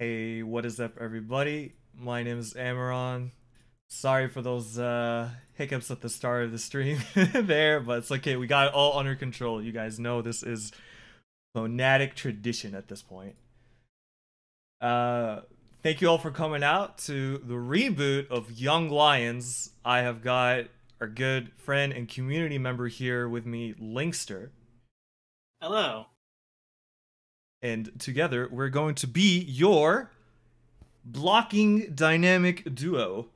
Hey, what is up, everybody? My name is Amaron. Sorry for those hiccups at the start of the stream there, but it's okay. We got it all under control. You guys know this is monatic tradition at this point. Uh, Thank you all for coming out to the reboot of Young Lions. I have got our good friend and community member here with me, Linkster. Hello. And together, we're going to be your blocking dynamic duo.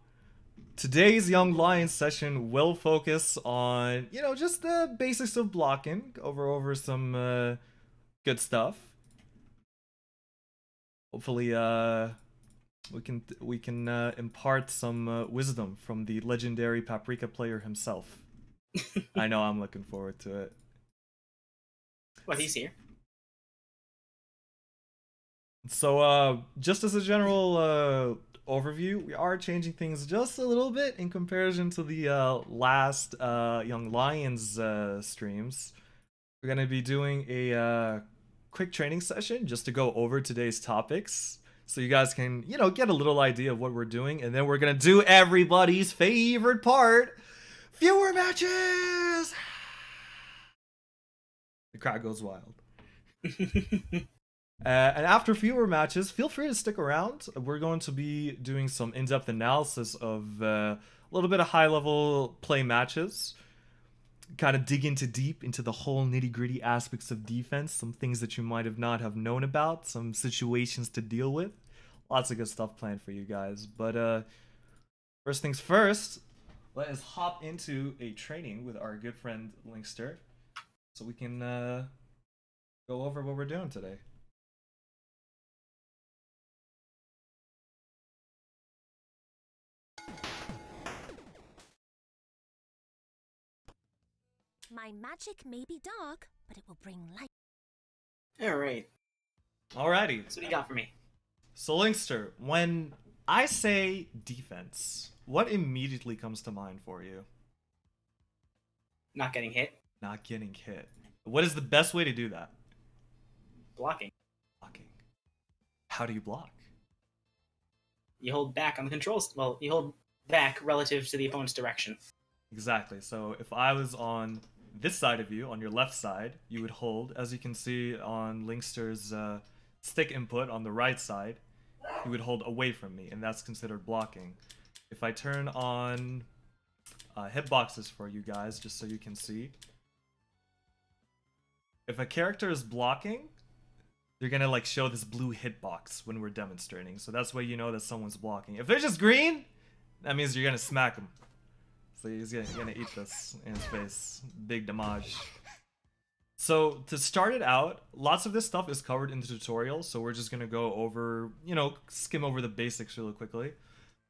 Today's Young Lions session will focus on, just the basics of blocking, over some good stuff. Hopefully, we can impart some wisdom from the legendary Paprika player himself. I know I'm looking forward to it. Well, he's here. So, just as a general overview, we are changing things just a little bit in comparison to the last Young Lions streams. We're going to be doing a quick training session just to go over today's topics so you guys can, get a little idea of what we're doing. And then we're going to do everybody's favorite part, viewer matches! The crowd goes wild. And after fewer matches, feel free to stick around. We're going to be doing some in-depth analysis of a little bit of high-level play matches. Kind of dig deep into the whole nitty-gritty aspects of defense, some things that you might have not have known about, some situations to deal with. Lots of good stuff planned for you guys. But first things first, let us hop into a training with our good friend Linkster so we can go over what we're doing today. My magic may be dark, but it will bring light. Alright. Alrighty. So what do you got for me? So, Linkster, when I say defense, what immediately comes to mind for you? Not getting hit. Not getting hit. What is the best way to do that? Blocking. Blocking. How do you block? You hold back on the controls. Well, you hold back relative to the opponent's direction. Exactly. So, if I was on this side of you, on your left side, you would hold. As you can see on Linkster's stick input on the right side, you would hold away from me, and that's considered blocking. If I turn on hitboxes for you guys, just so you can see, if a character is blocking, they're gonna like show this blue hitbox when we're demonstrating. So that's why you know that someone's blocking. If they're just green, that means you're gonna smack them. So he's gonna eat this in his face. Big damage. So to start it out, lots of this stuff is covered in the tutorial, so we're just gonna go over, skim over the basics really quickly.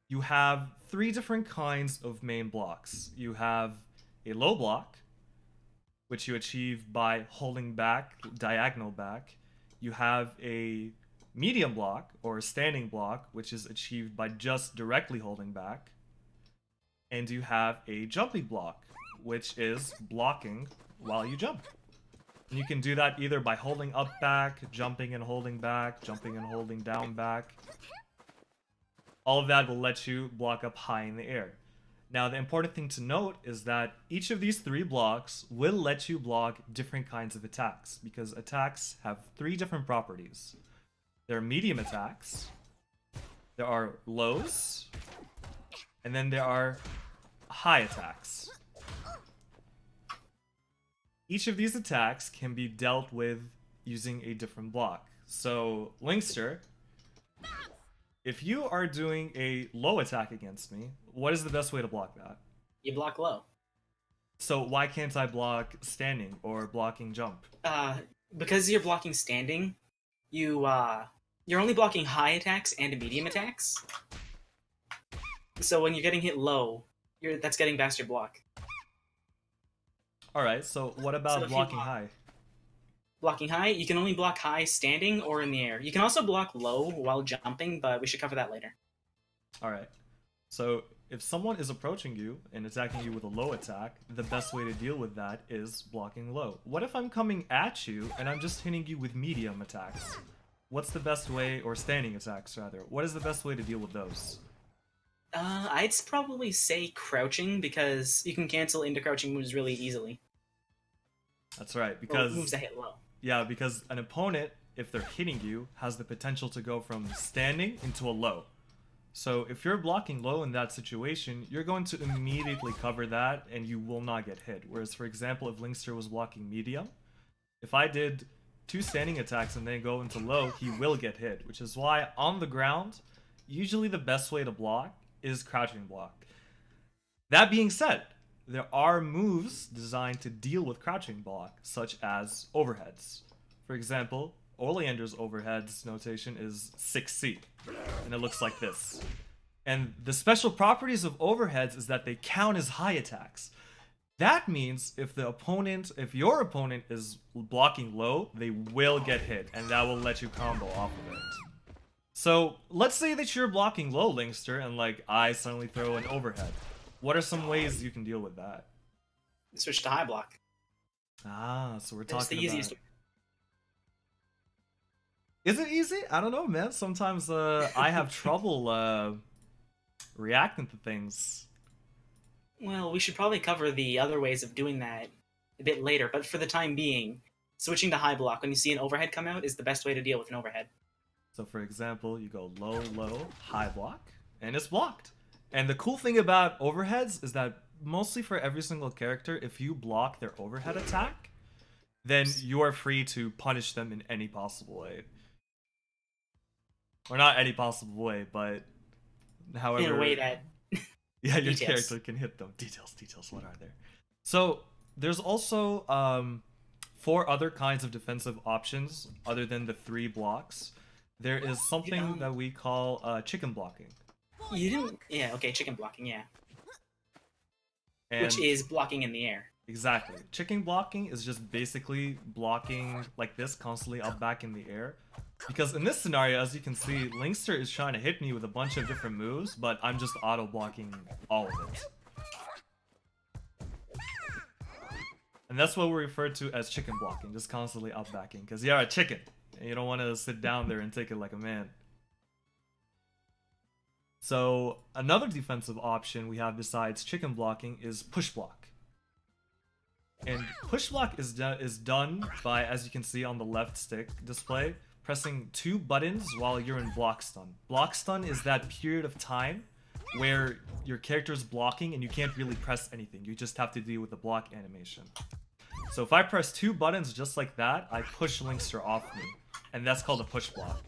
You have 3 different kinds of main blocks. You have a low block, which you achieve by holding back, diagonal back. You have a medium block, or a standing block, which is achieved by just directly holding back. And you have a jumping block, which is blocking while you jump. And you can do that either by holding up back, jumping and holding back, jumping and holding down back. All of that will let you block up high in the air. Now, the important thing to note is that each of these 3 blocks will let you block different kinds of attacks, because attacks have 3 different properties. There are medium attacks, there are lows, and then there are high attacks. Each of these attacks can be dealt with using a different block. So, Linkster, if you are doing a low attack against me, what is the best way to block that? You block low. So why can't I block standing or blocking jump? Because you're blocking standing, you're only blocking high attacks and medium attacks. So when you're getting hit low, that's getting past your block. Alright, so what about blocking high? Blocking high, you can only block high standing or in the air. You can also block low while jumping, but we should cover that later. Alright, so if someone is approaching you and attacking you with a low attack, the best way to deal with that is blocking low. What if I'm coming at you and I'm just hitting you with medium attacks? what's the best way, or standing attacks rather, what is the best way to deal with those? I'd probably say crouching, because you can cancel into crouching moves really easily. That's right, Or because moves that hit low. yeah, because an opponent, if they're hitting you, has the potential to go from standing into a low. So if you're blocking low in that situation, you're going to immediately cover that and you will not get hit. Whereas, for example, if Linkster was blocking medium, if I did 2 standing attacks and then go into low, he will get hit, which is why on the ground, usually the best way to block is crouching block. That being said, there are moves designed to deal with crouching block, such as overheads. For example, Oleander's overheads notation is 6C, and it looks like this. And the special properties of overheads is that they count as high attacks. That means if your opponent is blocking low, they will get hit, and that will let you combo off of it. So let's say that you're blocking low, Linkster, and like I suddenly throw an overhead. What are some ways you can deal with that? Switch to high block. Ah, so we're It's talking the easiest. Is it easy? I don't know, man. Sometimes I have trouble reacting to things. Well, we should probably cover the other ways of doing that a bit later, but for the time being, switching to high block when you see an overhead come out is the best way to deal with an overhead. So for example, you go low, low, high block, and it's blocked. And the cool thing about overheads is that mostly for every single character, if you block their overhead attack, then you are free to punish them in any possible way. Or not any possible way, but however... In a way that... yeah, your Details. character can hit them. Details, what are there? So, there's also 4 other kinds of defensive options other than the 3 blocks. There is something that we call chicken blocking. You didn't... Yeah, okay, chicken blocking, yeah. And Which is blocking in the air. exactly. Chicken blocking is just basically blocking like this, constantly up back in the air. Because in this scenario, as you can see, Linkster is trying to hit me with a bunch of different moves, but I'm just auto-blocking all of it. And that's what we refer to as chicken blocking, just constantly up-backing. Because you're a chicken, and you don't want to sit down there and take it like a man. So, another defensive option we have besides chicken blocking is push block. And push block is done by, as you can see on the left stick display, pressing 2 buttons while you're in block stun. Block stun is that period of time where your character is blocking and you can't really press anything. You just have to deal with the block animation. So if I press 2 buttons just like that, I push Linkster off me. And that's called a push block.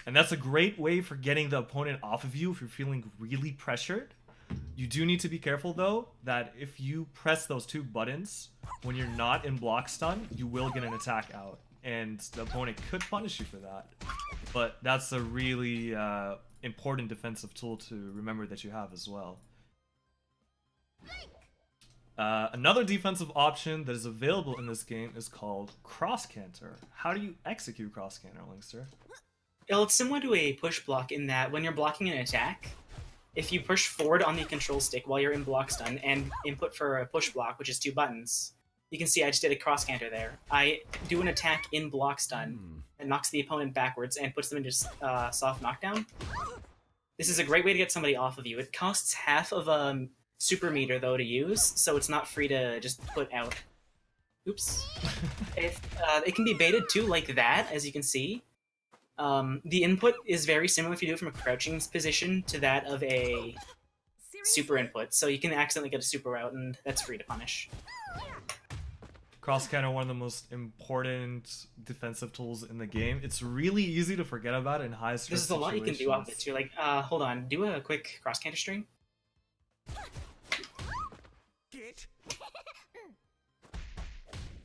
And that's a great way for getting the opponent off of you if you're feeling really pressured. You do need to be careful though, that if you press those 2 buttons when you're not in block stun, you will get an attack out. And the opponent could punish you for that. But that's a really important defensive tool to remember that you have as well. Another defensive option that is available in this game is called cross canter. How do you execute cross canter, Linkster? Well, it's similar to a push block in that when you're blocking an attack, if you push forward on the control stick while you're in block stun and input for a push block, which is 2 buttons, you can see I just did a cross canter there. I do an attack in block stun that knocks the opponent backwards and puts them into soft knockdown. This is a great way to get somebody off of you. It costs half of a super meter though to use, so it's not free to just put out. Oops. It can be baited too, like that, as you can see. The input is very similar if you do it from a crouching position to that of a super input, so you can accidentally get a super out, and that's free to punish. Cross canter, one of the most important defensive tools in the game. It's really easy to forget about in high stress There's a lot you can do off it too. Like, hold on, do a quick cross canter string.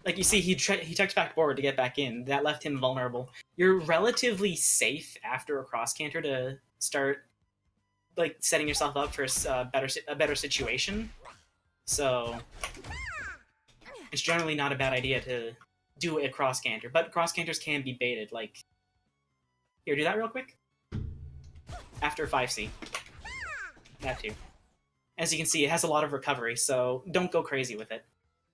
Like you see, he tucked back forward to get back in. That left him vulnerable. You're relatively safe after a cross canter to start, like, setting yourself up for a better situation. So it's generally not a bad idea to do a cross canter, but cross canters can be baited. Like, here, do that real quick. After 5C. That too. As you can see, it has a lot of recovery, so don't go crazy with it.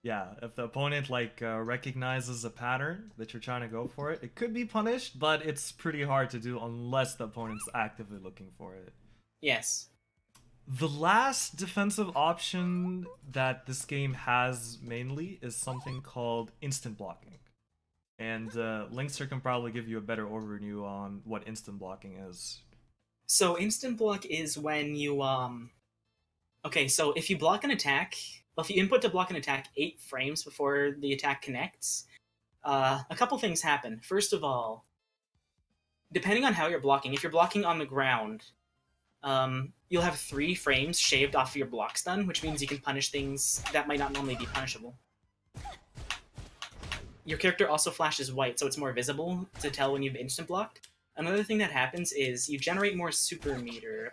Yeah, if the opponent like recognizes a pattern that you're trying to go for it, it could be punished, but it's pretty hard to do unless the opponent's actively looking for it. Yes. The last defensive option that this game has mainly is something called instant blocking. And Linkster can probably give you a better overview on what instant blocking is. So instant block is when you okay, so if you block an attack, well, if you input to block an attack 8 frames before the attack connects, a couple things happen. First of all, depending on how you're blocking, if you're blocking on the ground, you'll have 3 frames shaved off of your block stun, which means you can punish things that might not normally be punishable. Your character also flashes white, so it's more visible to tell when you've instant blocked. Another thing that happens is you generate more super meter.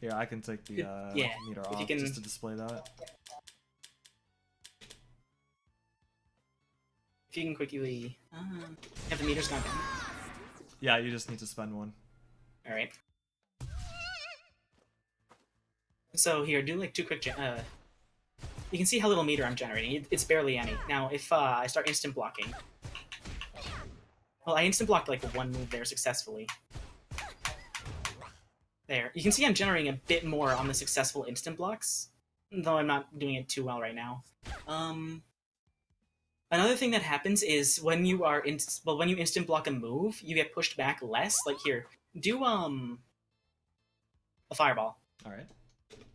Yeah, I can take the yeah, meter if off you can... just to display that. If you can quickly... have the meters gone down? Yeah, you just need to spend one. Alright. So here, do like 2 quick... you can see how little meter I'm generating. It's barely any. Now, if I start instant blocking... Well, I instant blocked like 1 move there successfully. There. You can see I'm generating a bit more on the successful instant blocks, though I'm not doing it too well right now. Another thing that happens is when you are when you instant block a move, you get pushed back less. Like here, do a fireball. All right.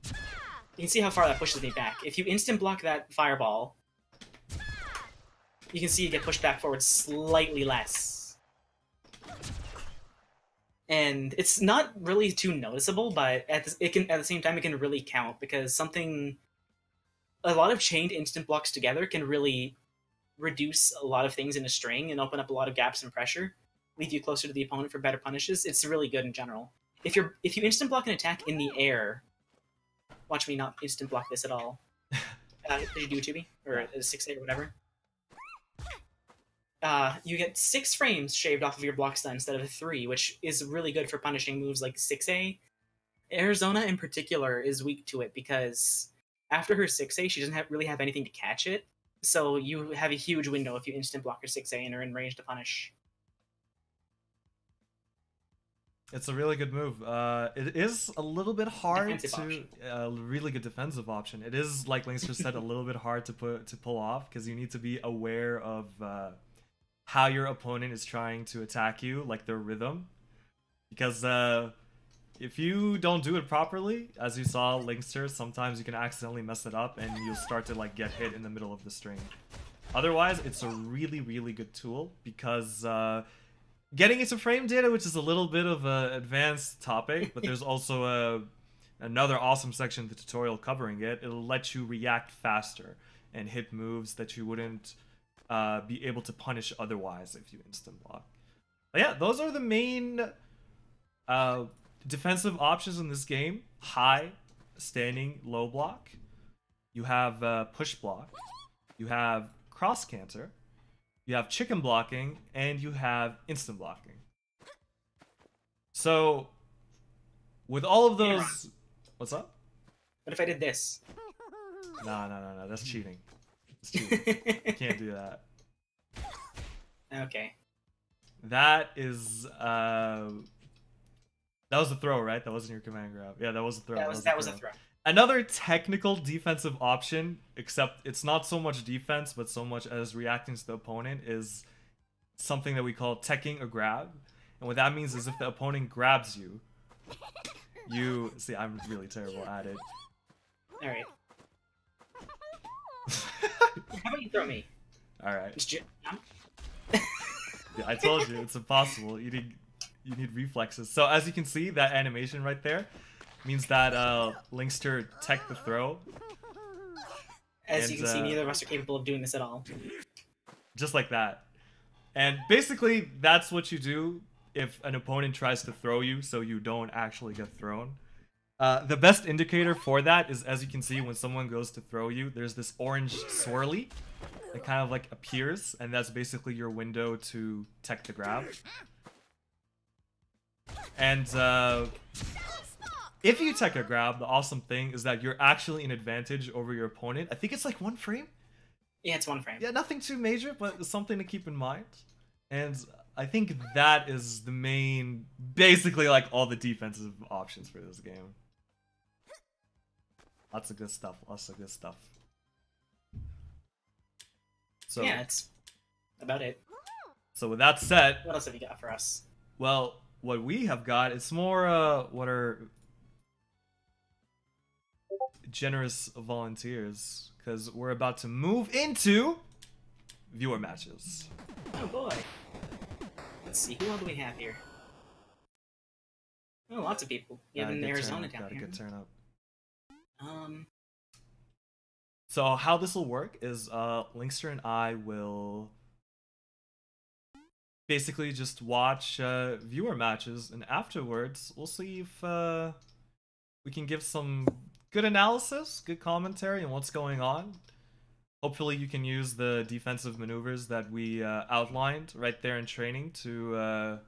You can see how far that pushes me back. If you instant block that fireball, you can see you get pushed back forward slightly less. And it's not really too noticeable, but at the same time it can really count, because a lot of chained instant blocks together can really reduce a lot of things in a string and open up a lot of gaps in pressure, leave you closer to the opponent for better punishes. It's really good in general. If you instant block an attack in the air, watch me not instant block this at all. Did you do a 2B? Or a 6A or whatever? You get 6 frames shaved off of your block stun instead of 3, which is really good for punishing moves like 6A. Arizona in particular is weak to it because after her 6A, she doesn't really have anything to catch it, so you have a huge window if you instant block her 6A and are in range to punish. It's a really good move. It is a little bit hard Defensive a really good defensive option. It is, like Linkster said, a little bit hard to pull off because you need to be aware of how your opponent is trying to attack you, like their rhythm. Because if you don't do it properly, as you saw Linkster, sometimes you can accidentally mess it up and you'll start to like get hit in the middle of the string. Otherwise, it's a really, really good tool because getting into frame data, which is a little bit of an advanced topic, but there's also another awesome section of the tutorial covering it. It'll let you react faster and hit moves that you wouldn't be able to punish otherwise if you instant block. But yeah, those are the main defensive options in this game. High, standing, low block. You have push block. You have cross canter. You have chicken blocking, and you have instant blocking. So, with all of those... What's up? What if I did this? No, that's cheating. It's cheating. You can't do that. Okay. That is... that was a throw, right? That wasn't your command grab. Yeah, that was a throw. That was a throw. Another technical defensive option, except it's not so much defense, but so much as reacting to the opponent, is something that we call teching a grab. And what that means is if the opponent grabs you, you... See, I'm really terrible at it. Alright. How about you throw me? Alright. Yeah, I told you, it's impossible. You need reflexes. So as you can see, that animation right there means that Linkster tech the throw. As you can see, neither of us are capable of doing this at all. Just like that. And basically, that's what you do if an opponent tries to throw you so you don't actually get thrown. The best indicator for that is, as you can see, when someone goes to throw you, there's this orange swirly that kind of like appears, and that's basically your window to tech the grab. And If you take a grab, the awesome thing is that you're actually in advantage over your opponent. I think it's like 1 frame. Yeah, it's 1 frame. Yeah, nothing too major, but it's something to keep in mind. And I think that is the main, basically like all the defensive options for this game. Lots of good stuff. Lots of good stuff. So Yeah, it's about it. So with that said, What else have you got for us? well, what we have got, it's more what are generous volunteers, because we're about to move into viewer matches. Oh boy. Let's see, who all do we have here? Oh, lots of people. You have in Arizona down here. Got a good turn up. Um, So how this will work is Linkster and I will basically just watch viewer matches, and afterwards we'll see if we can give some good analysis, good commentary on what's going on. Hopefully you can use the defensive maneuvers that we outlined right there in training to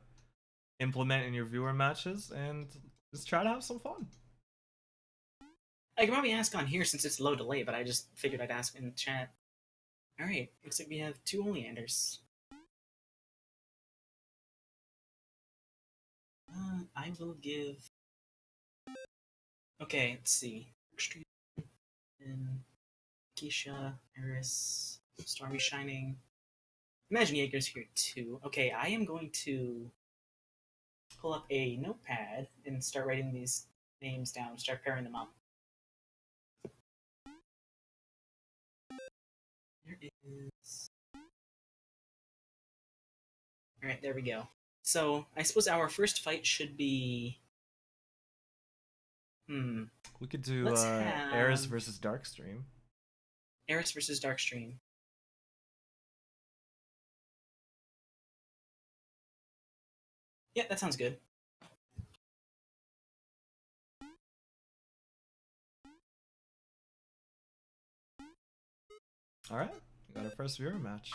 implement in your viewer matches, and just try to have some fun. I can probably ask on here since it's low delay, but I just figured I'd ask in the chat. Alright, looks like we have 2 Oleanders. I will give... Okay, let's see. Extreme, and Keisha, Eris, Stormy Shining. Imagine Jaeger's here too. Okay, I am going to pull up a notepad and start writing these names down, start pairing them up. There is... Alright, there we go. So, I suppose our first fight should be... We could do Let's have... Eris versus Darkstream. Eris versus Darkstream. Yeah, that sounds good. Alright, we got our first viewer match.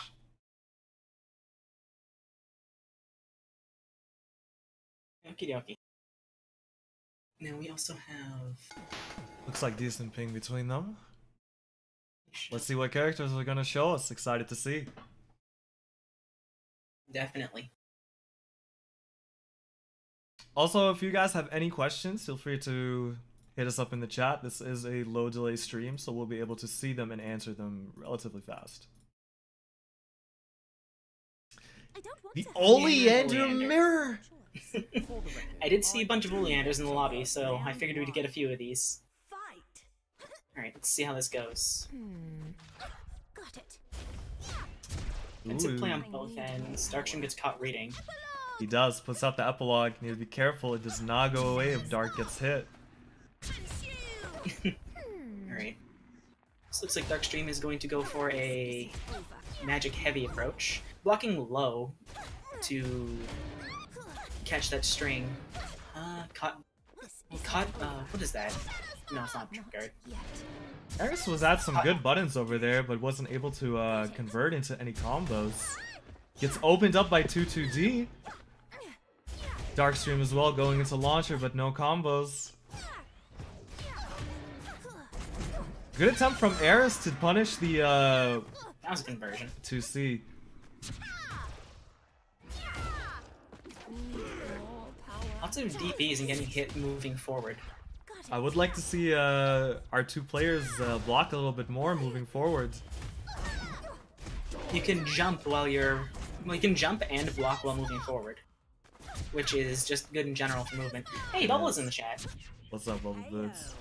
Okie dokie. Now we also have... Looks like decent ping between them. Let's see what characters are gonna show us. Excited to see. Definitely. Also, if you guys have any questions, feel free to hit us up in the chat. This is a low delay stream, so we'll be able to see them and answer them relatively fast. The Oleander mirror! I did see a bunch of Oleanders in the lobby, so I figured we'd get a few of these. Alright, let's see how this goes. Got it. It's a play on both ends. Darkstream gets caught reading. He does, puts out the epilogue. Need to be careful, it does not go away if Dark gets hit. Alright. This looks like Darkstream is going to go for a magic heavy approach. Blocking low to catch that string. What is that? No, it's not guard. Eris was at some good buttons over there, but wasn't able to convert into any combos. Gets opened up by 2-2D. Darkstream as well going into launcher, but no combos. Good attempt from Eris to punish the that was a conversion. 2C. Lots of DPs and getting hit moving forward. I would like to see our two players block a little bit more moving forward. You can jump while you're... Well, you can jump and block while moving forward, which is just good in general for movement. Hey, Bubble's in the chat. What's up, Bubble Boots?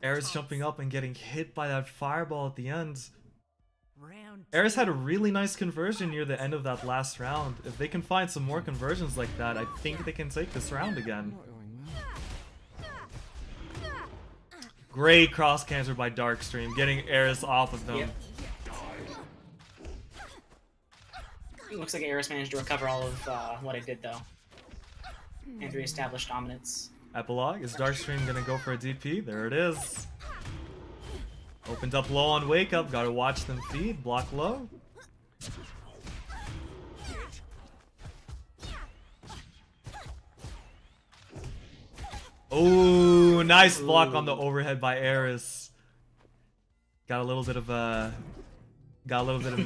Eris jumping up and getting hit by that fireball at the end. Eris had a really nice conversion near the end of that last round. If they can find some more conversions like that, I think they can take this round again. Great cross cancer by Darkstream, getting Eris off of them. Yep. It looks like Eris managed to recover all of what it did, though. And re-establish dominance. Epilogue, is Darkstream gonna go for a DP? There it is. Opened up low on wake up, gotta watch them feed, block low. Oh, nice block on the overhead by Eris. Got a little bit of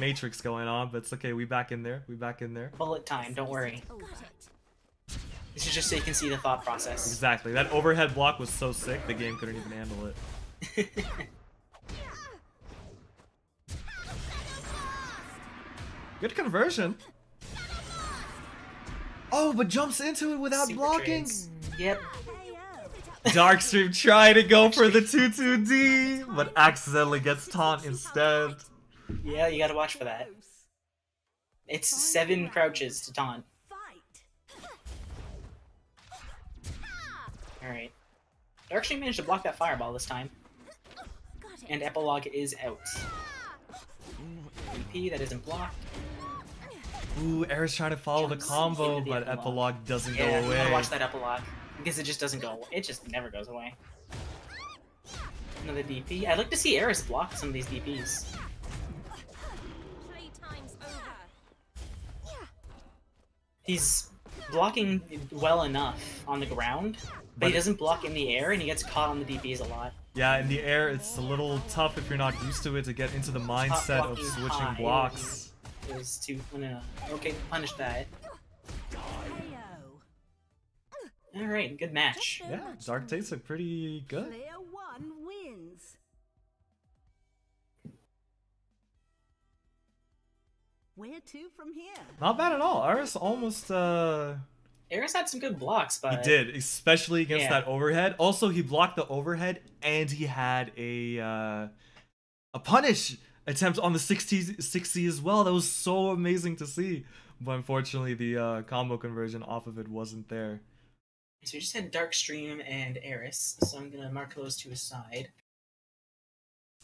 Matrix going on, but it's okay. We back in there. We back in there. Bullet time. Don't worry. This is just so you can see the thought process. Exactly. That overhead block was so sick, the game couldn't even handle it. Good conversion. Oh, but jumps into it without Super blocking. trades. Yep. Darkstream trying to go for the 2-2-D, but accidentally gets taunt instead. Yeah, you gotta watch for that. It's 7 crouches to taunt. Alright. Darkstream managed to block that fireball this time. And Epilogue is out. VP that isn't blocked. Ooh, Eris trying to follow the Jumps combo, into the but epilogue. Epilogue doesn't go Yeah, you gotta away. watch that Epilogue. Because it just doesn't go away. It just never goes away. Another DP. I'd like to see Eris block some of these DPs. He's blocking well enough on the ground, but he doesn't block in the air, and he gets caught on the DPs a lot. Yeah, in the air, it's a little tough if you're not used to it to get into the mindset of blocking switching high. blocks. It was too... No. Okay, punish that. Alright, good match. Yeah, Dark Tates look pretty good. Player 1 wins. Where to from here? Not bad at all. Eris almost, Eris had some good blocks, but... He did, especially against Yeah. that overhead. Also, he blocked the overhead, and he had a punish attempt on the 60 as well. That was so amazing to see. But unfortunately, the combo conversion off of it wasn't there. So we just had Darkstream and Eris, so I'm gonna mark those two aside.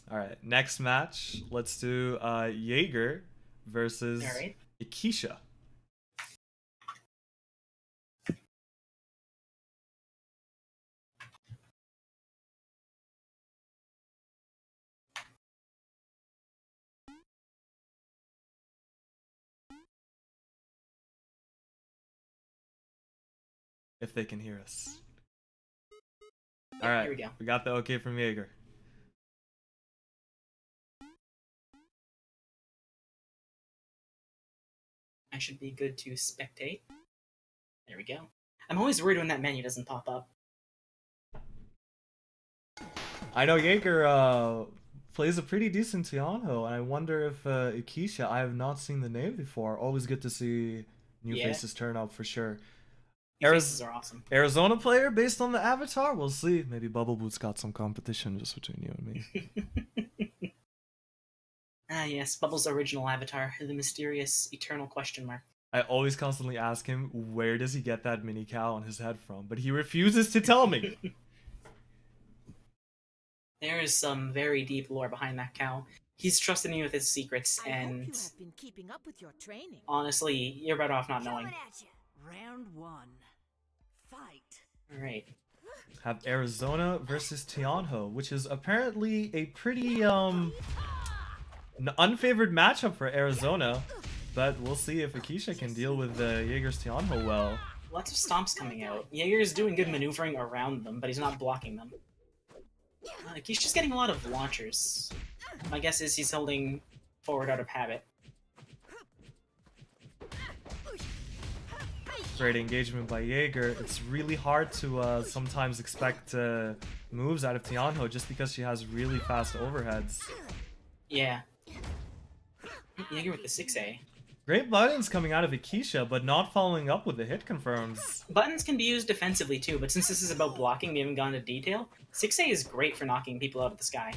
Alright, next match. Let's do Jaeger versus Alright. Ikisha. If they can hear us. Yeah, Alright, here we go. we got the okay from Jaeger. I should be good to spectate. There we go. I'm always worried when that menu doesn't pop up. I know Jaeger plays a pretty decent Tianho, and I wonder if Ikisha, I have not seen the name before. Always good to see new Yeah. faces turn up for sure. These faces are awesome. Arizona player based on the avatar? We'll see. Maybe Bubble Boot's got some competition just between you and me. Ah yes, Bubble's original avatar, the mysterious eternal question mark. I always constantly ask him, where does he get that mini cow on his head from? But he refuses to tell me. There is some very deep lore behind that cow. He's trusted me with his secrets, I hope you and have been keeping up with your training. honestly, you're better off not knowing. Round 1. Fight. Alright. Have Arizona versus Tianho, which is apparently a pretty unfavored matchup for Arizona, but we'll see if Ikisha can deal with Jaeger's Tianho well. Lots of stomps coming out. Jaeger's doing good maneuvering around them, but he's not blocking them. He's just getting a lot of launchers. My guess is he's holding forward out of habit. Great engagement by Jaeger. It's really hard to sometimes expect moves out of Tianho just because she has really fast overheads. Yeah. Jaeger with the 6A. Great buttons coming out of Ikisha, but not following up with the hit confirms. Buttons can be used defensively too, but since this is about blocking, we haven't gone into detail. 6A is great for knocking people out of the sky.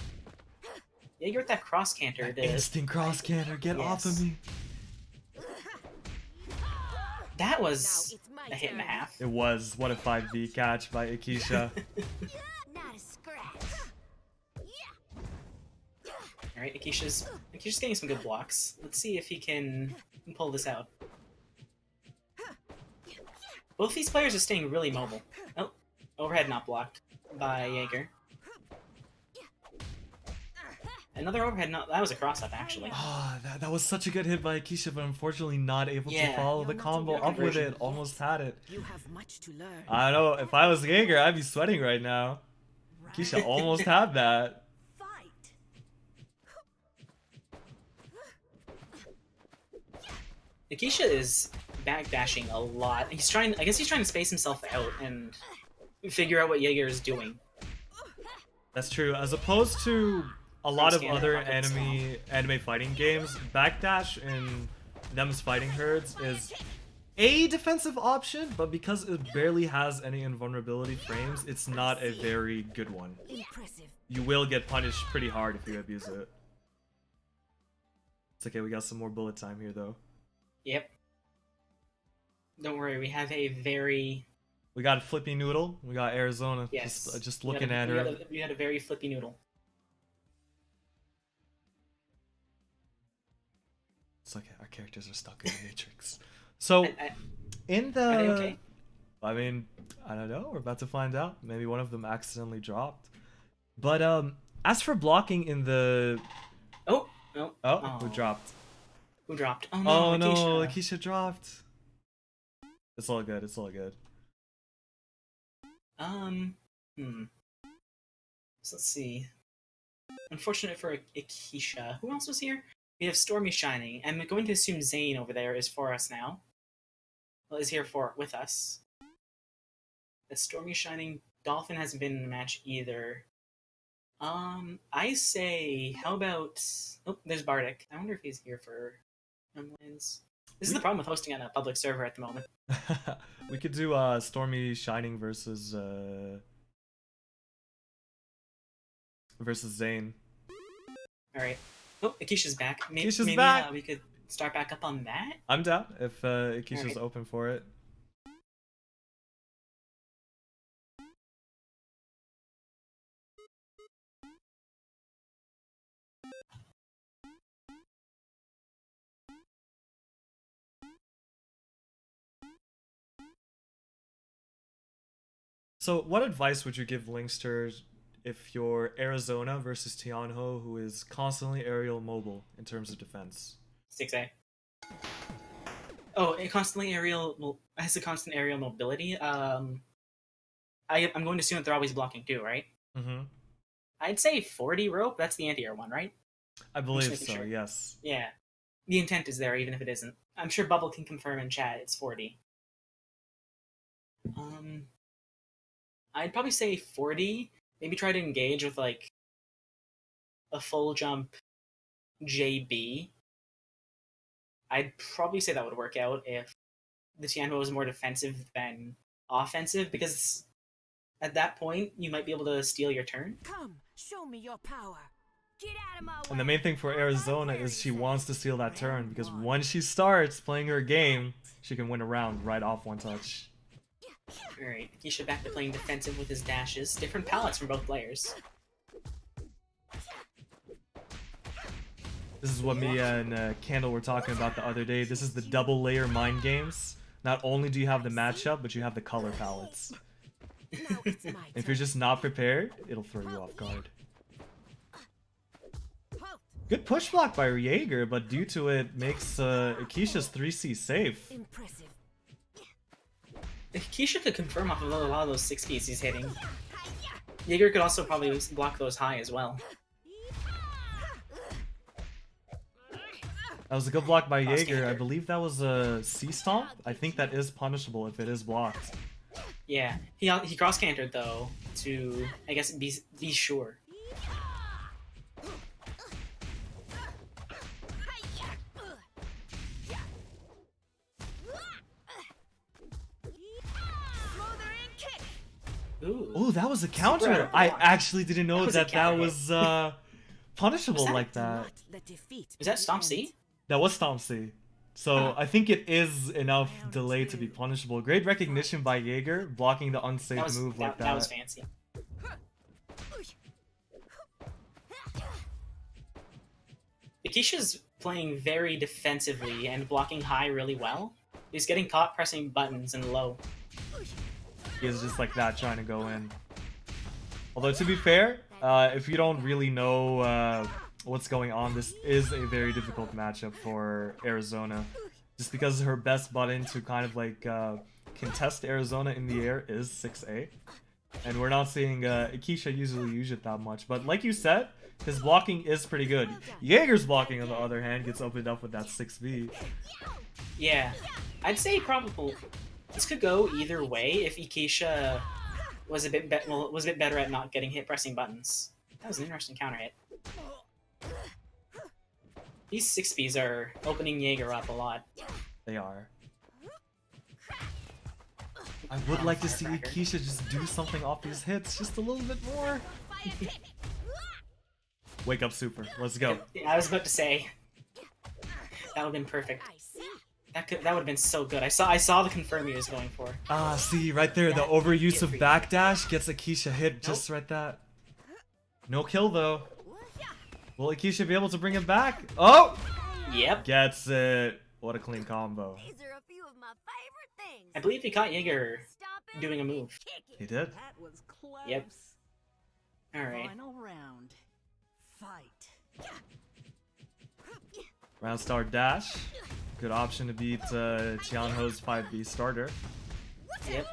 Jaeger with that cross canter. Instant cross canter, get off of me. That was a hit and a half. It was. What a 5B catch by Ikisha. Not a scratch. Alright, Akisha's getting some good blocks. Let's see if he can pull this out. Both these players are staying really mobile. Oh, overhead not blocked by Jaeger. Another overhead, no, that was a cross-up, actually. Ah, that was such a good hit by Akeisha, but unfortunately not able to Yeah. follow the combo up with it. Conversion. Almost had it. You have much to learn. I don't know. If I was Jaeger, I'd be sweating right now. Akeisha almost had that. Fight. Akeisha is backdashing a lot. I guess he's trying to space himself out and figure out what Jaeger is doing. That's true. As opposed to a lot of Scanner, other pocket anime fighting games, backdash in them's fighting herds is a defensive option, but because it barely has any invulnerability frames, it's not a very good one. Impressive. You will get punished pretty hard if you abuse it. It's okay, we got some more bullet time here though. Yep. Don't worry, we have a very... We got Flippy Noodle, we got Arizona, Yes. just looking at her. We had a very flippy noodle. It's okay, our characters are stuck in the Matrix. So, in the... Are they okay? I mean, I don't know, we're about to find out. Maybe one of them accidentally dropped. But, as for blocking in the... Oh, no. Oh, who dropped? Who dropped? Oh no, Oh no, Akeisha. Akeisha dropped. It's all good, it's all good. So let's see. Unfortunate for Akeisha. Who else was here? We have Stormy Shining. I'm going to assume Zane over there is for us now. Well, is here with us. The Stormy Shining Dolphin hasn't been in the match either. I say, how about... Oh, there's Bardic. I wonder if he's here for Wins. This is the problem with hosting on a public server at the moment. We could do Stormy Shining versus Zane. Alright. Oh, Akeisha's back. Akeisha's back! We could start back up on that. I'm down if Akeisha's Alright. open for it. So, what advice would you give Linkster if you're Arizona versus Tianho, who is constantly aerial mobile in terms of defense? 6A. Oh, it constantly has a constant aerial mobility. I'm going to assume that they're always blocking too, right? Mm-hmm. I'd say 40 rope. That's the anti-air one, right? I believe making so, sure. yes. Yeah. The intent is there, even if it isn't. I'm sure Bubble can confirm in chat it's 40. I'd probably say 40. Maybe try to engage with, like, a full jump JB. I'd probably say that would work out if the Tianho was more defensive than offensive, because at that point, you might be able to steal your turn. Come, show me your power. Get out of my way. And the main thing for Arizona is she wants to steal that turn, because once she starts playing her game, she can win a round right off one touch. Alright, Akeisha back to playing defensive with his dashes. Different palettes from both players. This is what me and Candle were talking about the other day. This is the double layer mind games. Not only do you have the matchup, but you have the color palettes. Now it's my If you're just not prepared, it'll throw you off guard. Good push block by Jaeger, but due to it, makes Akeisha's 3C safe. Impressive. Akeisha could confirm off of a lot of those 6Ps he's hitting. Jaeger could also probably block those high as well. That was a good block by Jaeger. I believe that was a C-stomp. I think that is punishable if it is blocked. Yeah, he cross-cantered though to, I guess, be sure. Ooh. Oh, that was a counter. Super. I actually didn't know That was a that was punishable Was that- like that. Not the defeat. Was that Stomp C? That was Stomp C. So I think it is enough delay to be punishable. Great recognition by Jaeger, blocking the unsafe move like that. That was fancy. Akeisha's playing very defensively and blocking high really well. He's getting caught pressing buttons and low. He is just like that, trying to go in. Although, to be fair, if you don't really know what's going on, this is a very difficult matchup for Arizona. Just because her best button to kind of like contest Arizona in the air is 6A. And we're not seeing Ikisha usually use it that much. But like you said, his blocking is pretty good. Jaeger's blocking, on the other hand, gets opened up with that 6V. Yeah, I'd say probably this could go either way if Ikisha was a bit better at not getting hit pressing buttons. That was an interesting counter hit. These 6Bs are opening Jaeger up a lot. They are. I would like to see Ikisha just do something off these hits, just a little bit more. Wake up super. Let's go. I was about to say that would have been perfect. That would have been so good. I saw the confirm he was going for. Ah, see right there, the overuse of backdash gets Ikisha hit just right that. No kill though. Will Ikisha be able to bring it back? Oh! Yep. Gets it. What a clean combo. These are a few of my favorite things. I believe he caught Jaeger doing a move. He did? That was close. Yep. Alright. Final round. Fight. Round star dash. Good option to beat Tianho's 5B starter. Yep.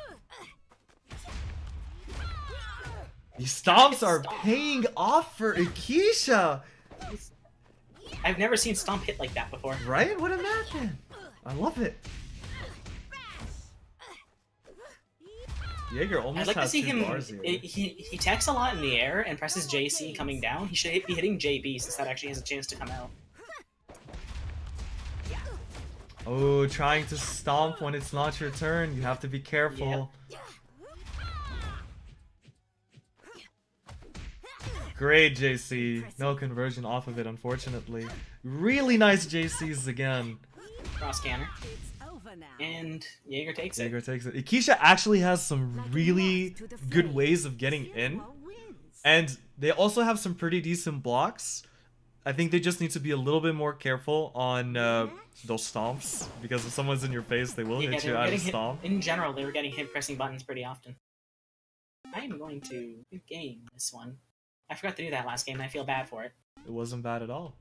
These stomps are paying off for Ikisha! I've never seen Stomp hit like that before. Right? What imagine? I love it. Jaeger almost I'd like to has see 2 him. bars here. He techs a lot in the air and presses JC coming down. He should be hitting JB since that actually has a chance to come out. Oh, trying to stomp when it's not your turn. You have to be careful. Yep. Great JC. No conversion off of it, unfortunately. Really nice JCs again. Cross canner. It's over now. And Jaeger takes Jaeger it. takes it. Ikisha actually has some really good ways of getting in. And they also have some pretty decent blocks. I think they just need to be a little bit more careful on those stomps. Because if someone's in your face, they will Yeah, hit they you were out of getting hit, stomp. in general, they were getting hit pressing buttons pretty often. I'm going to game this one. I forgot to do that last game, and I feel bad for it. It wasn't bad at all.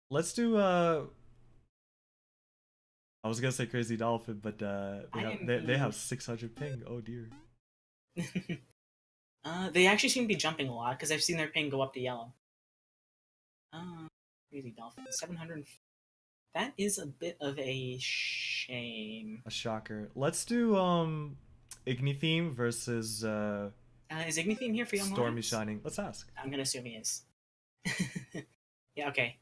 Let's do I was gonna say Crazy Dolphin, but they have 600 ping. Oh dear. They actually seem to be jumping a lot, because I've seen their ping go up to yellow. Crazy Dolphin. 700. That is a bit of a shame. A shocker. Let's do Igni Theme versus Is Igni Theme here for Young Stormy Lions? Shining. Let's ask. I'm gonna assume he is. Yeah, okay.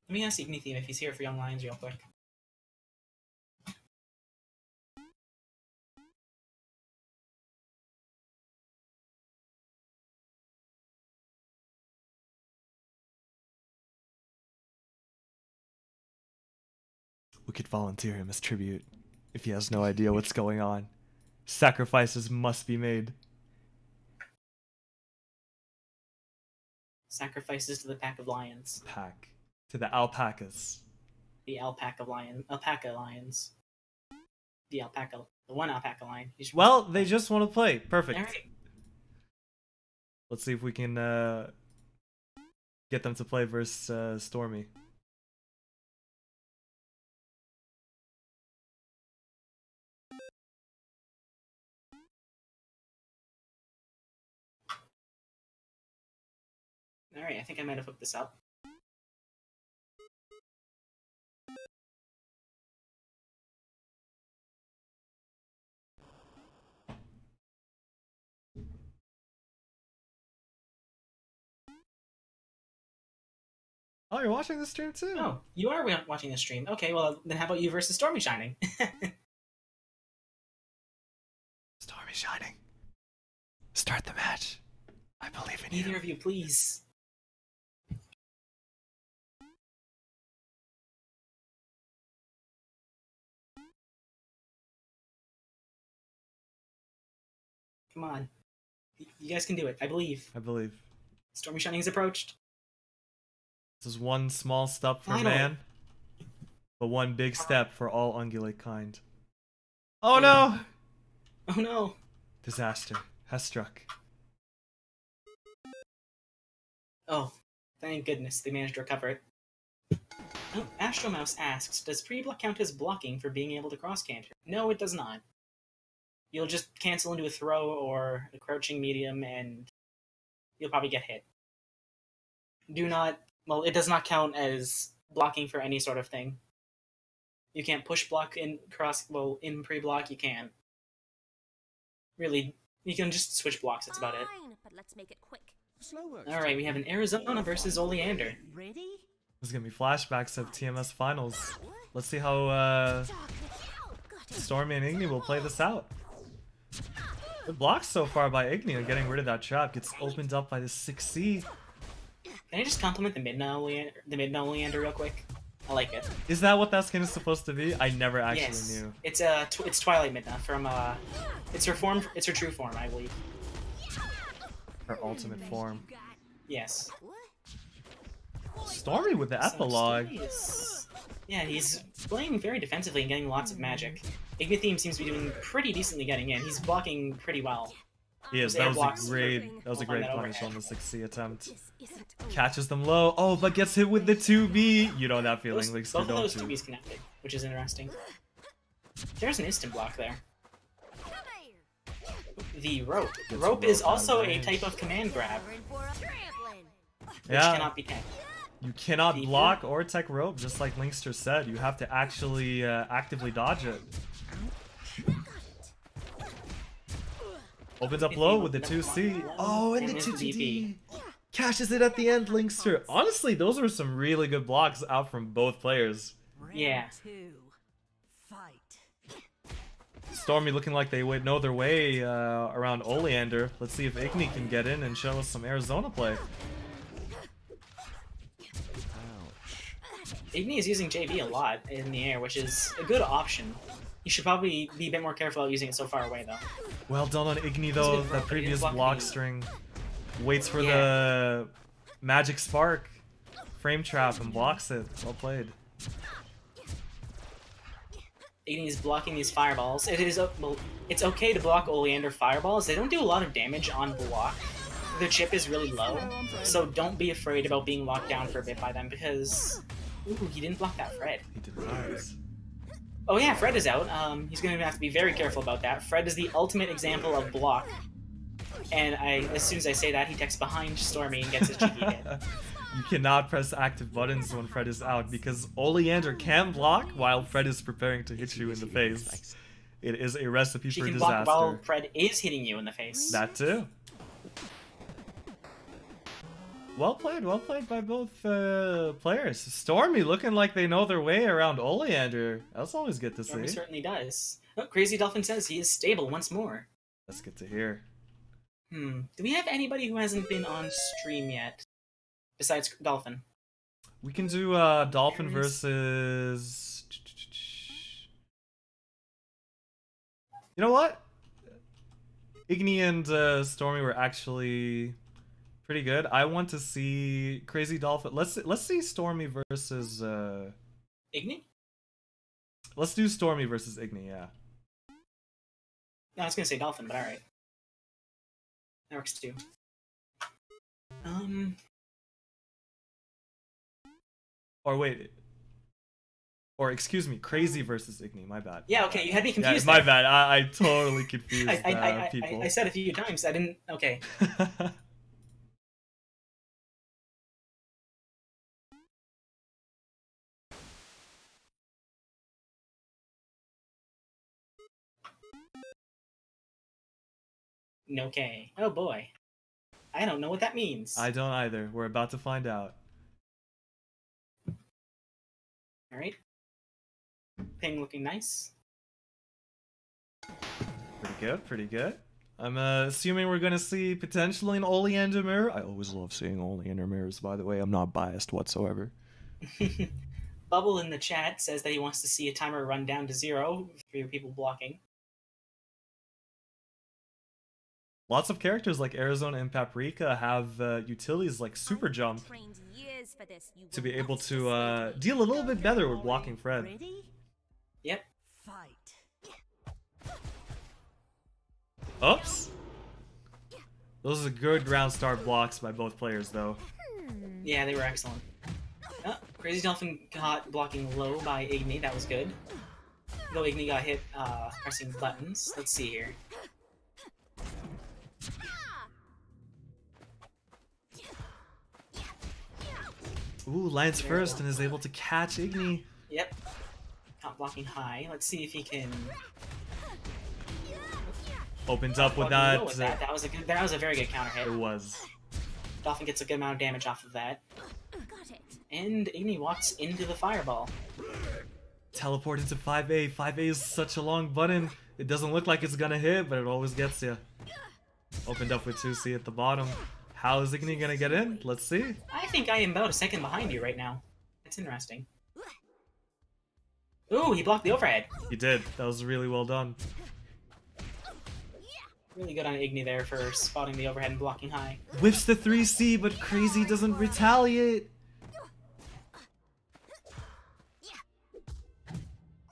Let me ask Igni Theme if he's here for Young Lions real quick. We could volunteer him as tribute if he has no idea what's going on. Sacrifices must be made. Sacrifices to the pack of lions. Pack. To the alpacas. The alpaca lions. The alpaca. The one alpaca lion. Well, they just want to play. Perfect. Alright. Let's see if we can get them to play versus Stormy. Alright, I think I might have hooked this up. Oh, you're watching the stream too? Oh, you are watching the stream. Okay, well, then how about you versus Stormy Shining? Stormy Shining. Start the match. I believe in Neither you. of you, please. Come on. You guys can do it. I believe. I believe. Stormy Shining has approached. This is one small step for Finally. man, but one big step for all ungulate kind. Oh no! Oh no. Disaster has struck. Oh, thank goodness they managed to recover it. Oh, Astromouse asks, does pre-block count as blocking for being able to cross-canter? No, it does not. You'll just cancel into a throw or a crouching medium, and you'll probably get hit. Well, it does not count as blocking for any sort of thing. You can't push block in in pre-block you can. Really, you can just switch blocks, that's about it. Fine, but let's make it quick. Alright, we have an Arizona versus Oleander. Ready? This is gonna be flashbacks of TMS finals. Let's see how Doc, got it. Stormy and Igni will play this out. Good blocks so far by Igni on getting rid of that trap. Gets opened up by the 6C. Can I just compliment the Midna Oleander real quick? I like it. Is that what that skin is supposed to be? I never actually Yes. knew. It's it's Twilight Midna from it's her form. It's her true form, I believe. Her ultimate form. Yes. Stormy with the So epilogue. Stormy yeah, he's playing very defensively and getting lots of magic. Ignitheme seems to be doing pretty decently getting in. He's blocking pretty well. He is. Those air That blocks was a great. moving. That was a We'll find great that punish overhead. on the 6C attempt. This isn't over. Catches them low. Oh, but gets hit with the 2B. You know that feeling, Both Linkster, of those don't two you? Bs connected, which is interesting. There's an instant block there. The rope. Gets Rope rope is out of also a range. type of command grab, We're in for a trampling. which Yeah. cannot be tanked. You cannot Deeper. block or tech rope, just like Linkster said. You have to actually actively dodge it. Opens up low with the 2C. Oh, and the And there's the 2TD. Cashes it at the end, Linkster. Honestly, those were some really good blocks out from both players. Round Yeah. 2. Fight. Stormy looking like they would know their way around Oleander. Let's see if Igni can get in and show us some Arizona play. Igni is using JB a lot in the air, which is a good option. You should probably be a bit more careful about using it so far away, though. Well done on Igni though. good That block, previous block block the- string waits for Yeah. the magic spark frame trap and blocks it. Well played. Igni is blocking these fireballs. It's okay to block Oleander fireballs. They don't do a lot of damage on block. Their chip is really low, so don't be afraid about being locked down for a bit by them because... Ooh, he didn't block that Fred. He did nice. Oh yeah, Fred is out. He's going to have to be very careful about that. Fred is the ultimate example of block. And as soon as I say that, he texts behind Stormy and gets his GP hit. You cannot press active buttons when Fred is out because Oleander can block while Fred is preparing to hit you in the face. It is a recipe She for can block while disaster. Fred is hitting you in the face. That too. Well played by both players. Stormy looking like they know their way around Oleander. That's always good to Stormy see. certainly does. Oh, Crazy Dolphin says he is stable once more. That's good to hear. Do we have anybody who hasn't been on stream yet? Besides Dolphin. We can do Dolphin There is- versus. You know what? Igni and Stormy were actually pretty good. I want to see Crazy Dolphin. Let's see Stormy versus. Igni? Let's do Stormy versus Igni. Yeah. No, I was gonna say Dolphin, but alright. That works too. Or wait. Or excuse me, Crazy versus Igni. My bad. Yeah, okay, you had me Yeah, confused. my there. bad. I totally confused people. I said a few times. I didn't. Okay. Okay. Oh boy. I don't know what that means. I don't either. We're about to find out. Alright. Ping looking nice. Pretty good, pretty good. I'm assuming we're gonna see potentially an Oleander mirror. I always love seeing Oleander mirrors, by the way. I'm not biased whatsoever. Bubble in the chat says that he wants to see a timer run down to 0 for your people blocking. Lots of characters like Arizona and Paprika have utilities like Super Jump Trained years for this. You to will be able not to deal a little bit better with blocking Fred. Ready? Yep. Fight. Oops! Those are good ground start blocks by both players, though. Yeah, they were excellent. Oh, Crazy Dolphin got blocking low by Igni. That was good. Though Igni got hit pressing buttons. Let's see here. Ooh, lands first and is able to catch Igni. Yep. Not blocking high. Let's see if he can. Opens up with Blocking that. low with that. That was a very good counter hit. It was. Dolphin gets a good amount of damage off of that. Got it. And Igni walks into the fireball. Teleport into 5A. 5A is such a long button. It doesn't look like it's gonna hit, but it always gets you. Opened up with 2C at the bottom. How is Igni gonna get in? Let's see. I think I am about a second behind you right now. That's interesting. Ooh, he blocked the overhead. He did. That was really well done. Really good on Igni there for spotting the overhead and blocking high. Whiffs the 3C, but Crazy doesn't retaliate.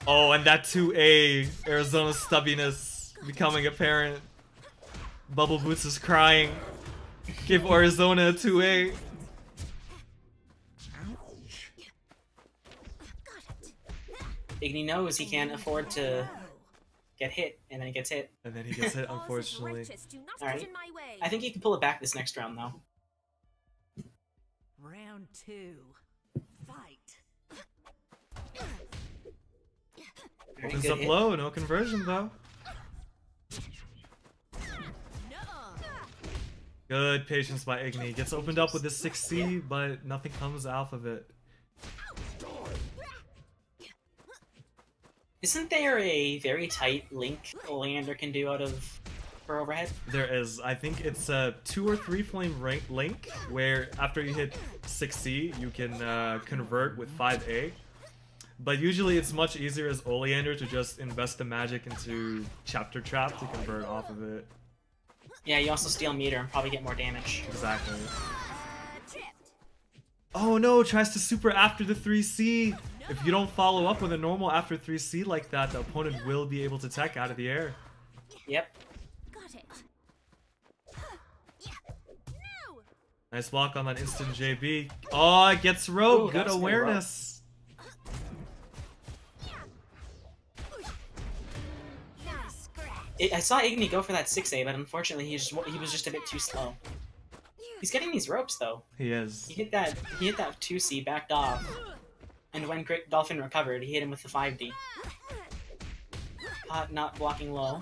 Oh, and that 2A, Arizona stubbiness becoming apparent. Bubble Boots is crying. Give Arizona a 2A. Igni knows he can't afford to get hit, and then he gets hit. And then he gets hit, unfortunately. Alright. I think he can pull it back this next round, though. Round 2. Fight. Alright, Opens good up hit. low, no conversion though. Good patience by Igni. Gets opened up with the 6C, but nothing comes off of it. Isn't there a very tight link Oleander can do out of her overhead? There is. I think it's a 2 or 3 flame link where after you hit 6C, you can convert with 5A. But usually it's much easier as Oleander to just invest the magic into Chapter Trap to convert off of it. Yeah, you also steal meter and probably get more damage. Exactly. Oh no, tries to super after the 3C. If you don't follow up with a normal after 3C like that, the opponent will be able to tech out of the air. Yep. Got it. No. Nice block on that instant JB. Oh, it gets rogue. Ooh, Good that was good awareness. I saw Igni go for that 6A, but unfortunately he was just a bit too slow. He's getting these ropes though. He is. He hit that 2C, backed off, and when Dolphin recovered, he hit him with the 5D. Not blocking low.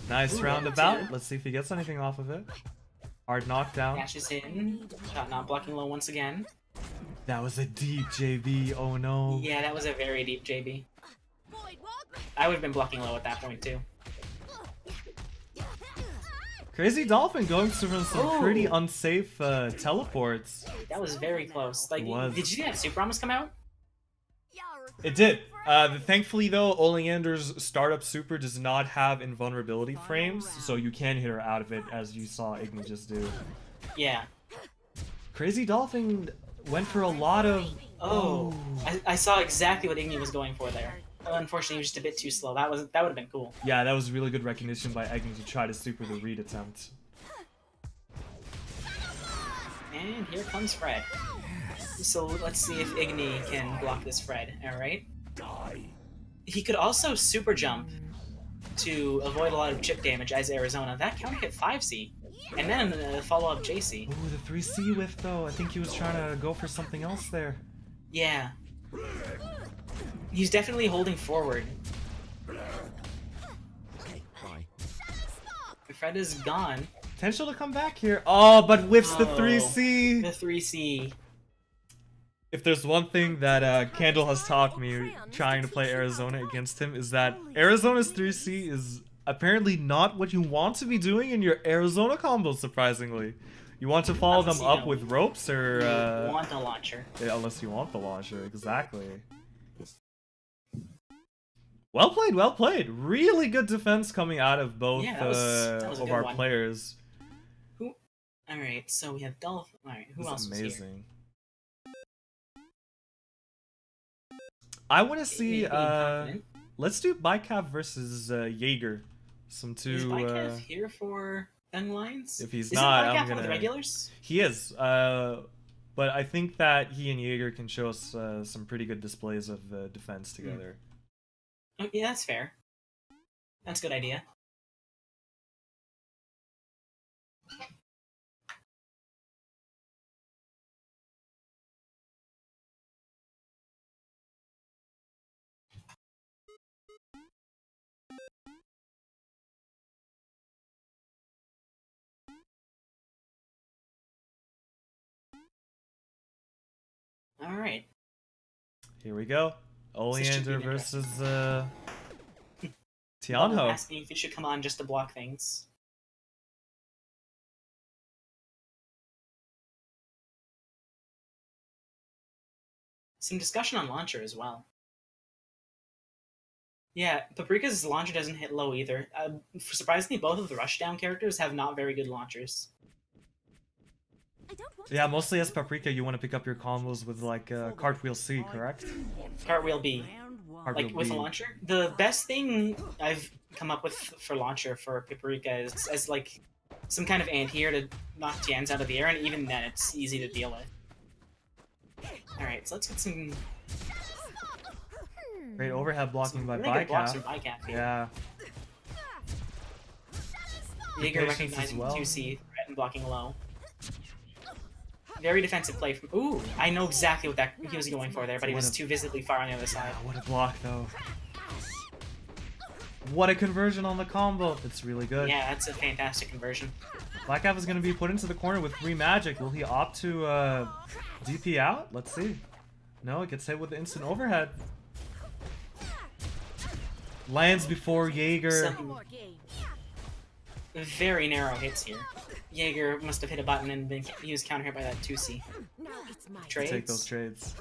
Nice Ooh, roundabout. yeah. Let's see if he gets anything off of it. Hard knockdown. Dashes in. Not blocking low once again. That was a deep JB. Oh no. Yeah, that was a very deep JB. I would have been blocking low at that point too. Crazy Dolphin going through some Ooh. pretty unsafe teleports. That was very close. Like, It was. did you see that Super almost come out? It did. Thankfully though, Oleander's startup super does not have invulnerability frames, so you can hit her out of it as you saw Igni just do. Yeah. Crazy Dolphin went for a lot of... Oh. I saw exactly what Igni was going for there. Unfortunately, he was just a bit too slow. That would have been cool. Yeah, that was really good recognition by Igni to try to super the read attempt. And here comes Fred. So let's see if Igni can block this Fred. Alright. He could also super jump to avoid a lot of chip damage as Arizona. That counter hit 5C. And then follow up JC. Ooh, the 3C whiff though. I think he was trying to go for something else there. Yeah. He's definitely holding forward. Fred is gone. Potential to come back here. Oh, but whiffs the Oh, 3C. The 3C. If there's one thing that Candle has taught me trying to play Arizona against him is that Arizona's 3C is apparently not what you want to be doing in your Arizona combos, surprisingly. You want to follow them Unless you up with ropes or... You want the launcher. Yeah, unless you want the launcher, exactly. Well played, well played. Really good defense coming out of both Yeah, that was a of good our one. players. Alright, so we have Dolphin. Alright, who This else is was here? amazing. I want to see. Being confident. Let's do Bicap versus Jaeger. Some Is two. Bykev here for Young Lions? If he's Isn't not, Black I'm Apple gonna. the regulars? He is. But I think that he and Jaeger can show us some pretty good displays of defense together. Oh, yeah, that's fair. That's a good idea. Alright. Here we go. This should be Oleander interesting. versus Bubble Tianho. asking if you should come on just to block things. Some discussion on launcher as well. Yeah, Paprika's launcher doesn't hit low either. Surprisingly, both of the rushdown characters have not very good launchers. I don't want Yeah, mostly as Paprika, you want to pick up your combos with like Cartwheel C, correct? Cartwheel B. Round one. Cartwheel Like with a B. launcher, the best thing I've come up with for launcher for Paprika is as like some kind of anti-air to knock Tian's out of the air, and even then it's easy to deal with. Alright, so let's get some Great overhead blocking by really good blocks from Bycalf. Bycalf here. Yeah. Jaeger Patience as recognizing well. 2C, threat and blocking low. Very defensive play from. Ooh, I know exactly what that he was going for there, but he was too visibly far on the other side. What a block though. What a conversion on the combo. It's really good. Yeah, that's a fantastic conversion. Bycalf is going to be put into the corner with 3 magic. Will he opt to DP out? Let's see. No, it gets hit with the instant overhead. Lands before Jaeger. Some more game. very narrow hits here. Jaeger must have hit a button and been he was counter hit by that 2C. Now it's my Trades. Take those trades.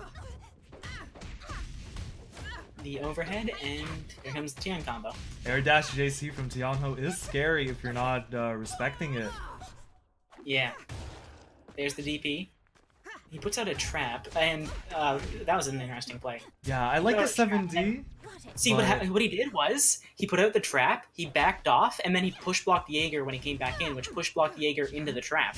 The overhead, and here comes the Tian combo. Air dash JC from Tianho is scary if you're not respecting it. Yeah. There's the DP. He puts out a trap, and that was an interesting play. Yeah, I like the 7D. See, But- what he did was, he put out the trap, he backed off, and then he push-blocked Jaeger when he came back in, which push-blocked Jaeger into the trap.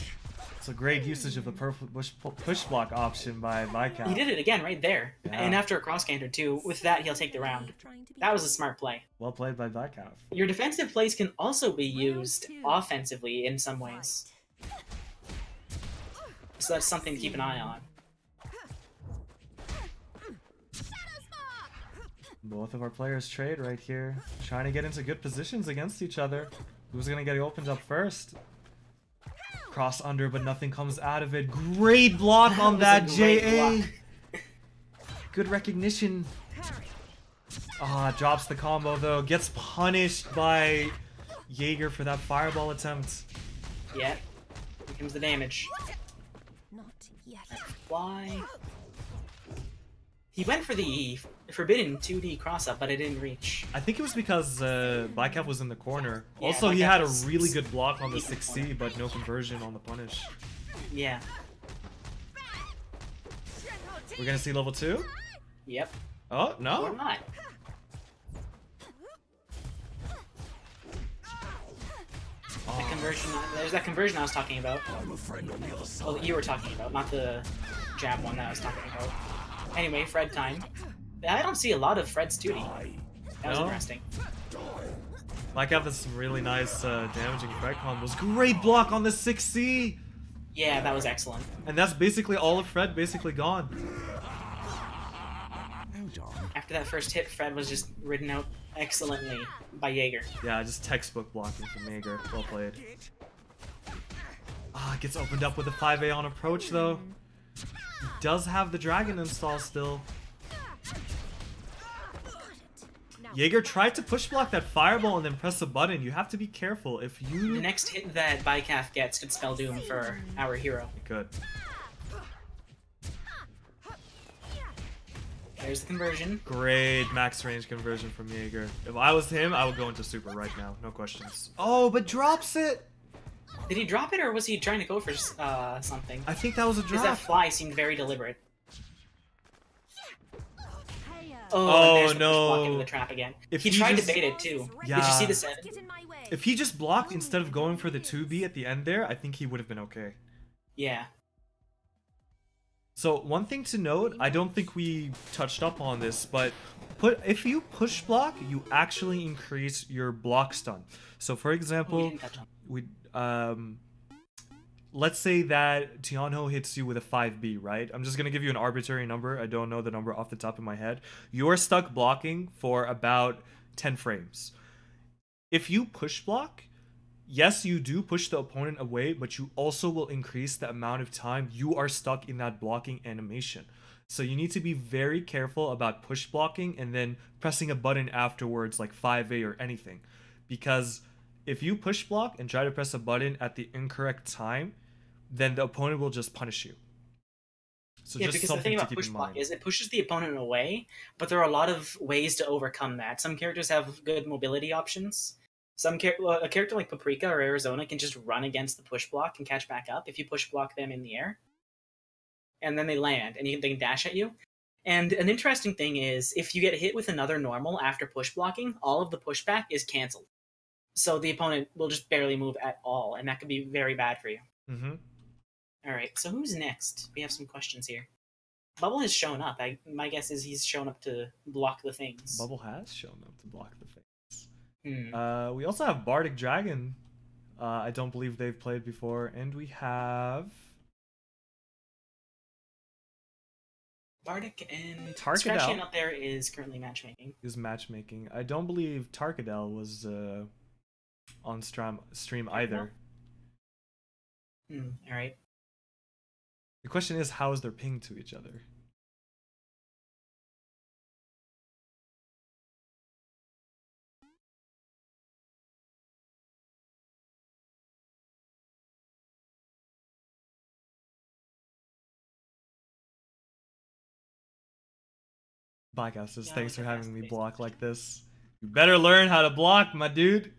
It's a great usage of the push block option by Bycalf. He did it again right there. Yeah. And after a cross-counter too, with that he'll take the round. That was a smart play. Well played by Bycalf. Your defensive plays can also be used offensively in some ways. So that's something to keep an eye on. Both of our players trade right here. Trying to get into good positions against each other. Who's gonna get opened up first? Cross under, but nothing comes out of it. Great block on was that a great JA. block. Good recognition. Ah, drops the combo though. Gets punished by Jaeger for that fireball attempt. Yeah. Here comes the damage. Not yet. Why? He went for the forbidden 2D cross-up, but it didn't reach. I think it was because Bycalf was in the corner. Yeah, Also, he Bycalf had a was really good block on the deep in the 6C, but no conversion on the punish. Yeah. We're gonna see level 2? Yep. Oh, Or no? not. Oh, That conversion. There's that conversion I was talking about. Well, that you were talking about, not the jab one that I was talking about. Anyway, Fred time. I don't see a lot of Fred's 2D. That was No? interesting. Bycalf has some really nice damaging Fred combos. Great block on the 6C! Yeah, that was excellent. And that's basically all of Fred basically gone. After that first hit, Fred was just ridden out excellently by Jaeger. Yeah, just textbook blocking from Jaeger. Well played. Ah, gets opened up with a 5A on approach though. He does have the dragon install still. Jaeger tried to push block that fireball and then press a button. You have to be careful if The you... next hit that Bycalf gets could spell doom for our hero. Good. There's the conversion. Great max range conversion from Jaeger. If I was him, I would go into super right now. No questions. Oh, but drops it! Did he drop it, or was he trying to go for something? I think that was a Because that drop. fly seemed very deliberate. Oh, and there's the no. push block into the trap again. If he he tried just- to bait it too. Yeah. Did you see the 7? Get in my way. If he just blocked instead of going for the 2B at the end there, I think he would have been okay. Yeah. So one thing to note, I don't think we touched up on this, but if you push block, you actually increase your block stun. So for We example, didn't touch on. let's say that Tianho hits you with a 5B, right? I'm just gonna give you an arbitrary number. I don't know the number off the top of my head. You're stuck blocking for about 10 frames. If you push block, yes, you do push the opponent away, but you also will increase the amount of time you are stuck in that blocking animation. So you need to be very careful about push blocking and then pressing a button afterwards like 5A or anything. Because if you push block and try to press a button at the incorrect time, then the opponent will just punish you. So Yeah, just because the thing something to about keep push in block mind. is it pushes the opponent away, but there are a lot of ways to overcome that. Some characters have good mobility options. A character like Paprika or Arizona can just run against the push block and catch back up if you push block them in the air. And then they land, and they can dash at you. And an interesting thing is, if you get hit with another normal after push blocking, all of the pushback is cancelled. So the opponent will just barely move at all, and that could be very bad for you. Mm-hmm. Alright, so who's next? We have some questions here. Bubble has shown up. My guess is he's shown up to block the things. Bubble has shown up to block the face. Hmm. We also have Bardic Dragon. I don't believe they've played before. And we have Bardic and Tarkadel. Scratchy up there is currently matchmaking. is matchmaking. I don't believe Tarkadel was on stream either. Alright. The question is, how is their ping to each other? Blackout says, Yeah, thanks for we can having ask me the block basic like this. You better learn how to block, my dude.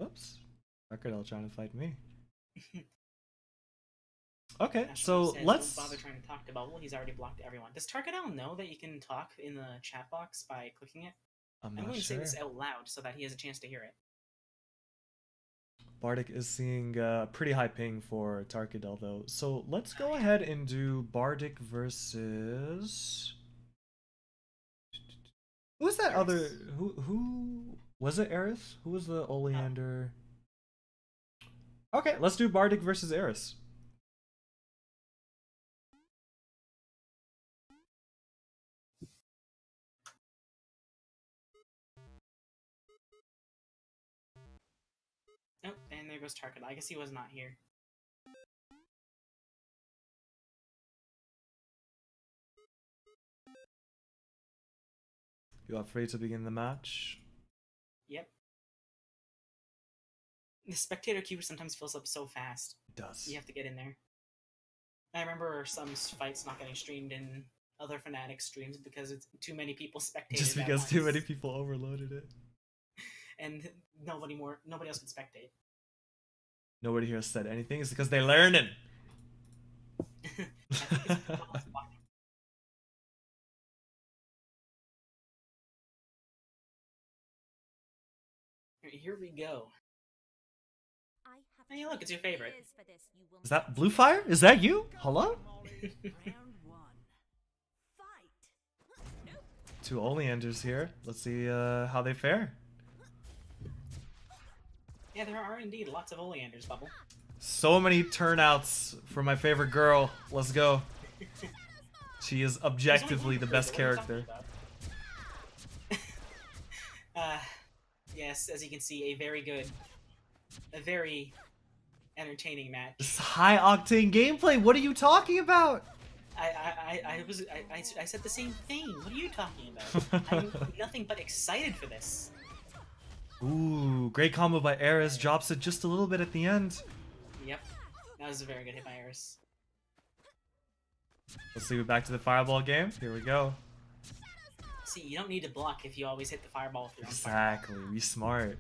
Oops. Tarkadel trying to fight me. Okay, Ashley so says, let's... Don't bother trying to talk to Bubble. He's already blocked everyone. Does Tarkadel know that you can talk in the chat box by clicking it? I'm I'm not going to say sure. this out loud so that he has a chance to hear it. Bardic is seeing pretty high ping for Tarkadel though. So let's go ahead and do Bardic versus... Who was that Eris. other... Who... Was it Eris? Who was the Oleander? Okay, let's do Bardic versus Eris. Oh, and there goes Tarkadel. I guess he was not here. You are free to begin the match. Yep. The spectator queue sometimes fills up so fast. It does. You have to get in there. I remember some fights not getting streamed in other Fnatic streams because it's too many people spectating. Just because too many people overloaded it. And nobody else could spectate. Nobody here said anything. It's because they're learning. I think it's Bubble's blocking. Here we go. I have Hey, look, it's your favorite. years for this. You will Is that Blue Fire? Is that you? Hello? Round 1. Fight. Two Oleanders here. Let's see how they fare. Yeah, there are indeed lots of Oleanders, Bubble. So many turnouts for my favorite girl. Let's go. She is objectively the best character. Yes, as you can see, a very entertaining match. This high octane gameplay. What are you talking about? I said the same thing. What are you talking about? I'm nothing but excited for this. Ooh, great combo by Eris. Drops it just a little bit at the end. Yep. That was a very good hit by Eris. Let's see, we're back to the fireball game. Here we go. See, you don't need to block if you always hit the fireball with your own Exactly, we smart.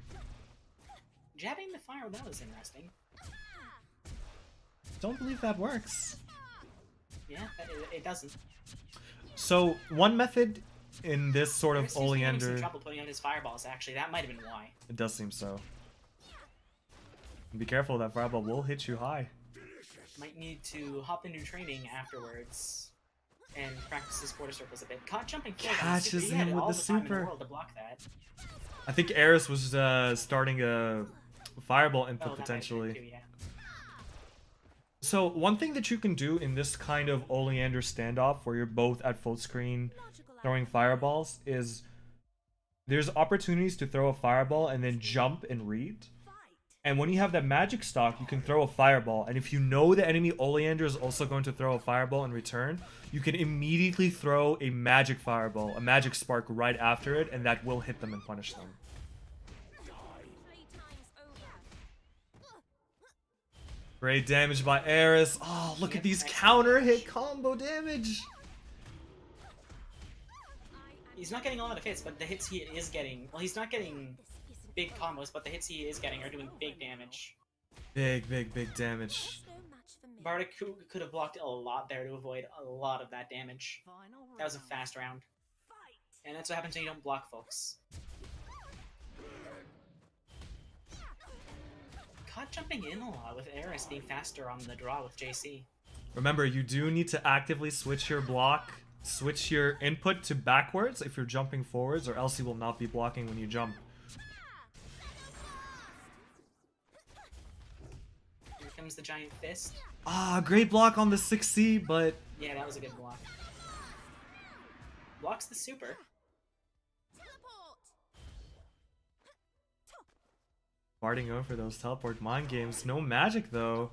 Jabbing the fire, that was interesting. Don't believe that works. Yeah, it doesn't. So, one method in this sort of Eris seems to be having some Oleander... trouble putting out his fireballs, actually. That might have been why. It does seem so. Be careful, that fireball will hit you high. Might need to hop into training afterwards and practice his quarter circles a bit. Caught jumping forward on the super. Catches He had him with all the time in the super. world to block that. I think Eris was starting a fireball input Oh, that might have been potentially. too, yeah. So one thing that you can do in this kind of Oleander standoff where you're both at full screen throwing fireballs is there's opportunities to throw a fireball and then jump and read. And when you have that magic stock, you can throw a fireball. And if you know the enemy Oleander is also going to throw a fireball in return, you can immediately throw a magic fireball, a magic spark right after it, and that will hit them and punish them. Great damage by Eris. Oh, look at these counter hit combo damage. He's not getting a lot of hits, but the hits he is getting... Well, he's not getting big combos, but the hits he is getting are doing big damage. Big damage. Bardic could have blocked a lot there to avoid a lot of that damage. That was a fast round. And that's what happens when you don't block, folks. Caught jumping in a lot with Eris being faster on the draw with JC. Remember, you do need to actively switch your block, switch your input to backwards if you're jumping forwards, or else you will not be blocking when you jump. Here comes the giant fist. Ah, great block on the 6C, but... Yeah, that was a good block. Blocks the super. Barding going for those teleport mind games. No magic, though.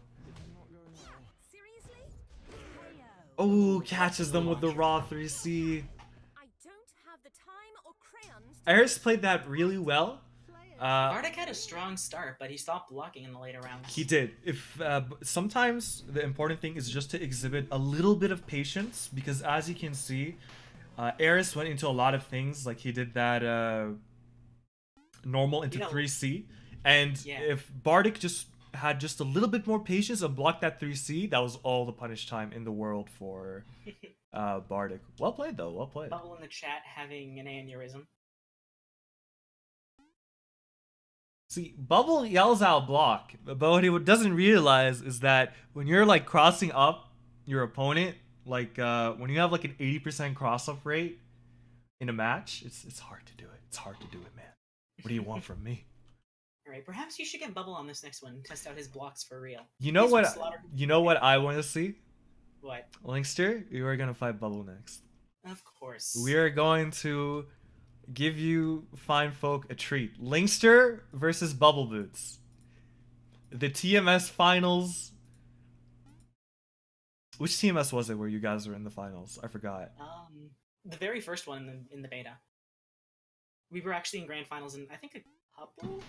Oh, catches them with the raw 3C. Eris played that really well. Bardic had a strong start, but he stopped blocking in the later rounds. He did. Sometimes the important thing is just to exhibit a little bit of patience, because as you can see, Eris went into a lot of things, like he did that normal into 3C, and if Bardic just had just a little bit more patience and blocked that 3C, that was all the punish time in the world for Bardic. Well played, though. Well played. Bubble in the chat having an aneurysm. See, Bubble yells out block, but what he doesn't realize is that when you're like crossing up your opponent, like when you have like an 80% cross-up rate in a match, it's hard to do it. It's hard to do it, man. What do you want from me? Alright, perhaps you should get Bubble on this next one and test out his blocks for real. You know what? You know what I want to see? What? Linkster, you are gonna fight Bubble next. Of course. We are going to give you fine folk a treat. Linkster versus Bubble Boots. The TMS finals. Which TMS was it where you guys were in the finals? I forgot. The very first one in the beta. We were actually in grand finals in, I think, a couple?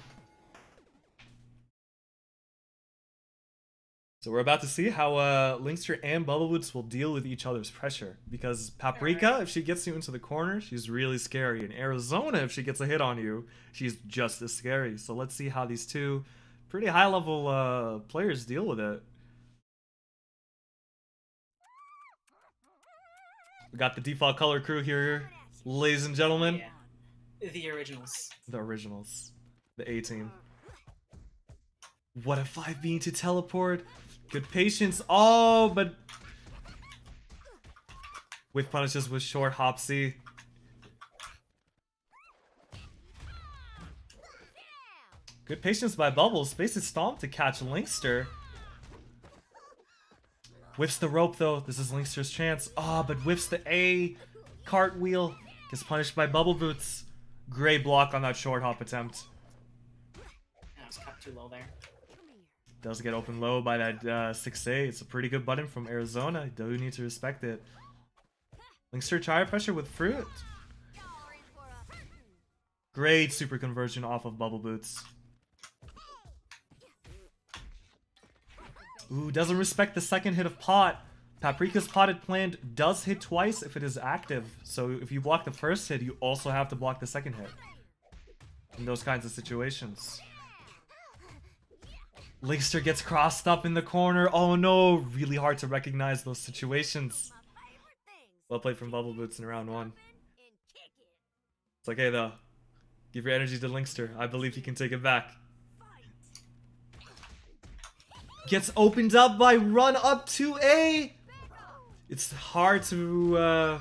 So we're about to see how Linkster and Bubble Boots will deal with each other's pressure. Because Paprika, if she gets you into the corner, she's really scary. And Arizona, if she gets a hit on you, she's just as scary. So let's see how these two pretty high-level players deal with it. We got the default color crew here, ladies and gentlemen. Yeah. The originals. The originals. The A-team. What a 5B to teleport. Good patience. Oh, but... With punishes with short Hopsy. Good patience by Bubble. Space is Stomp to catch Linkster. Whiffs the rope though. This is Linkster's chance. Ah, but whiffs the A. Cartwheel. Gets punished by Bubble Boots. Great block on that short hop attempt. That was cut too low there. Does get open low by that 6A. It's a pretty good button from Arizona. Do need to respect it. Linkster tire pressure with fruit. Great super conversion off of Bubble Boots. Ooh, doesn't respect the second hit of pot. Paprika's potted plant does hit twice if it is active. So if you block the first hit, you also have to block the second hit. In those kinds of situations. Linkster gets crossed up in the corner. Oh no, really hard to recognize those situations. Well played from Bubble Boots in round 1. It's okay though. Give your energy to Linkster. I believe he can take it back. Gets opened up by run up 2A. It's hard to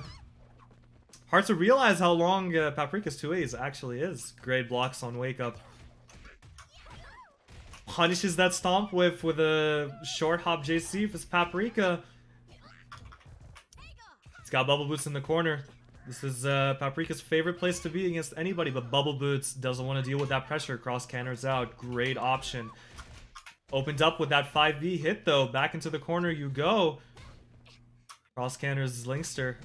realize how long Paprika's 2A's actually is. Great blocks on wake up. Punishes that stomp with a short hop JC for Paprika. It's got Bubble Boots in the corner. This is Paprika's favorite place to be against anybody, but Bubble Boots doesn't want to deal with that pressure. Cross canners out. Great option. Opened up with that 5V hit though. Back into the corner you go. Cross canners Linkster.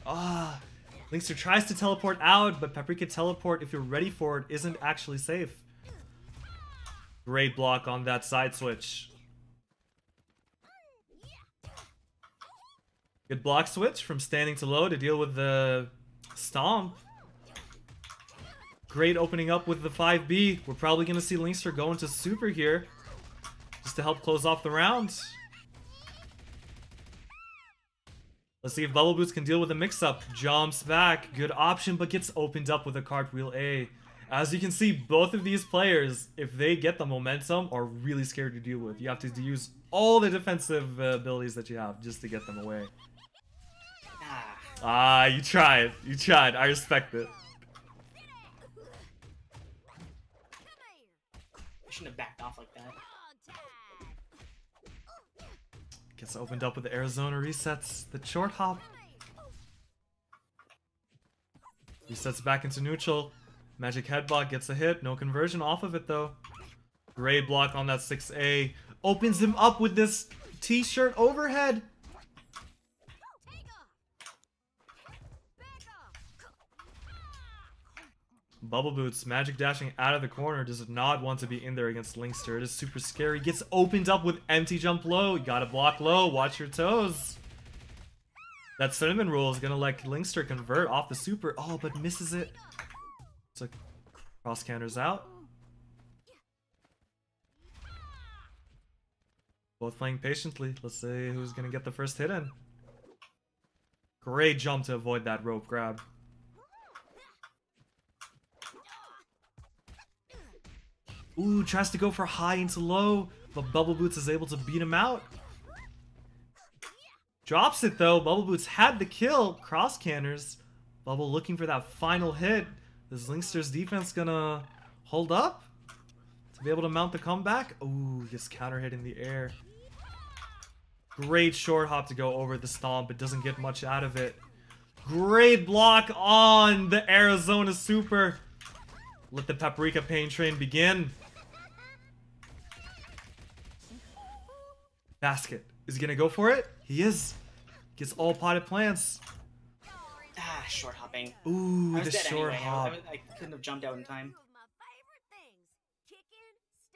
Linkster tries to teleport out, but Paprika teleport, if you're ready for it, isn't actually safe. Great block on that side switch. Good block switch from standing to low to deal with the stomp. Great opening up with the 5B. We're probably going to see Linkster go into super here. Just to help close off the round. Let's see if Bubble Boots can deal with the mix-up. Jumps back. Good option, but gets opened up with a cartwheel A. As you can see, both of these players, if they get the momentum, are really scared to deal with. You have to use all the defensive abilities that you have just to get them away. You tried. You tried. I respect it. I shouldn't have backed off like that. Gets opened up with the Arizona resets. The short hop. Resets back into neutral. Magic headbutt gets a hit. No conversion off of it though. Great block on that 6A. Opens him up with this t-shirt overhead. Bubble Boots, magic dashing out of the corner, does not want to be in there against Linkster. It is super scary. Gets opened up with empty jump low. You gotta block low. Watch your toes. That cinnamon roll is gonna let Linkster convert off the super. Oh, but misses it. So cross counters out. Both playing patiently. Let's see who's gonna get the first hit in. Great jump to avoid that rope grab. Ooh, tries to go for high into low, but Bubble Boots is able to beat him out. Drops it though. Bubble Boots had the kill. Cross canners. Bubble looking for that final hit. Is Linkster's defense gonna hold up to be able to mount the comeback? Ooh, gets counter hit in the air. Great short hop to go over the stomp, but doesn't get much out of it. Great block on the Arizona super. Let the Paprika pain train begin. Basket. Is he gonna go for it? He is. Gets all potted plants. Short hopping. Ooh, I was the dead short anyway. hop. I couldn't have jumped out in time.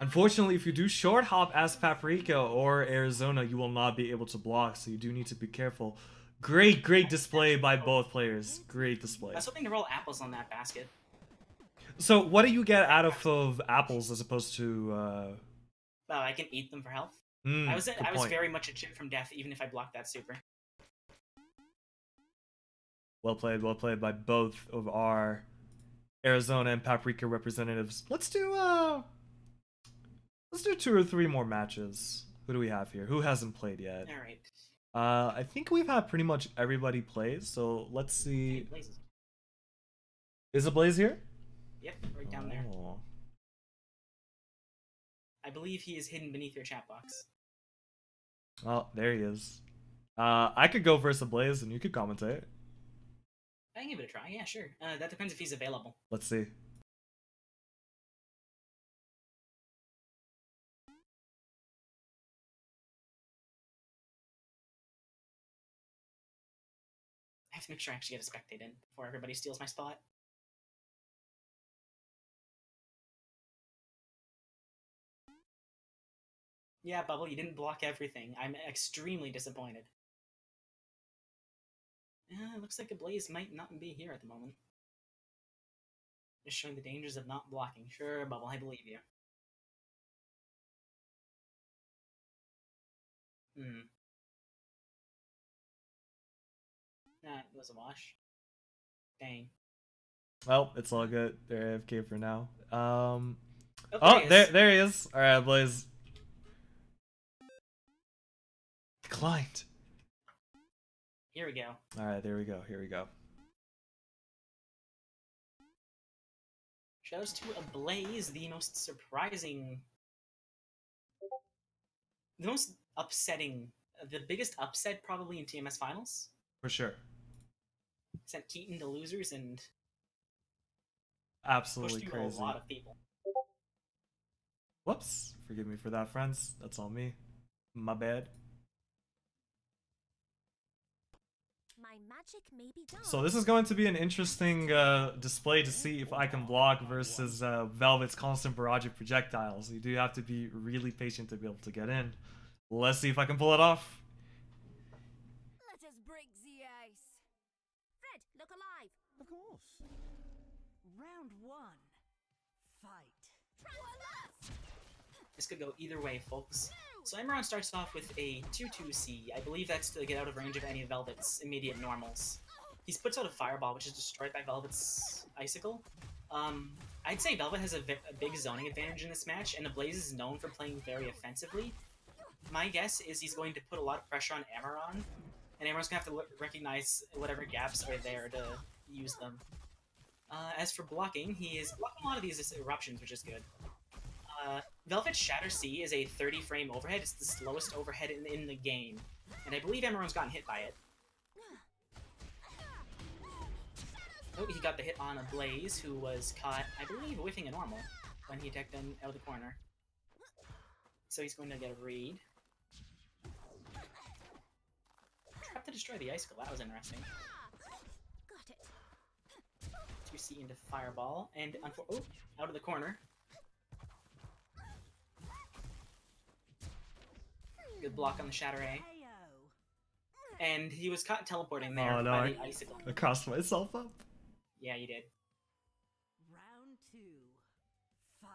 Unfortunately, if you do short hop as Paprika or Arizona, you will not be able to block, so you do need to be careful. Great display by both players. Great display. I was hoping to roll apples on that basket. So, what do you get out of apples as opposed to? Well, I can eat them for health. Good I was point. very much a chip from death, even if I blocked that super. Well played by both of our Arizona and Paprika representatives. Let's do 2 or 3 more matches. Who do we have here? Who hasn't played yet? All right. I think we've had pretty much everybody play, so let's see. Is a Blaze here? Yep, right down there. Oh. I believe he is hidden beneath your chat box. Oh, there he is. I could go versus a Blaze and you could commentate. I can give it a try. Yeah, sure. That depends if he's available. Let's see. I have to make sure I actually get a spectate in before everybody steals my spot. Yeah, Bubble, you didn't block everything. I'm extremely disappointed. Looks like a Blaze might not be here at the moment. Just showing the dangers of not blocking. Sure, Bubble, I believe you. Nah, it was a wash. Dang. Well, it's all good. They're AFK for now. Oh, There he is. All right, Blaze. Declined. Here we go. All right, there we go. Here we go. Shoutouts to a Blaze, the most surprising, the most upsetting, the biggest upset probably in TMS finals. For sure. Sent Keaton to losers and Absolutely pushed through crazy. a lot of people. Whoops. Forgive me for that, friends. That's all me. My bad. My magic may be done. So this is going to be an interesting display to see if I can block versus Velvet's constant barrage of projectiles. You do have to be really patient to be able to get in. Let's see if I can pull it off. Let us break the ice. Fred, look alive. Of course. Round 1. Fight. This could go either way, folks. So Emeron starts off with a 2-2C. I believe that's to get out of range of any of Velvet's immediate normals. He puts out a Fireball, which is destroyed by Velvet's Icicle. I'd say Velvet has a big zoning advantage in this match, and the Blaze is known for playing very offensively. My guess is he's going to put a lot of pressure on Emeron, and Emeron's going to have to recognize whatever gaps are there to use them. As for blocking, he is blocking a lot of these eruptions, which is good. Velvet's Shatter C is a 30-frame overhead. It's the slowest overhead in the game. And I believe Emeron's gotten hit by it. Oh, he got the hit on a Blaze, who was caught, I believe, whiffing a normal when he attacked him out of the corner. So he's going to get a read. Trap to destroy the Icicle. That was interesting. Got it. 2C into Fireball, and oh, out of the corner. Good block on the Shatter A. And he was caught teleporting there Oh, no, by the Icicle. I crossed myself up. Yeah, you did. Round 2. Fight.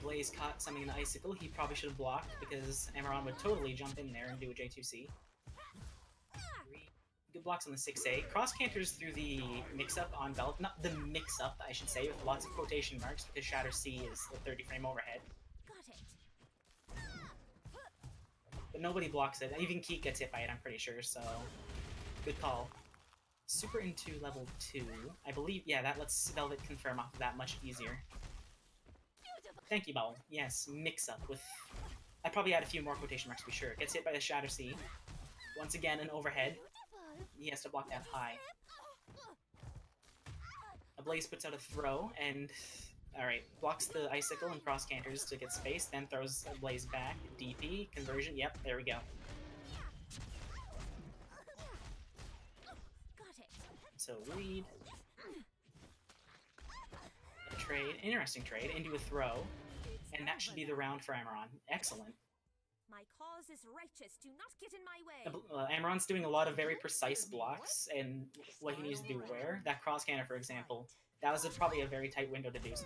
Blaze caught something in the Icicle. He probably should have blocked because Emeron would totally jump in there and do a J2C. Good blocks on the 6A. Cross canters through the mix-up on Velvet. Not the mix-up, I should say, with lots of quotation marks because Shatter C is the 30-frame overhead. Got it. But nobody blocks it. Even Keat gets hit by it, I'm pretty sure, so good call. Super into level 2. I believe, yeah, that lets Velvet confirm off of that much easier. Thank you, Bubble. Yes, mix-up with... I'd probably add a few more quotation marks to be sure. Gets hit by the Shatter C. Once again, an overhead. He has to block that high. A Blaze puts out a throw, and... Alright, blocks the Icicle and cross canters to get space, then throws a Blaze back. DP, conversion, yep, there we go. Got it. So, lead. A trade, interesting trade, into a throw. And that should be the round for Emeron. Excellent. My cause is righteous. Do not get in my way. Emeron's doing a lot of very precise blocks, and what he needs to do where. That cross canter, for example, that was probably a very tight window to do so.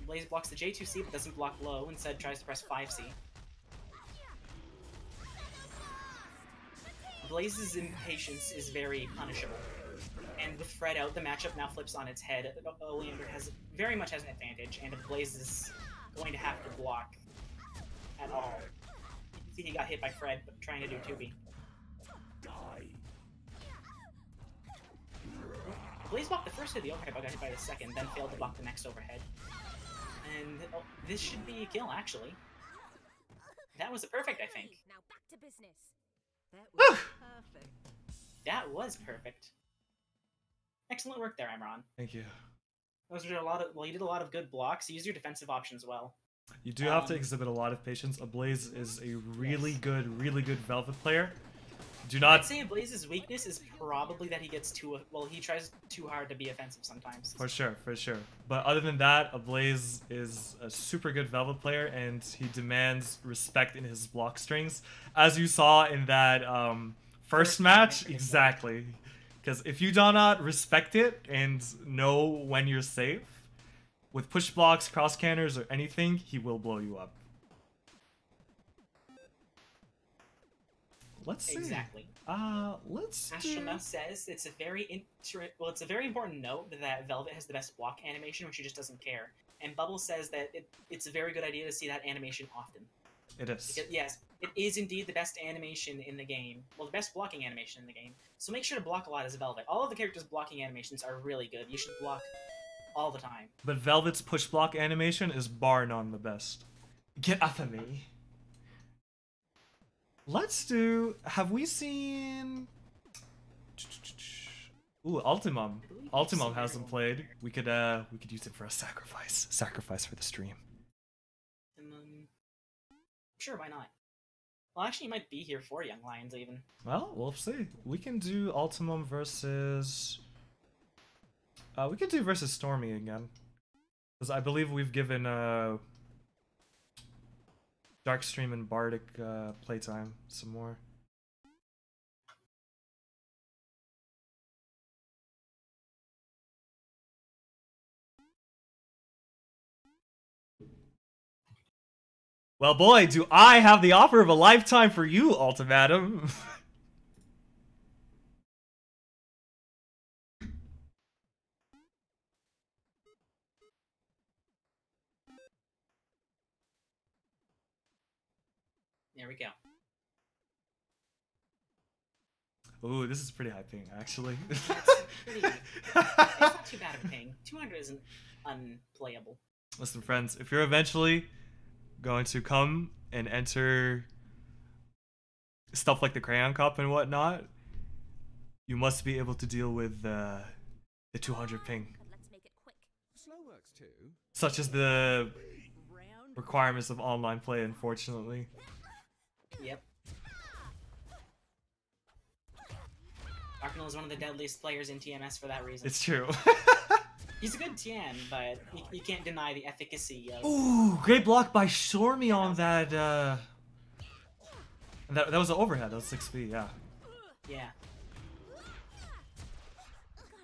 Blaze blocks the J2C, but doesn't block low, instead tries to press 5C. Blaze's impatience is very punishable. And with Fred out, the matchup now flips on its head. Oleander very much has an advantage, and if Blaze is going to have to block at all. You can see he got hit by Fred, but trying to do 2B. Blaze blocked the first hit of the overhead, but got hit by the second, then failed to block the next overhead. And this should be a kill, actually. That was a perfect, I think. Now back to business. That was perfect. That was perfect. Excellent work there, Emeron. Thank you. Those were a lot of, well, you did a lot of good blocks. You used your defensive options well. You do have to exhibit a lot of patience. Ablaze is a really good Velvet player. Do I'd not, say Blaze's weakness is probably that he gets too well. He tries too hard to be offensive sometimes. for sure, for sure. But other than that, Ablaze is a super good Velvet player, and he demands respect in his block strings, as you saw in that first match. Exactly, because if you do not respect it and know when you're safe, with push blocks, cross canners, or anything, he will blow you up. Let's see. Exactly. Let's do... Astronaut says it's a very it's a very important note that Velvet has the best block animation, which she just doesn't care. And Bubble says that it's a very good idea to see that animation often. It is. Because, yes, it is indeed the best animation in the game. Well, the best blocking animation in the game. So make sure to block a lot as Velvet. All of the characters' blocking animations are really good. You should block all the time. But Velvet's push block animation is bar none the best. Get off of me. Let's do... Have we seen... Ooh, Ultimum. Ultimum hasn't played. We could use it for a sacrifice. Sacrifice for the stream. Sure, why not? Well, actually, you might be here for Young Lions, even. Well, we'll see. We can do Ultimum versus... we could do versus Stormy again. Because I believe we've given Darkstream and Bardic playtime some more. Well, boy, do I have the offer of a lifetime for you, Ultimatum. There we go. Ooh, this is pretty high ping, actually. It's not too bad of a ping. 200 isn't unplayable. Listen, friends, if you're eventually going to come and enter stuff like the Crayon Cup and whatnot, you must be able to deal with the 200 ping. Let's make it quick. Slow works too. Such as the requirements of online play, unfortunately. Yep. Arcanal is one of the deadliest players in TMS for that reason. It's true. He's a good TN, but you can't deny the efficacy of... Ooh, great block by Stormy on that, that was an overhead, that was 6B, yeah. Yeah. Got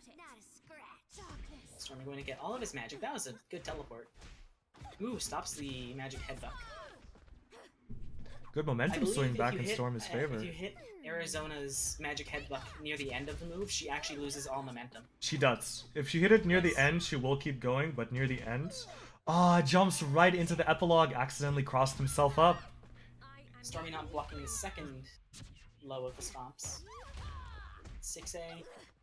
it. Not a scratch. Darkness. Stormy going to get all of his magic. That was a good teleport. Ooh, stops the magic headbutt. Good I momentum believe swing if back you in hit- Stormy's favor. If you hit Arizona's magic headbutt near the end of the move, she actually loses all momentum. She does. If she hit it near the end, she will keep going, but near the end... jumps right into the epilogue, accidentally crossed himself up. Stormy not blocking the second low of the stomps. 6A.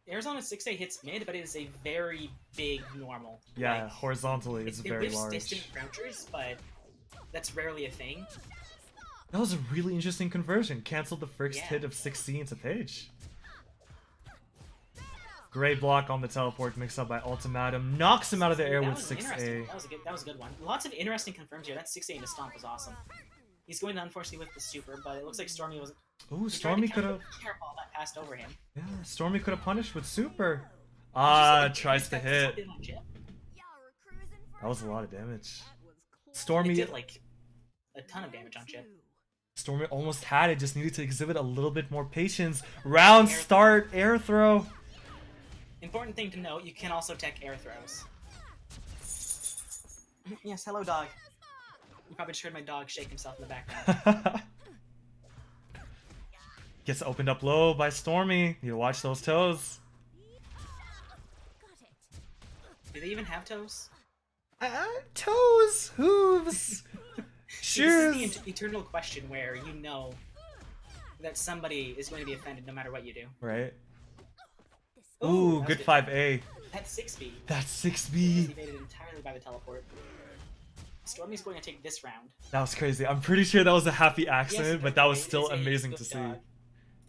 Arizona's 6A hits mid, but it is a very big normal. Yeah, Like, horizontally, it's it very whiffs large. distant crouchers, but that's rarely a thing. That was a really interesting conversion. Canceled the first Yeah. hit of 6C into Page. Great block on the teleport mixed up by Ultimatum. Knocks him out of the air That with was interesting. 6A. That was a good one. Lots of interesting confirms here. That 6A into stomp was awesome. He's going to unfortunately with the super, but it looks like Stormy wasn't. Ooh, he tried Stormy to could counter have... the airball that passed over him. Yeah, Stormy could have punished with super. Just Tries to like, hit. Y'all were cruising for That was a lot of damage. That was close. It Stormy... did like a ton of damage on Chip. Stormy almost had it, just needed to exhibit a little bit more patience. Round start, air throw. Important thing to note: you can also tech air throws. Yes, hello, dog. You probably just heard my dog shake himself in the background. Gets opened up low by Stormy. Need to watch those toes. Got it. Do they even have toes? Toes, hooves, See, this is shoes. the eternal question where you know that somebody is going to be offended no matter what you do. Right. Ooh, Ooh, that was good 5A. That's 6B. That's He's 6B. evaded entirely by the teleport. Stormy's going to take this round. That was crazy. I'm pretty sure that was a happy Yes, accident, but that was it's still a amazing good to see. dog.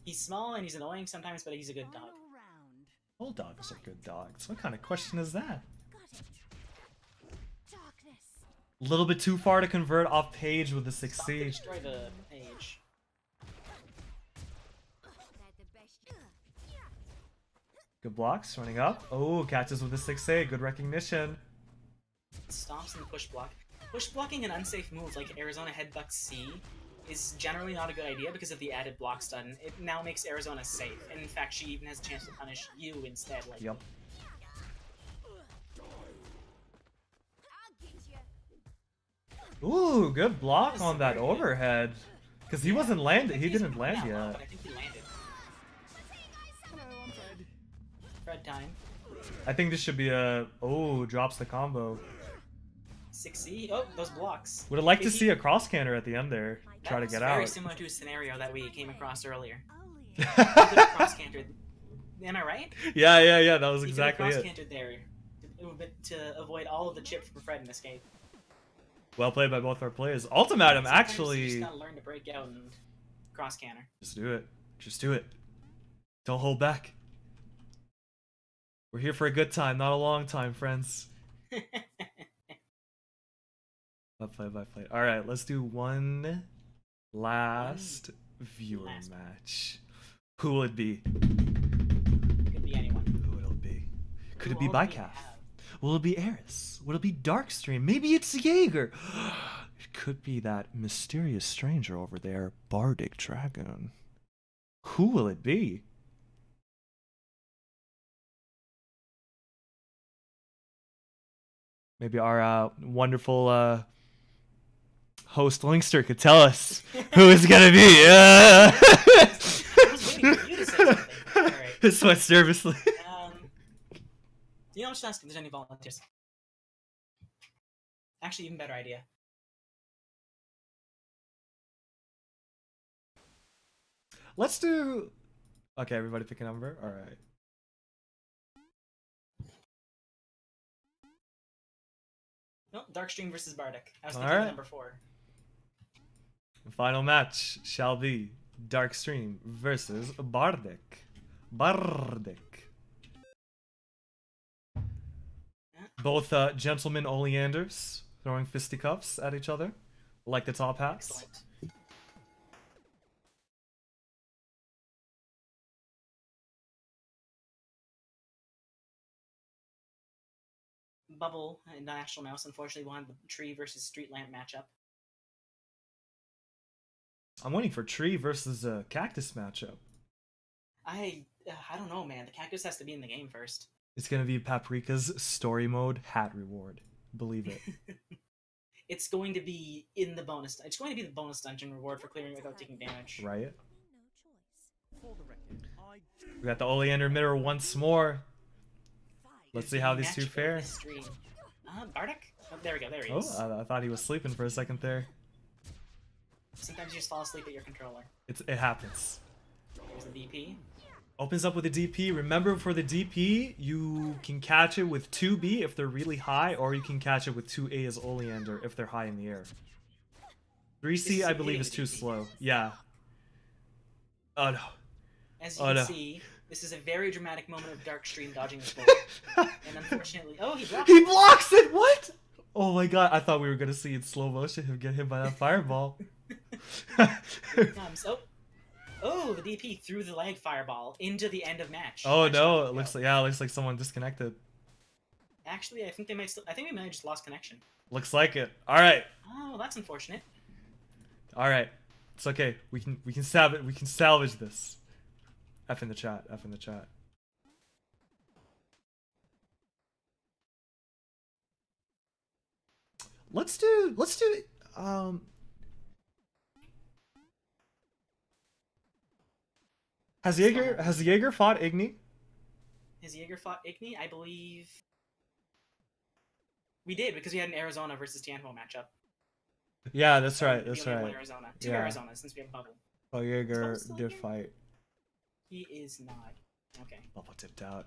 He's small and he's annoying sometimes, but he's a good dog. Final round. All dogs are good dogs. What kind of question is that? Got it. Darkness. A little bit too far to convert off Page with the Stop to 6C. destroy the page. Good blocks, running up. Oh, catches with a 6A. Good recognition. Stomps and push block. Push blocking an unsafe move like Arizona Headbutt C is generally not a good idea because of the added block stun. It now makes Arizona safe, and in fact, she even has a chance to punish you instead. Like, Yep. Ooh, good block on that overhead. Because he wasn't landed. He didn't land yet. But I think he landed. Fred time. I think this should be a... Oh, drops the combo. 6C. Oh, those blocks. Would have liked to see a cross canter at the end there. Try to get Very out. similar to a scenario that we came across earlier. He could have cross cantered. Am I right? Yeah. That was He exactly cross it. cantered there to avoid all of the chip from Fred and escape. Well played by both our players. Ultimatum, Sometimes actually... you just gotta learn to break out and cross canter. Just do it. Just do it. Don't hold back. We're here for a good time, not a long time, friends. Well played, well played. Alright, let's do one last viewer match. Who will it be? Could be anyone. Who will it be? Could Who it be all do we Bycalf? have? Will it be Eris? Will it be Darkstream? Maybe it's Jaeger. It could be that mysterious stranger over there, Bardic Dragon. Who will it be? Maybe our wonderful host Linkster could tell us who it's gonna be. I was waiting for you to say something. Alright. His sweat nervously. You know, I'm just asking if there's any volunteers. Actually, even better idea. Let's do... Okay, everybody pick a number. Alright. No, Darkstream versus Bardic. I was All thinking right. number 4. The final match shall be Darkstream versus Bardic. Bardic. Both gentlemen oleanders throwing fisticuffs at each other, like the top hats. Excellent. Bubble and National Mouse unfortunately won the Tree versus Street Lamp matchup. I'm waiting for Tree versus Cactus matchup. I don't know, man. The cactus has to be in the game first. It's gonna be Paprika's story mode hat reward. Believe it. It's going to be in the bonus. It's going to be the bonus dungeon reward for clearing without taking damage. Right? We got the Oleander mirror once more. Let's see how these Match two of fare. history. Bardic? Oh, there we go. There he Oh, is. I thought he was sleeping for a second there. Sometimes you just fall asleep at your controller. It happens. Here's the DP. Opens up with a DP. Remember, for the DP, you can catch it with 2B if they're really high, or you can catch it with 2A as Oleander if they're high in the air. 3C, I believe, is too slow. Yeah. Oh, no. As you Oh, can no. see, this is a very dramatic moment of Darkstream dodging this ball. And unfortunately... Oh, he blocked He it. blocks it! What? Oh my god, I thought we were going to see in slow motion him get hit by that fireball. Here it comes. Oh, the DP threw the lag fireball into the end of match. Oh Match no, time. it looks like, yeah, it looks like someone disconnected. Actually, I think they might. I think we might have just lost connection. Looks like it. Alright. Oh, that's unfortunate. Alright. It's okay. We can salvage this. F in the chat. F in the chat. Let's do Has Jaeger fought Igni? Has Jaeger fought Igni? I believe we did because we had an Arizona versus Tianho matchup. Yeah, that's right. We That's only have right. one Arizona. Two Yeah. Arizonas since we have Bubble. Oh, Jaeger Is Bubble still did here? fight. He is not. Okay. Bubble tipped out.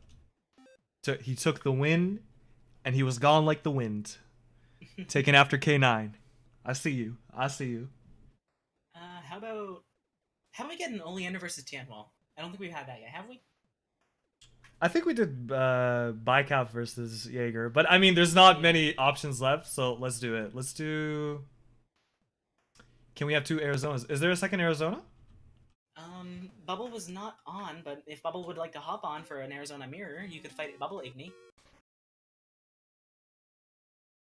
He took the win, and he was gone like the wind. Taken after K9. I see you. I see you. How about we get an Oleander versus Tianhuo? I don't think we've had that yet, have we? I think we did Bycalf versus Jaeger, but I mean, there's not many options left, so let's do it. Let's do... Can we have two Arizonas? Is there a second Arizona? Bubble was not on, but if Bubble would like to hop on for an Arizona mirror, you could fight Bubble Igni.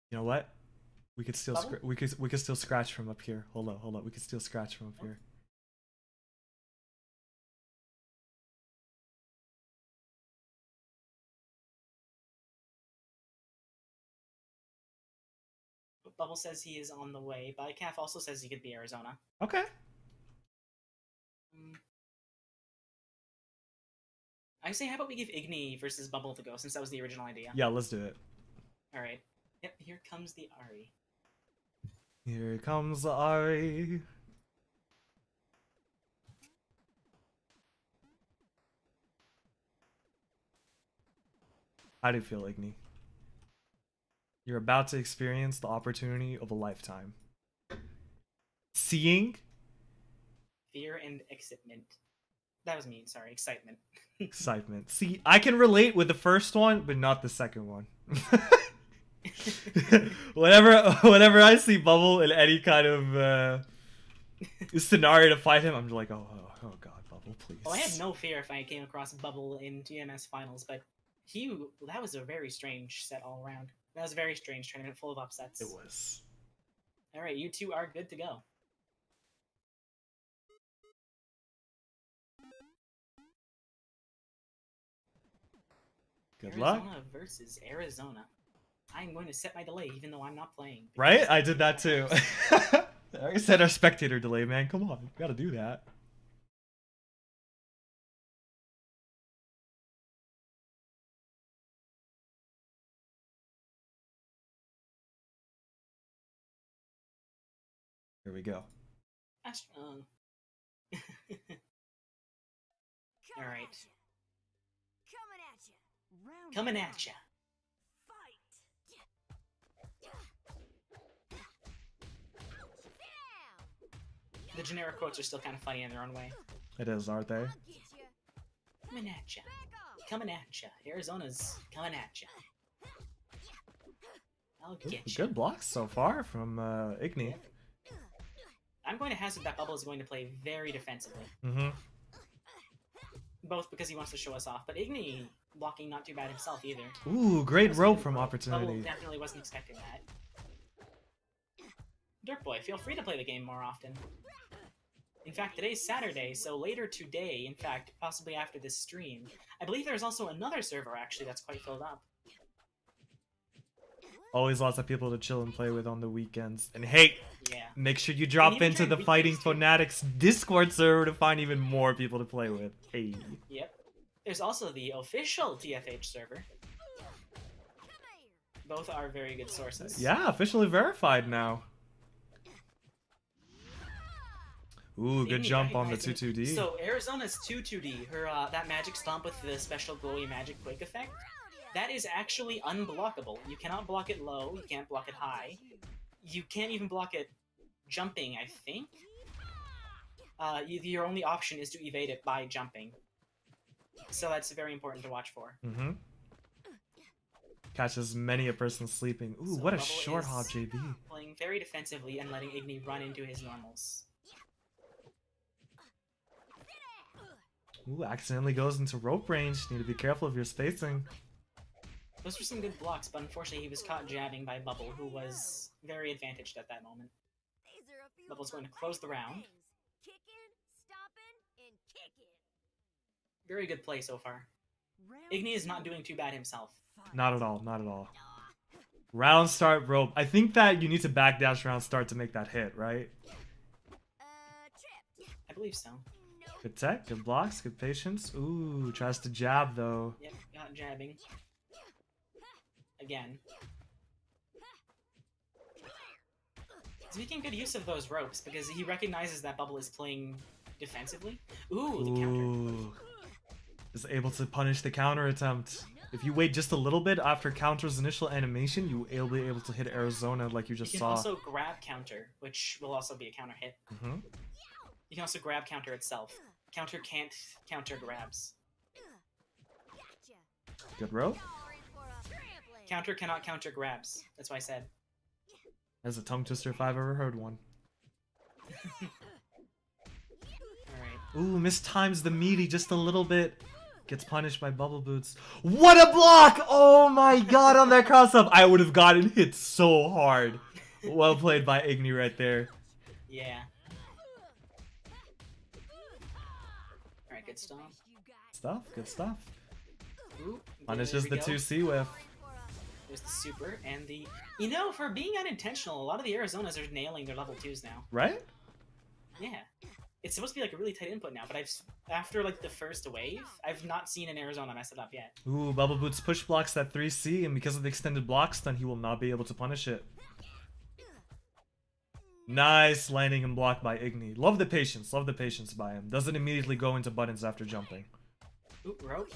You know what? We could still Bubble? we could still scratch from up here. Hold up. We could still scratch from up here. Bubble says he is on the way. Bycalf also says he could be Arizona. Okay. I say, how about we give Igni versus Bubble to go, since that was the original idea. Yeah, let's do it. Alright. Yep, here comes the Ari. Here comes Ari. How do you feel, Igni? You're about to experience the opportunity of a lifetime. Seeing? Fear and excitement. That was me, sorry, excitement. Excitement. See, I can relate with the first one, but not the second one. whenever I see Bubble in any kind of scenario to fight him, I'm just like, oh god, Bubble, please. Well, I had no fear if I came across Bubble in GMS finals, but that was a very strange set all around. That was a very strange tournament full of upsets. It was. Alright, you two are good to go. Good Arizona luck. versus Arizona. I'm going to set my delay even though I'm not playing. Right? I did that too. I said our spectator delay, man. Come on. We gotta do that. Here we go. Alright. Coming at you. Round Coming one. at ya. Fight. The generic quotes are still kind of funny in their own way. It is, aren't they? I'll get you. Coming at ya. Back off. Coming at ya. Arizona's coming at ya. I'll get ya. Good blocks so far from Igni. I'm going to hazard that Bubble is going to play very defensively. Mm-hmm. Both because he wants to show us off, but Igni blocking not too bad himself either. Ooh, great That's rope good. from Bubble Opportunity. definitely wasn't expecting that. Dirt Boy, feel free to play the game more often. In fact, today's Saturday, so later today, in fact, possibly after this stream, I believe there's also another server actually that's quite filled up. Always lots of people to chill and play with on the weekends. And hey, Yeah. make sure you drop even into the during Fighting weekdays, too. Fanatics Discord server to find even more people to play with. Hey. Yep. There's also the official TFH server. Both are very good sources. Yeah, officially verified now. Ooh, good Igni jump on the recognizing- 2-2-D. So Arizona's 2-2-D, her that magic stomp with the special glowy magic quake effect, that is actually unblockable. You cannot block it low, you can't block it high. You can't even block it jumping, I think. Your only option is to evade it by jumping. So that's very important to watch for. Mm-hmm. Catches many a person sleeping. Ooh, So what a Bubble short is hop, JB. Playing very defensively and letting Igni run into his normals. Ooh, accidentally goes into rope range. Need to be careful of your spacing. Those were some good blocks, but unfortunately he was caught jabbing by Bubble, who was very advantaged at that moment. These are a few Bubble's of my going to close the favorite round. things. Kicking, stopping, and kicking. Very good play so far. Round Igni is not two. doing too bad himself. Fight. Not at all, not at all. Round start rope. I think that you need to backdash round start to make that hit, right? Tripped. I believe so. No. Good tech, good blocks, good patience. Ooh, tries to jab though. Yep, got jabbing. Again. He's making good use of those ropes because he recognizes that Bubble is playing defensively. Ooh, the counter. Ooh. Is able to punish the counter attempt. If you wait just a little bit after counter's initial animation, you will be able to hit Arizona like you You just can saw. also grab counter, which will also be a counter hit. Mm-hmm. You can also grab counter itself. Counter can't counter grabs. Gotcha. Good rope. Sorry for a trampling. Counter cannot counter grabs. That's why I said. That's a tongue twister if I've ever heard one. Alright. Ooh, mistimes the meaty just a little bit. Gets punished by Bubble Boots. What a block! Oh my god, on that cross-up. I would have gotten hit so hard. Well played by Igni right there. Yeah. Alright, good stuff. Good stuff. Ooh, Punishes there the we go. 2C with. There's the super and the... You know, for being unintentional, a lot of the Arizonas are nailing their level 2s now. Right? Yeah. It's supposed to be like a really tight input now, but after like the first wave, I've not seen an Arizona mess it up yet. Ooh, Bubble Boots push blocks that 3C, and because of the extended block stun, he will not be able to punish it. Nice landing and block by Igni. Love the patience by him. Doesn't immediately go into buttons after jumping. Ooh, rope.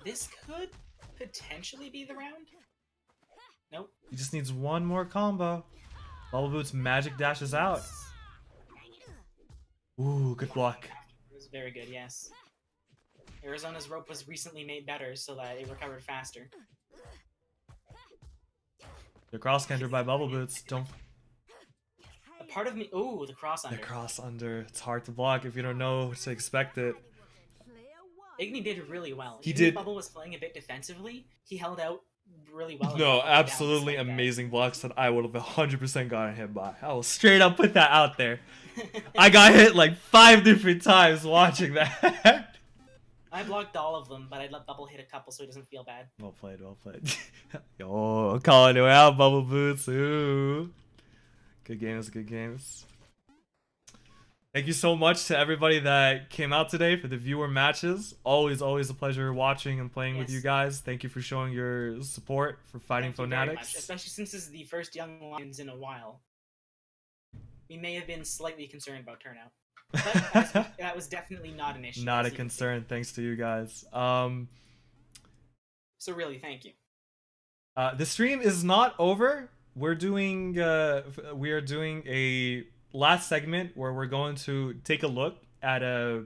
This could potentially be the round. Nope. He just needs one more combo. Bubble Boots magic dashes out. Ooh, good block. It was very good, yes. Arizona's rope was recently made better so that it recovered faster. The cross counter by Bubble Boots. Don't. A part of me. Ooh, the cross under. The cross under. It's hard to block if you don't know to expect it. Igni did really well. He Even did. if Bubble was playing a bit defensively, he held out really well. No, absolutely amazing blocks that I would have 100% gotten hit by. I will straight up put that out there. I got hit like 5 different times watching that. I blocked all of them, but I let Bubble hit a couple so he doesn't feel bad. Well played, well played. Yo, calling it out, Bubble Boots. Ooh. Good games, good games. Thank you so much to everybody that came out today for the viewer matches. Always a pleasure watching and playing with you guys. Thank you for showing your support for Fighting Thank you very much, Fanatics. especially since this is the first Young Lions in a while. We may have been slightly concerned about turnout. But that was definitely not an issue. Not a as you can see. concern, thanks to you guys. So really, thank you. The stream is not over. We are doing a last segment where we're going to take a look at a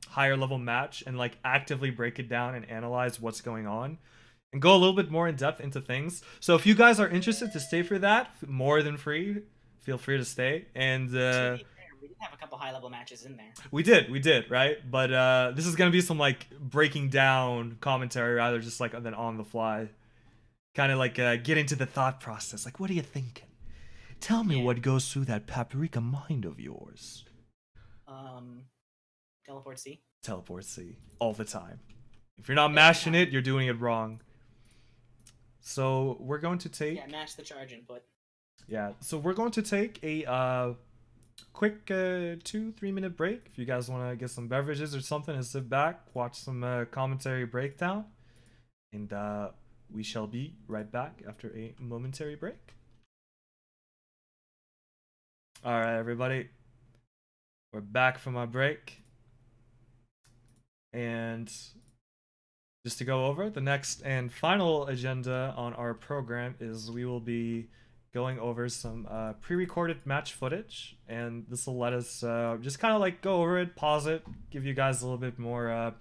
higher level match and like actively break it down and analyze what's going on and go a little bit more in depth into things. So if you guys are interested to stay for that, more than free, feel free to stay. And To be fair, we did have a couple high level matches in there. we did, right? But this is gonna be some like breaking down commentary rather just like than on the fly. Kind of like get into the thought process. Like, what are you thinking? Tell me what goes through that paprika mind of yours. Teleport C. Teleport C all the time. If you're not mashing it, you're doing it wrong. So we're going to take. Yeah, mash the charge input. Yeah. So we're going to take a quick 2-3 minute break. If you guys want to get some beverages or something and sit back, watch some commentary breakdown, and we shall be right back after a momentary break. All right, everybody. We're back from our break. And just to go over, the next and final agenda on our program is we will be going over some pre-recorded match footage. And this will let us just kind of like go over it, pause it, give you guys a little bit more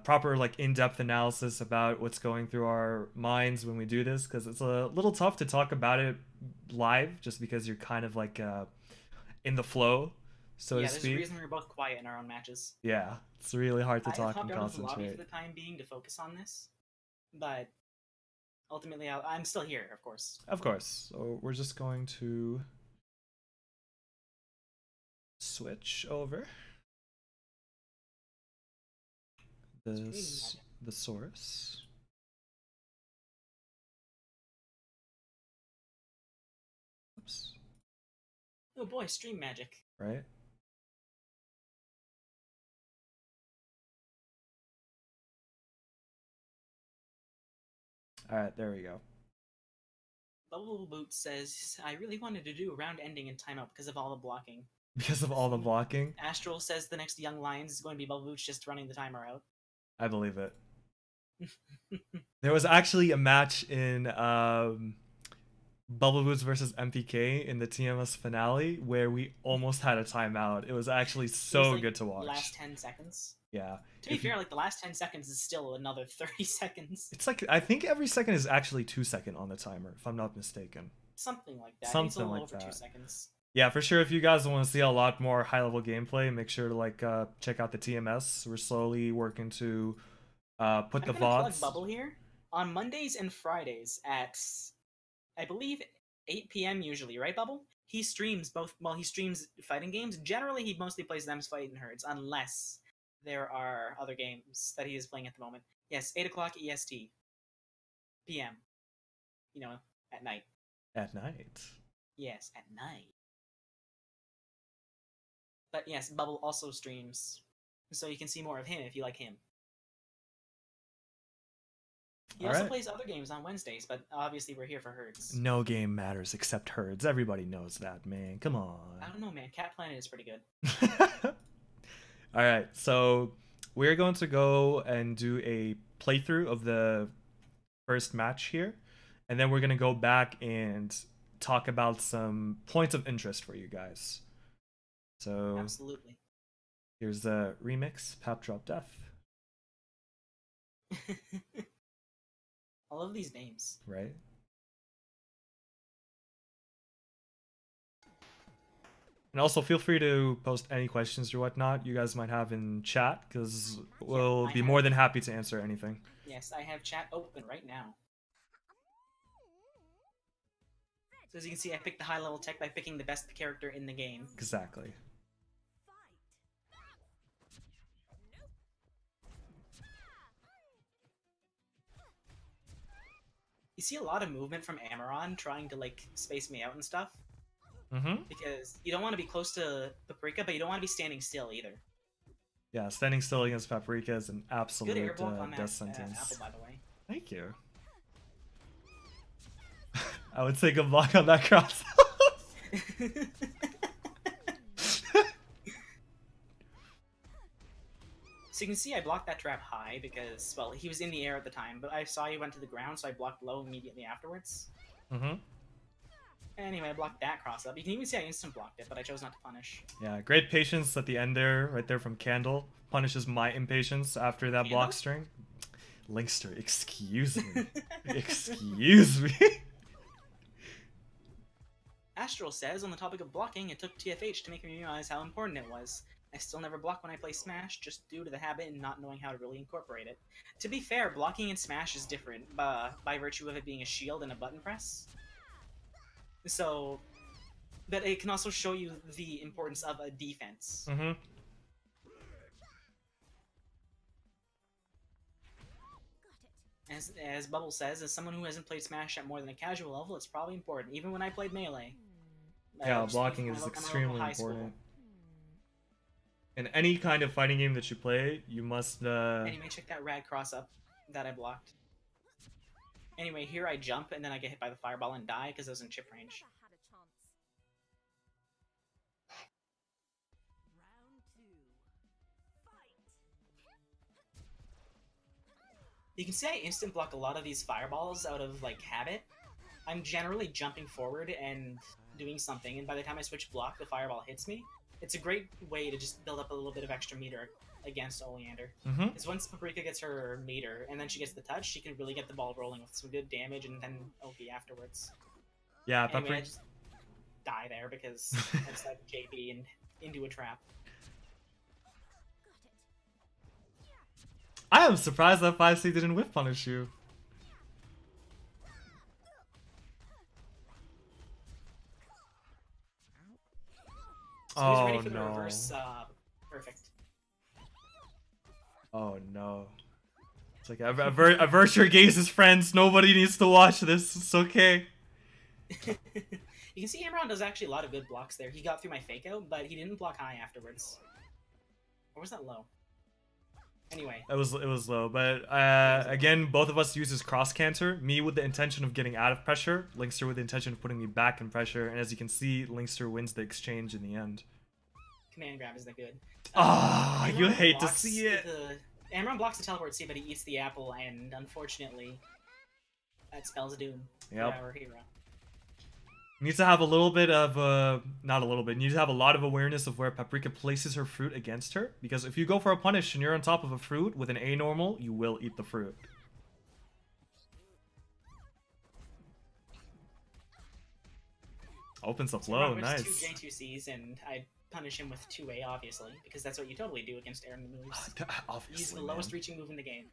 proper like in-depth analysis about what's going through our minds when we do this, because it's a little tough to talk about it live just because you're kind of like in the flow, so to speak. There's a reason we're both quiet in our own matches. Yeah, it's really hard to I talk hopped and out of the lobby concentrate. for the time being to focus on this, but ultimately I'm still here, of course. Of course. So we're just going to switch over the source. Oops. Oh boy, stream magic. Right? Alright, there we go. Bubble Boot says, I really wanted to do a round ending in timeout because of all the blocking. Because of all the blocking? Astral says the next Young Lions is going to be Bubble Boots just running the timer out. I believe it. There was actually a match in Bubble Boots versus MPK in the TMS finale where we almost had a timeout. It was actually so like good to watch. Last 10 seconds. Yeah. To be fair, like the last 10 seconds is still another 30 seconds. It's like, I think every second is actually 2 seconds on the timer, if I'm not mistaken. Something like that. Something it's a little like over that. 2 seconds. Yeah, for sure. If you guys want to see a lot more high-level gameplay, make sure to like check out the TMS. We're slowly working to put the I'm gonna plug VODs. Bubble here. On Mondays and Fridays at, I believe, 8 p.m. usually, right, Bubble? He streams both. Well, he streams fighting games. Generally, he mostly plays them's Fightin Herds, unless there are other games that he is playing at the moment. Yes, 8 o'clock EST, p.m. You know, at night. At night. Yes, at night. But yes, Bubble also streams, so you can see more of him if you like him. He also Alright. plays other games on Wednesdays, but obviously we're here for Herds. No game matters except Herds. Everybody knows that, man. Come on. I don't know, man. Cat Planet is pretty good. Alright, so we're going to go and do a playthrough of the first match here. And then we're going to go back and talk about some points of interest for you guys. So Absolutely. here's the remix, Pap Drop Death. I love these names. Right? And also feel free to post any questions or whatnot you guys might have in chat, because we'll be more than happy to answer anything. Yes, I have chat open right now. So as you can see, I picked the high level tech by picking the best character in the game. Exactly. You see a lot of movement from Amaron trying to like space me out and stuff. Mm-hmm. Because you don't want to be close to Paprika, but you don't want to be standing still either. Yeah, standing still against Paprika is an Good air absolute block on death that sentence. apple, by the way. Thank you. I would say good luck on that cross. So you can see I blocked that trap high because, well, he was in the air at the time, but I saw he went to the ground, so I blocked low immediately afterwards. Mm-hmm. Anyway, I blocked that cross up. You can even see I instant blocked it, but I chose not to punish. Yeah, great patience at the end there, right there from Candle. Punishes my impatience after that block string. Linkster, excuse me. Excuse me. Astral says, on the topic of blocking, it took TFH to make me realize how important it was. I still never block when I play Smash, just due to the habit and not knowing how to really incorporate it. To be fair, blocking in Smash is different, by virtue of it being a shield and a button press. So, but it can also show you the importance of a defense. Mm-hmm. As Bubble says, as someone who hasn't played Smash at more than a casual level, it's probably important, even when I played Melee. Yeah, Just blocking from is my local extremely high school. important. In any kind of fighting game that you play, you must Anyway, check that rad cross up that I blocked. Anyway, here I jump and then I get hit by the fireball and die because I was in chip range. Round two. Fight. You can see I instant block a lot of these fireballs out of like habit. I'm generally jumping forward and doing something, and by the time I switch block, the fireball hits me. It's a great way to just build up a little bit of extra meter against Oleander. Mm-hmm. Because once Paprika gets her meter, and then she gets the touch, she can really get the ball rolling with some good damage, and then OP afterwards. Yeah, Anyway, I Paprika. just die there because I decided JP and into a trap. I am surprised that 5C didn't whip punish you. So he's Oh ready for the no. reverse. Perfect. Oh no. It's like avert your gazes, friends. Nobody needs to watch this. It's okay. You can see Amaron does actually a lot of good blocks there. He got through my fake out, but he didn't block high afterwards. Or was that low? Anyway. It was low, but again, both of us uses cross canter. Me with the intention of getting out of pressure, Linkster with the intention of putting me back in pressure, and as you can see, Linkster wins the exchange in the end. Command grab is that good. Ah, you Amaron hate to blocks see it. Amaron blocks the teleport C, but he eats the apple, and unfortunately, that spells doom Yep. for our hero. You need to have a little bit of, not a little bit, you need to have a lot of awareness of where Paprika places her fruit against her, because if you go for a punish and you're on top of a fruit with an A normal, you will eat the fruit. Opens up So low, Ron nice. was 2 J2Cs, and I punish him with 2A, obviously, because that's what you totally do against air moves. Obviously, Use the man. lowest reaching move in the game.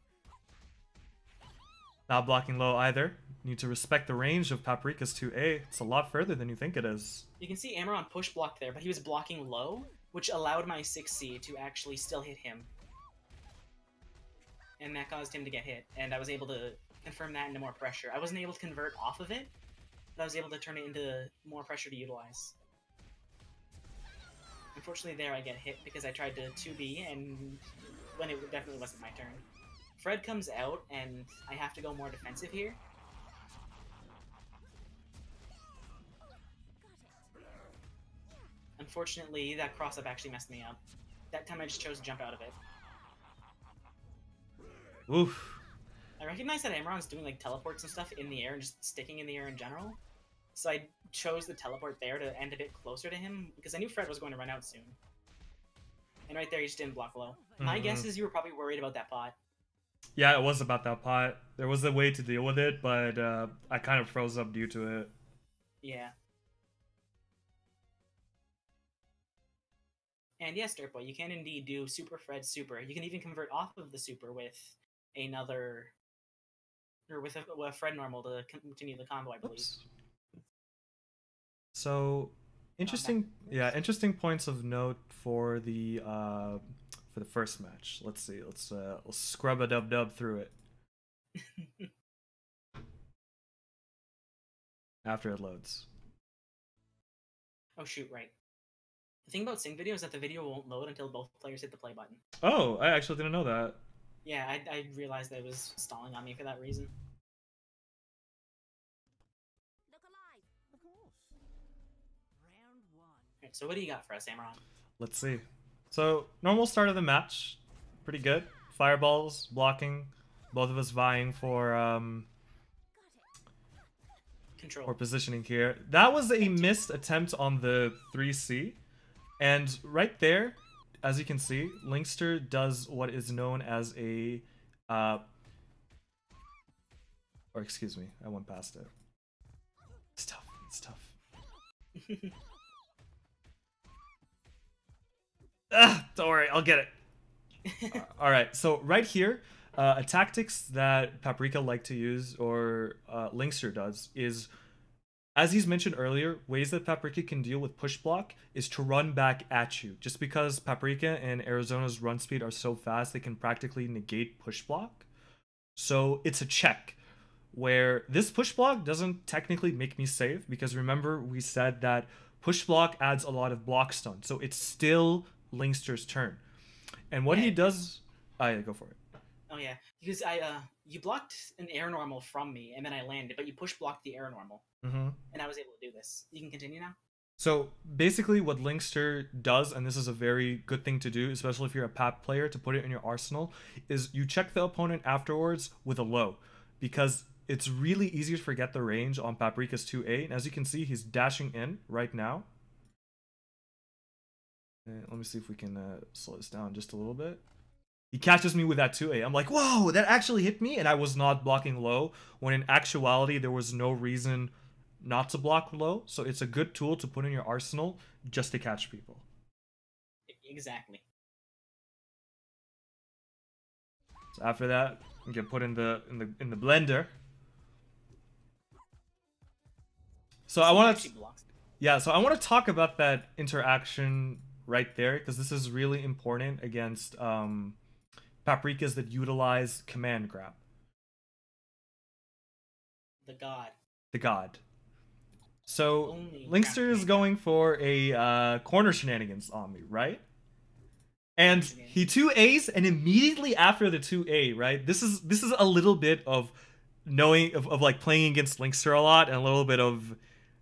Not blocking low either. Need to respect the range of Paprika's 2A. It's a lot further than you think it is. You can see Amaron push blocked there, but he was blocking low, which allowed my 6C to actually still hit him. And that caused him to get hit, and I was able to confirm that into more pressure. I wasn't able to convert off of it, but I was able to turn it into more pressure to utilize. Unfortunately there I get hit because I tried to 2B, and when it definitely wasn't my turn. Fred comes out, and I have to go more defensive here. Unfortunately, that cross-up actually messed me up. That time I just chose to jump out of it. Oof. I recognize that Amaron's doing like teleports and stuff in the air and just sticking in the air in general. So I chose the teleport there to end a bit closer to him because I knew Fred was going to run out soon. And right there, he just didn't block low. My guess is you were probably worried about that pot. Yeah, it was about that pot. There was a way to deal with it, but I kind of froze up due to it. Yeah. And yes, Dirtboy, you can indeed do Super Fred Super. You can even convert off of the Super with another... or with a Fred normal to continue the combo, I believe. Oops. So, interesting points of note for the first match. Let's see. Let's scrub a dub through it after it loads. Oh shoot! Right. The thing about sync video is that the video won't load until both players hit the play button. Oh, I actually didn't know that. Yeah, I realized that it was stalling on me for that reason. Look alive. Of course. Round 1. Alright, so what do you got for us, Amaron? Let's see. So, normal start of the match. Pretty good. Fireballs, blocking. Both of us vying for Control. positioning here. That was a missed attempt on the 3C. And right there, as you can see, Linkster does what is known as a... or excuse me, I went past it. It's tough. It's tough. Don't worry, I'll get it. Alright, so right here, a tactics that Paprika like to use, or Linkster does, is, as he's mentioned earlier, ways that Paprika can deal with push block is to run back at you. Just because Paprika and Arizona's run speed are so fast, they can practically negate push block. So it's a check, where this push block doesn't technically make me safe, because remember we said that push block adds a lot of block stun, so it's still Linkster's turn. And what he does... yeah, go for it. Oh yeah, because you blocked an air normal from me, and then I landed, but you push blocked the air normal, and I was able to do this. You can continue now. So basically, what Linkster does, and this is a very good thing to do, especially if you're a PAP player, to put it in your arsenal, is you check the opponent afterwards with a low, because it's really easy to forget the range on Paprika's 2A. And as you can see, he's dashing in right now. Let me see if we can slow this down just a little bit. He catches me with that 2A. I'm like, whoa, that actually hit me, and I was not blocking low, when in actuality, there was no reason not to block low. So it's a good tool to put in your arsenal just to catch people. Exactly. So after that, we get put in the blender. So I want to... yeah, so I want to talk about that interaction right there, because this is really important against Paprikas that utilize command grab. The god. The god. So Only Linkster is going for a corner shenanigans on me, right? And he 2As, and immediately after the 2A, right? This is a little bit of knowing of like playing against Linkster a lot, and a little bit of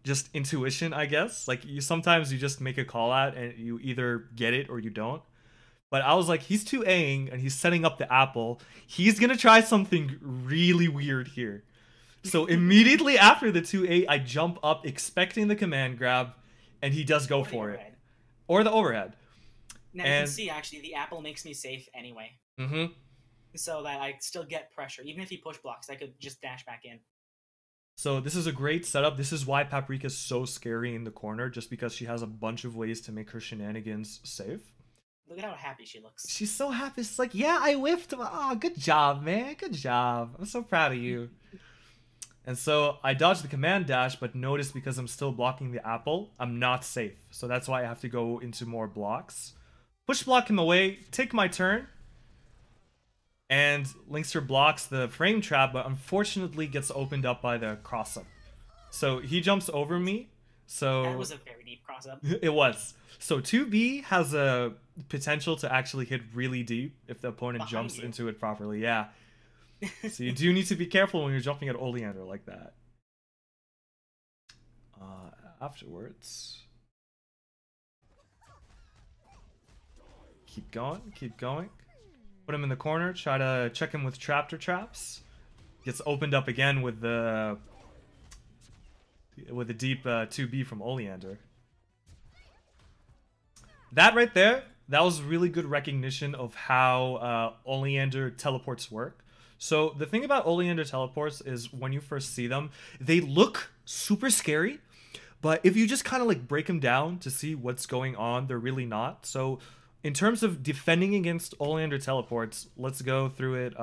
just intuition, I guess. Like sometimes you just make a call out and you either get it or you don't. But I was like, he's 2Aing and he's setting up the apple. He's gonna try something really weird here. So immediately after the 2A, I jump up expecting the command grab, and he does go for it. Or the overhead. Now you can see, actually, the apple makes me safe anyway. So that I still get pressure. Even if he push blocks, I could just dash back in. So this is a great setup. This is why Paprika is so scary in the corner, just because she has a bunch of ways to make her shenanigans safe. Look at how happy she looks. She's so happy. It's like, yeah, I whiffed. Oh, good job, man. Good job. I'm so proud of you. And so I dodged the command dash, but notice because I'm still blocking the apple, I'm not safe. So that's why I have to go into more blocks. Push block him away, take my turn. And Linkster blocks the frame trap, but unfortunately gets opened up by the cross-up. So he jumps over me. So That was a very deep cross-up. it was. So 2B has a potential to actually hit really deep if the opponent Behind jumps you. into it properly. Yeah. So you do need to be careful when you're jumping at Oleander like that. Afterwards. Keep going, keep going. Put him in the corner, try to check him with traptor traps. Gets opened up again with the deep 2B from Oleander. That right there, that was really good recognition of how Oleander teleports work. So the thing about Oleander teleports is when you first see them, they look super scary, but if you just kind of like break them down to see what's going on, they're really not. So in terms of defending against Oleander teleports, let's go through it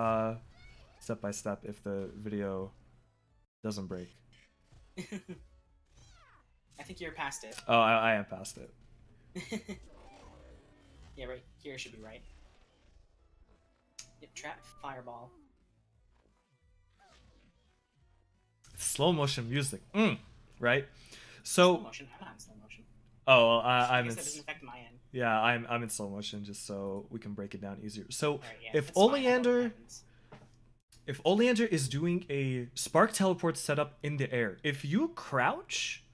step by step if the video doesn't break. I think you're past it. Oh, I am past it. Yeah, right here should be right. Yep, trap, fireball. Slow motion music, right? Slow So, motion. I'm not in slow motion. oh, well, I I'm guess in. that doesn't affect my end. Yeah, I'm in slow motion just so we can break it down easier. So Alright, yeah, if that's fine, I know what Oleander, happens. if Oleander is doing a spark teleport setup in the air, if you crouch,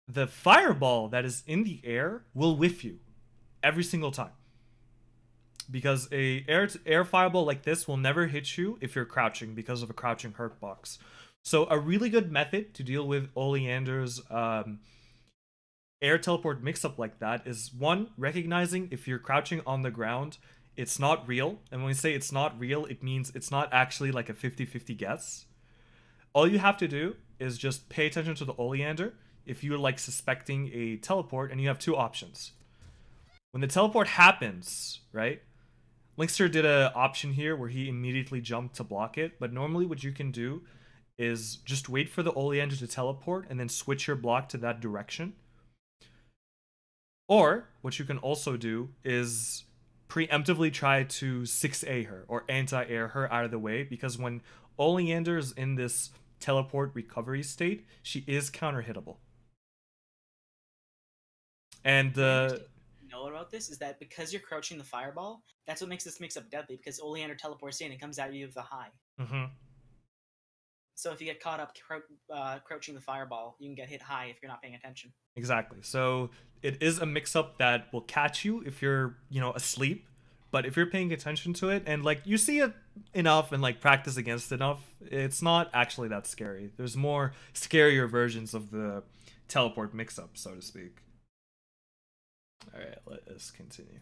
the fireball that is in the air will whiff you every single time. Because a air fireball like this will never hit you if you're crouching because of a crouching hurt box. So a really good method to deal with Oleander's air teleport mix-up like that is, one, recognizing if you're crouching on the ground, it's not real. And when we say it's not real, it means it's not actually like a 50-50 guess. All you have to do is just pay attention to the Oleander if you're like suspecting a teleport, and you have two options. When the teleport happens, right? Linkster did an option here where he immediately jumped to block it, but normally what you can do is just wait for the Oleander to teleport and then switch your block to that direction. Or what you can also do is preemptively try to 6A her or anti-air her out of the way, because when Oleander is in this teleport recovery state, she is counter-hittable. And Know about this is that because you're crouching the fireball, that's what makes this mix-up deadly, because Oleander teleports in and comes at you with a high. So if you get caught up crouching the fireball, you can get hit high if you're not paying attention. Exactly. So it is a mix-up that will catch you if you're, asleep. But if you're paying attention to it and like you see it enough and like practice against it enough, it's not actually that scary. There's more scarier versions of the teleport mix-up, so to speak. All right, let us continue.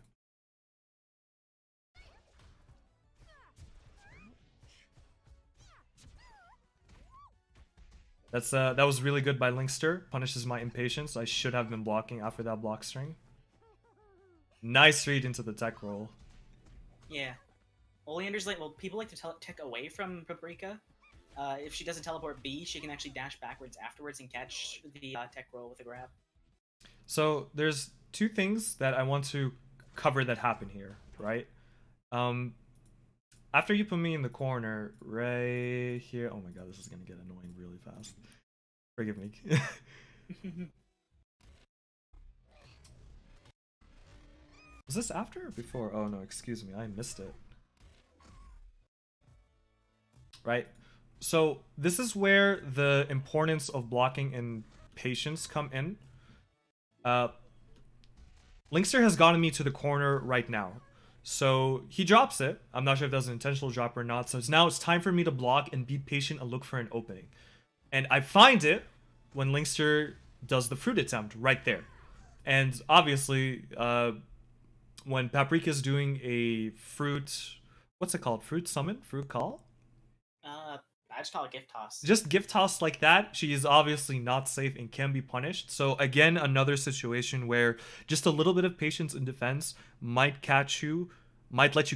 That was really good by Linkster. Punishes my impatience. I should have been blocking after that block string. Nice read into the tech roll. Yeah. Oleander's like, well, people like to tech away from Paprika. If she doesn't teleport B, she can actually dash backwards afterwards and catch the tech roll with a grab. So there's two things that I want to cover that happen here, right? After you put me in the corner, right here... Oh my god, this is gonna get annoying really fast. Forgive me. Was this after or before? Oh no, excuse me, I missed it. Right? So this is where the importance of blocking and patience come in. Linkster has gotten me to the corner right now. So he drops it. I'm not sure if that's an intentional drop or not. So now it's time for me to block and be patient and look for an opening. And I find it when Linkster does the fruit attempt right there. And obviously, when Paprika's doing a fruit... What's it called? Fruit summon? Fruit call? I I just call it gift toss. Just gift toss like that, she is obviously not safe and can be punished. So again, another situation where just a little bit of patience in defense might let you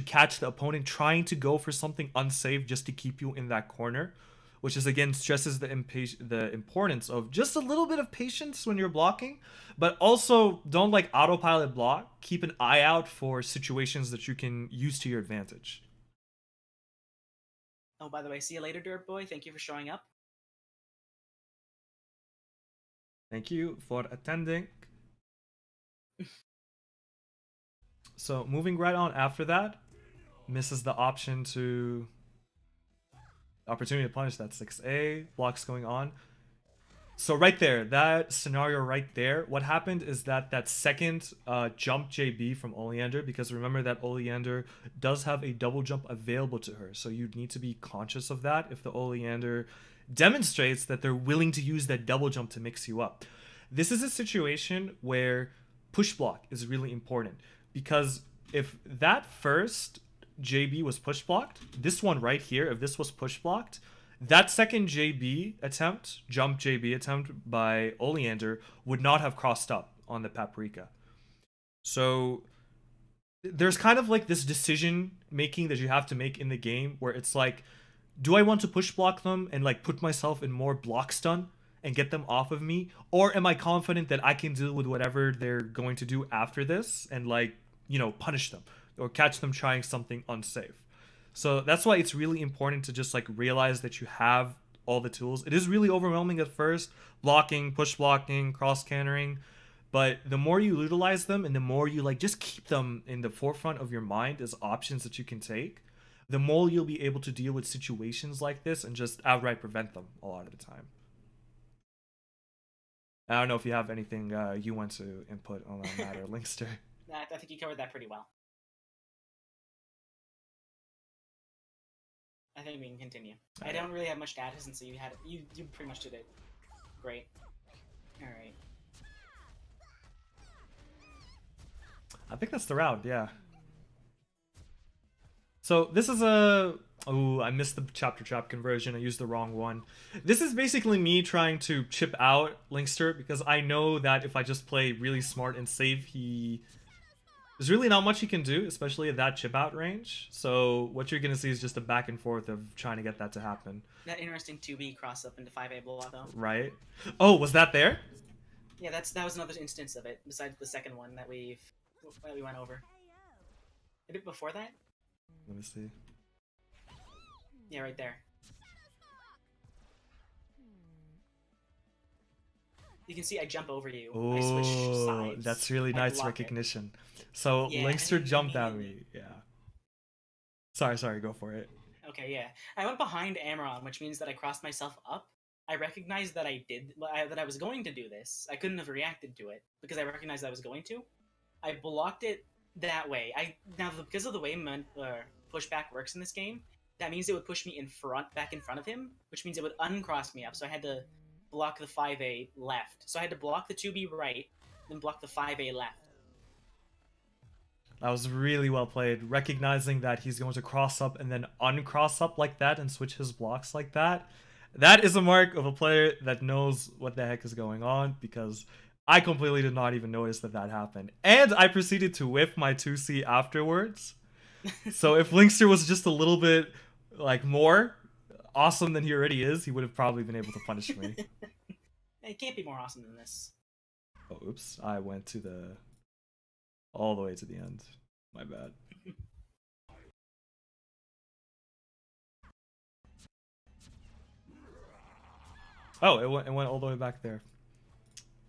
catch the opponent trying to go for something unsafe just to keep you in that corner, which is again stresses the importance of just a little bit of patience when you're blocking, but also don't like autopilot block. Keep an eye out for situations that you can use to your advantage. Oh, by the way, see you later, Dirt Boy. Thank you for showing up. Thank you for attending. So moving right on after that, misses the option to opportunity to punish. That 6A blocks going on. So right there, that scenario right there, what happened is that second jump JB from Oleander, because remember that Oleander does have a double jump available to her, so you need to be conscious of that if the Oleander demonstrates that they're willing to use that double jump to mix you up. This is a situation where push block is really important, because if that first JB was push blocked, this one right here, if this was push blocked, that second jump JB attempt by Oleander would not have crossed up on the Paprika. So there's kind of like this decision making that you have to make in the game where it's like, do I want to push block them and like put myself in more block stun and get them off of me? Or am I confident that I can deal with whatever they're going to do after this and like, you know, punish them or catch them trying something unsafe? So that's why it's really important to just like realize that you have all the tools. It is really overwhelming at first, blocking, push blocking, cross cantering, but the more you utilize them and the more you like just keep them in the forefront of your mind as options that you can take, the more you'll be able to deal with situations like this and just outright prevent them a lot of the time. I don't know if you have anything you want to input on that matter, Linkster. I think you covered that pretty well. I think we can continue. I don't really have much to add since you pretty much did it. Great. Alright. I think that's the round, yeah. So this is a... Oh, I missed the chapter trap conversion. I used the wrong one. This is basically me trying to chip out Linkster because I know that if I just play really smart and safe, there's really not much he can do, especially at that chip out range. So what you're going to see is just a back and forth of trying to get that to happen. That interesting 2B cross up into 5A block though. Right. Oh, was that there? Yeah, that was another instance of it, besides the second one that we went over. A bit before that? Let me see. Yeah, right there. You can see I jump over you. Oh, I switch sides. that's really nice recognition. So yeah, Linkster jumped at me. Yeah. Sorry, go for it. Okay, yeah. I went behind Amaron, which means that I crossed myself up. I recognized that that I was going to do this. I couldn't have reacted to it because I recognized that I was going to. I blocked it that way. Because of the way pushback works in this game, that means it would push me back in front of him, which means it would uncross me up. So I had to block the 5A left. So I had to block the 2B right, then block the 5A left. That was really well played. Recognizing that he's going to cross up and then uncross up like that and switch his blocks like that. That is a mark of a player that knows what the heck is going on, because I completely did not even notice that happened. And I proceeded to whiff my 2C afterwards. So if Linkster was just a little bit like more awesome than he already is, he would have probably been able to punish me. It can't be more awesome than this. Oh, oops. I went all the way to the end. My bad. Oh, it went all the way back there.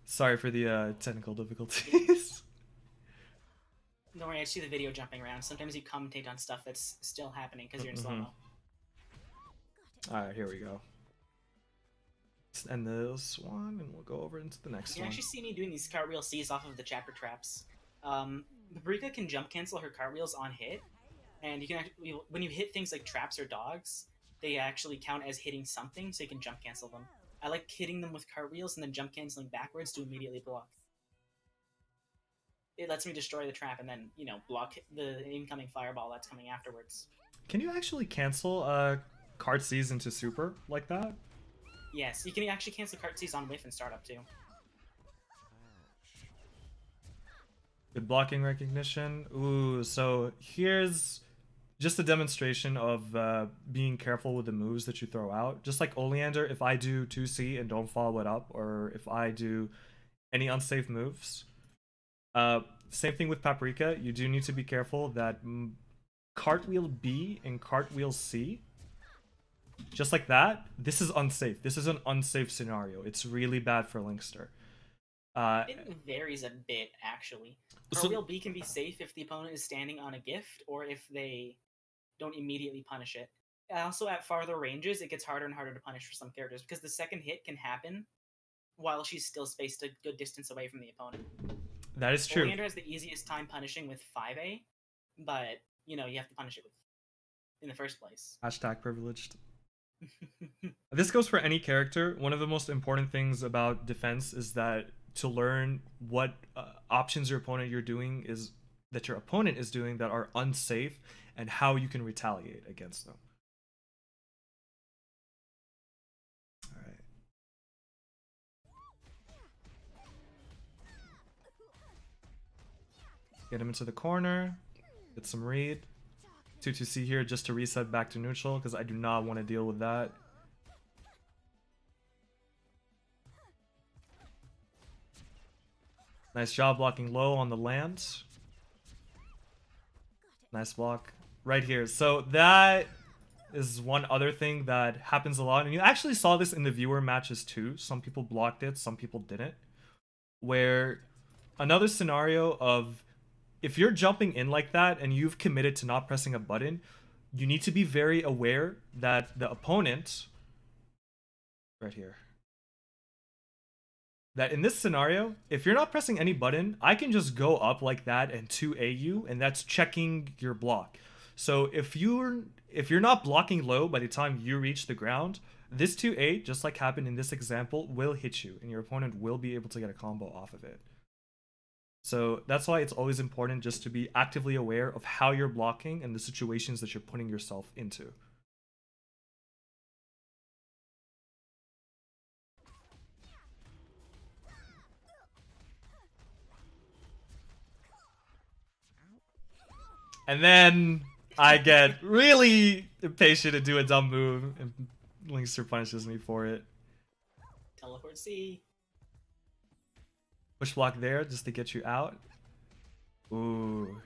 Sorry for the technical difficulties. Don't worry, I see the video jumping around. Sometimes you commentate on stuff that's still happening because you're in slow-mo. Alright, here we go. Let's end this one and we'll go over into the next one. You actually see me doing these cartwheel C's off of the chapter traps. Paprika can jump cancel her cartwheels on hit, and you can actually, when you hit things like traps or dogs, they actually count as hitting something, so you can jump cancel them. I like hitting them with cartwheels and then jump canceling backwards to immediately block. It lets me destroy the trap and then, you know, block the incoming fireball that's coming afterwards. Can you actually cancel card C's into super like that? Yes, you can actually cancel card C's on whiff and startup too. Good blocking recognition. Ooh, so here's just a demonstration of being careful with the moves that you throw out. Just like Oleander, if I do 2C and don't follow it up, or if I do any unsafe moves. Same thing with Paprika. You do need to be careful that Cartwheel B and Cartwheel C, just like that, this is unsafe. This is an unsafe scenario. It's really bad for Linkster. It varies a bit, actually. Cartwheel B can be safe if the opponent is standing on a gift, or if they don't immediately punish it. Also, at farther ranges, it gets harder and harder to punish for some characters, because the second hit can happen while she's still spaced a good distance away from the opponent. That is true. Oleander has the easiest time punishing with 5A, but, you know, you have to punish it with in the first place. Hashtag privileged. This goes for any character. One of the most important things about defense is that to learn what options your opponent is doing that are unsafe, and how you can retaliate against them. All right. Get him into the corner. Get some read. 2-2-C here just to reset back to neutral, because I do not want to deal with that. Nice job blocking low on the land. Nice block right here. So that is one other thing that happens a lot. And you actually saw this in the viewer matches too. Some people blocked it, some people didn't. Where another scenario of, if you're jumping in like that and you've committed to not pressing a button, you need to be very aware that the opponent, right here, that in this scenario, if you're not pressing any button, I can just go up like that and 2A you, and that's checking your block. So if you're not blocking low by the time you reach the ground, this 2A, just like happened in this example, will hit you, and your opponent will be able to get a combo off of it. So that's why it's always important just to be actively aware of how you're blocking and the situations that you're putting yourself into. And then I get really impatient to do a dumb move, and Linkster punishes me for it. Teleport C. Push block there just to get you out. Ooh.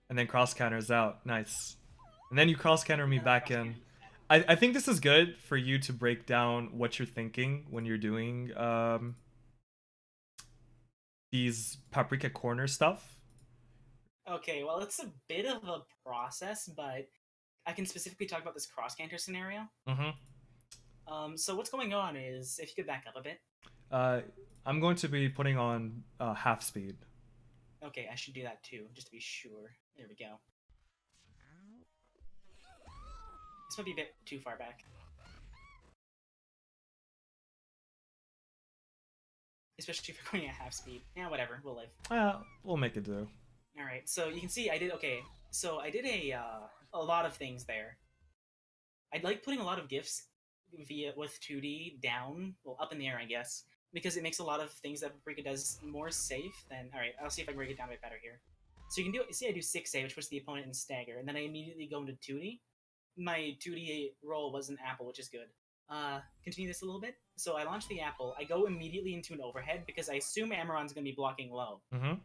And then cross counters out. Nice. And then you cross counter me back in. I think this is good for you to break down what you're thinking when you're doing these Paprika corner stuff. Okay, well, it's a bit of a process, but I can specifically talk about this cross counter scenario. Mm-hmm. So what's going on is, if you could back up a bit. I'm going to be putting on half speed. Okay, I should do that too, just to be sure. There we go. This might be a bit too far back. Especially if you're going at half speed. Yeah, whatever, we'll live. We'll make it do. Alright, so you can see I did, okay, so I did a lot of things there. I'd like putting a lot of gifts with 2D down, well, up in the air, I guess, because it makes a lot of things that Paprika does more safe than... Alright, I'll see if I can break it down a bit better here. So you can do, see I do 6A, which puts the opponent in stagger, and then I immediately go into 2D. My 2D roll was an apple, which is good. Continue this a little bit. So I launch the apple, I go immediately into an overhead, because I assume Amaron's going to be blocking low,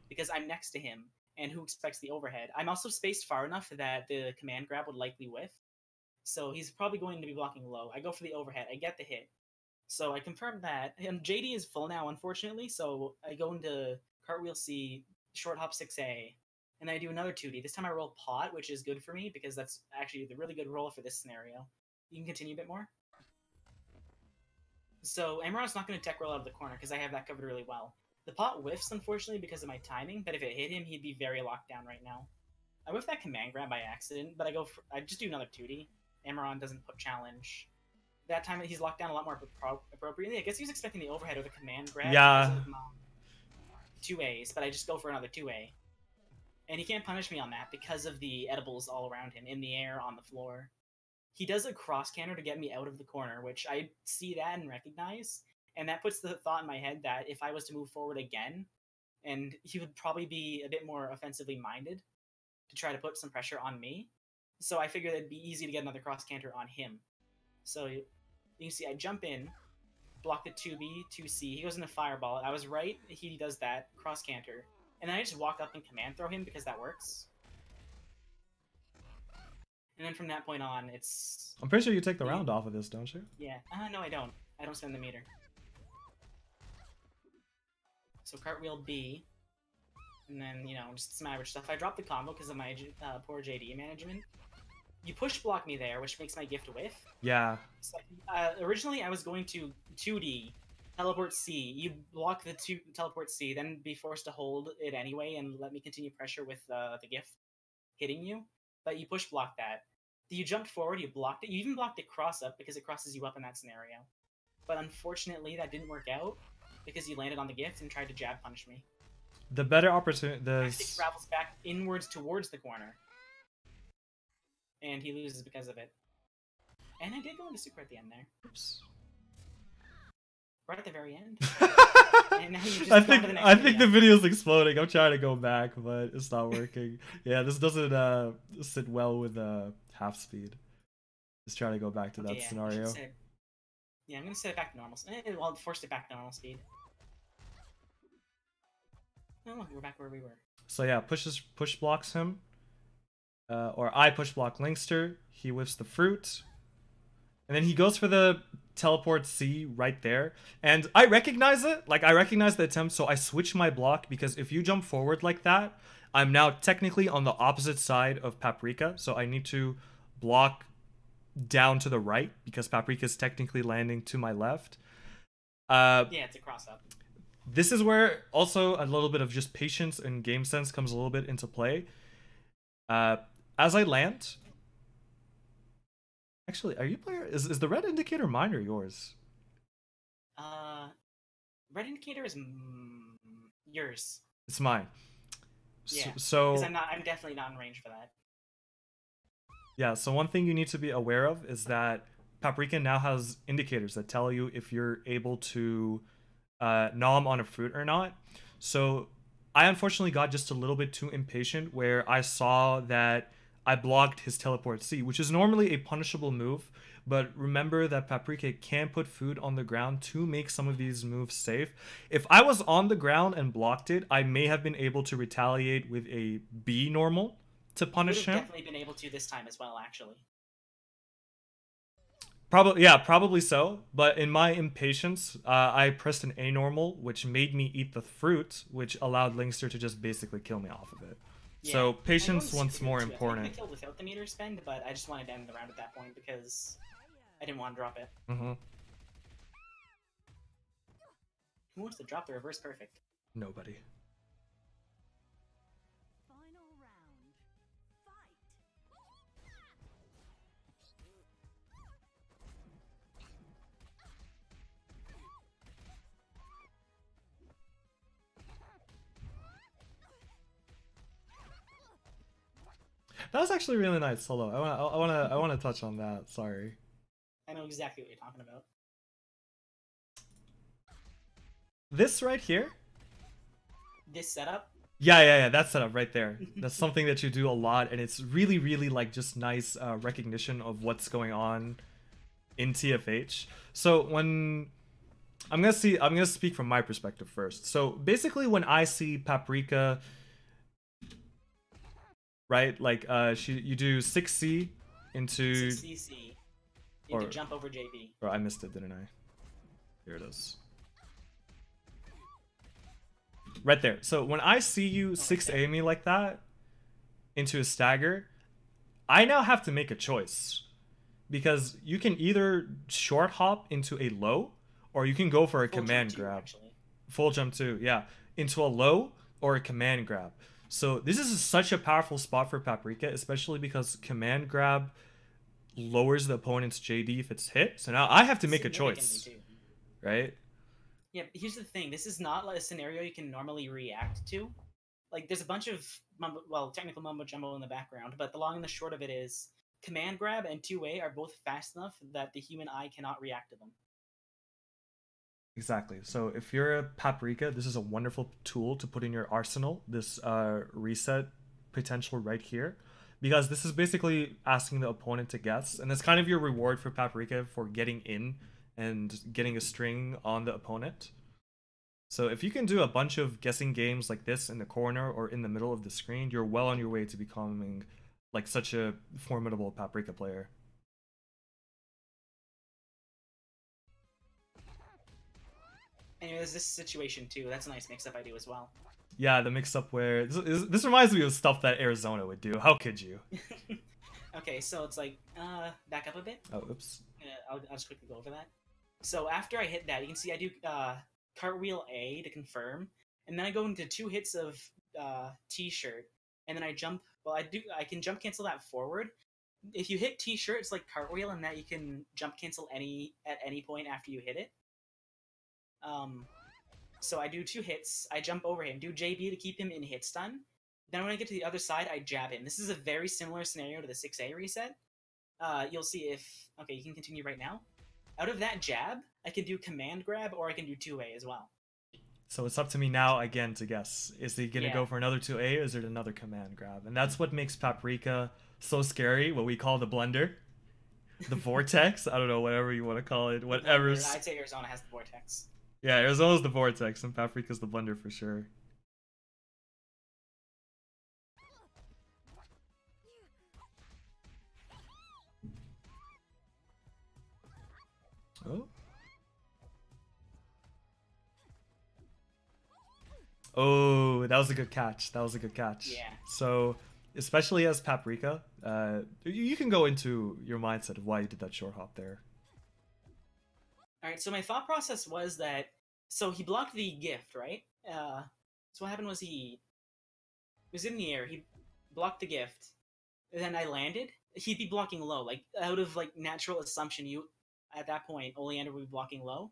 because I'm next to him, and who expects the overhead? I'm also spaced far enough that the command grab would likely whiff. So he's probably going to be blocking low. I go for the overhead. I get the hit. So I confirm that. And JD is full now, unfortunately. So I go into cartwheel C, short hop 6A, and then I do another 2D. This time I roll pot, which is good for me because that's actually the really good roll for this scenario. You can continue a bit more. So Amaron's not going to tech roll out of the corner because I have that covered really well. The pot whiffs, unfortunately, because of my timing, but if it hit him, he'd be very locked down right now. I whiffed that command grab by accident, but I just do another 2D. Amaron doesn't put challenge. That time he's locked down a lot more appropriately. I guess he was expecting the overhead or the command grab. Yeah. 2As, but I just go for another 2A. And he can't punish me on that because of the edibles all around him, in the air, on the floor. He does a cross canter to get me out of the corner, which I see that and recognize. And that puts the thought in my head that if I was to move forward again, and he would probably be a bit more offensively minded to try to put some pressure on me. So I figured it'd be easy to get another cross canter on him. So you can see I jump in, block the 2B, 2C. He goes into Fireball. I was right. He does that. Cross canter. And then I just walk up and command throw him because that works. And then from that point on, it's... I'm pretty sure you take the round off of this, don't you? Yeah. No, I don't. I don't spend the meter. So cartwheel B. And then, you know, just some average stuff. I dropped the combo because of my poor JD management. You push block me there, which makes my gift whiff. Yeah. So, originally, I was going to 2D, teleport C. You block the teleport C, then be forced to hold it anyway and let me continue pressure with the gift hitting you. But you push block that. You jumped forward, you blocked it. You even blocked it cross up because it crosses you up in that scenario. But unfortunately, that didn't work out because you landed on the gift and tried to jab punish me. The better opportunity... He travels back inwards towards the corner. And he loses because of it. And I did go into super at the end there. Oops. Right at the very end. And now you just I go think to the next I think video. the video's exploding. I'm trying to go back, but it's not working. Yeah, this doesn't sit well with half speed. Just trying to go back to that Yeah, scenario. I'm gonna set it back to normal. Well, forced it back to normal speed. Oh, look, we're back where we were. So yeah, push blocks him. Or I push block Linkster. He whiffs the fruit. And then he goes for the teleport C right there. And I recognize it. Like, I recognize the attempt, so I switch my block because if you jump forward like that, I'm now technically on the opposite side of Paprika. So I need to block down to the right because Paprika is technically landing to my left. Yeah, it's a cross up. This is where also a little bit of just patience and game sense comes a little bit into play. As I land... Actually, are you player? Is the red indicator mine or yours? Red indicator is yours. It's mine. Yeah. So I'm definitely not in range for that. yeah. So one thing you need to be aware of is that Paprika now has indicators that tell you if you're able to nom on a fruit or not. So I unfortunately got just a little bit too impatient where I saw that I blocked his teleport C, which is normally a punishable move, but remember that Paprika can put food on the ground to make some of these moves safe. If I was on the ground and blocked it, I may have been able to retaliate with a B normal to punish him. Definitely been able to this time as well, actually. Probably so. But in my impatience, I pressed an A normal, which made me eat the fruit, which allowed Linkster to just basically kill me off of it. Yeah. So patience once more important. I killed without the meter spend, but I just wanted to end the round at that point because I didn't want to drop it. Mm-hmm. Who wants to drop the reverse perfect? Nobody. Final round. Fight. That was actually really nice. Hold on. I wanna touch on that. Sorry. I know exactly what you're talking about. This right here? This setup? Yeah, that setup right there. That's something that you do a lot, and it's really, really like just nice recognition of what's going on in TFH. So when I'm gonna speak from my perspective first. So basically, when I see Paprika, right, like you do 6C into 6cc. You can jump over JB. Or I missed it, didn't I? Here it is. Right there. So when I see you 6A me like that into a stagger, I now have to make a choice. Because you can either short hop into a low, or you can go for a command grab. Full jump too, yeah. Into a low or a command grab. So this is such a powerful spot for Paprika, especially because command grab lowers the opponent's JD if it's hit. So now I have to make a choice, right? Yeah, but here's the thing. This is not like a scenario you can normally react to. like there's a bunch of technical mumbo jumbo in the background, but the long and the short of it is command grab and 2A are both fast enough that the human eye cannot react to them. Exactly. So if you're a Paprika, this is a wonderful tool to put in your arsenal, this reset potential right here. Because this is basically asking the opponent to guess. And it's kind of your reward for Paprika for getting in and getting a string on the opponent. So if you can do a bunch of guessing games like this in the corner or in the middle of the screen, you're well on your way to becoming like such a formidable Paprika player. Anyway, there's this situation too. That's a nice mix-up I do as well. Yeah, the mix-up where... This reminds me of stuff that Arizona would do. How could you? Okay, so it's like, back up a bit. Oh, oops. I'll just quickly go over that. So after I hit that, you can see I do cartwheel A to confirm, and then I go into 2 hits of T-shirt, and then I jump. Well, I can jump cancel that forward. If you hit T-shirt, it's like cartwheel, and that you can jump cancel at any point after you hit it. So I do 2 hits. I jump over him, do JB to keep him in hit stun. Then when I get to the other side, I jab him. This is a very similar scenario to the 6A reset. You'll see if... Okay, you can continue right now. Out of that jab, I can do command grab or I can do 2A as well. So it's up to me now, again, to guess. Is he going to go for another 2A or is it another command grab? And that's what makes Paprika so scary, what we call the blender. The vortex? I don't know, whatever you want to call it. Whatever. I'd say Arizona has the vortex. Yeah, Arizona's the vortex and Paprika's the blender for sure. Oh. Oh, that was a good catch. That was a good catch. Yeah. So, especially as Paprika, you can go into your mindset of why you did that short hop there. Alright, so my thought process was that... So he blocked the gift, right? So what happened was he was in the air, he blocked the gift, and then I landed. He'd be blocking low. Like, out of, like, natural assumption, at that point, Oleander would be blocking low.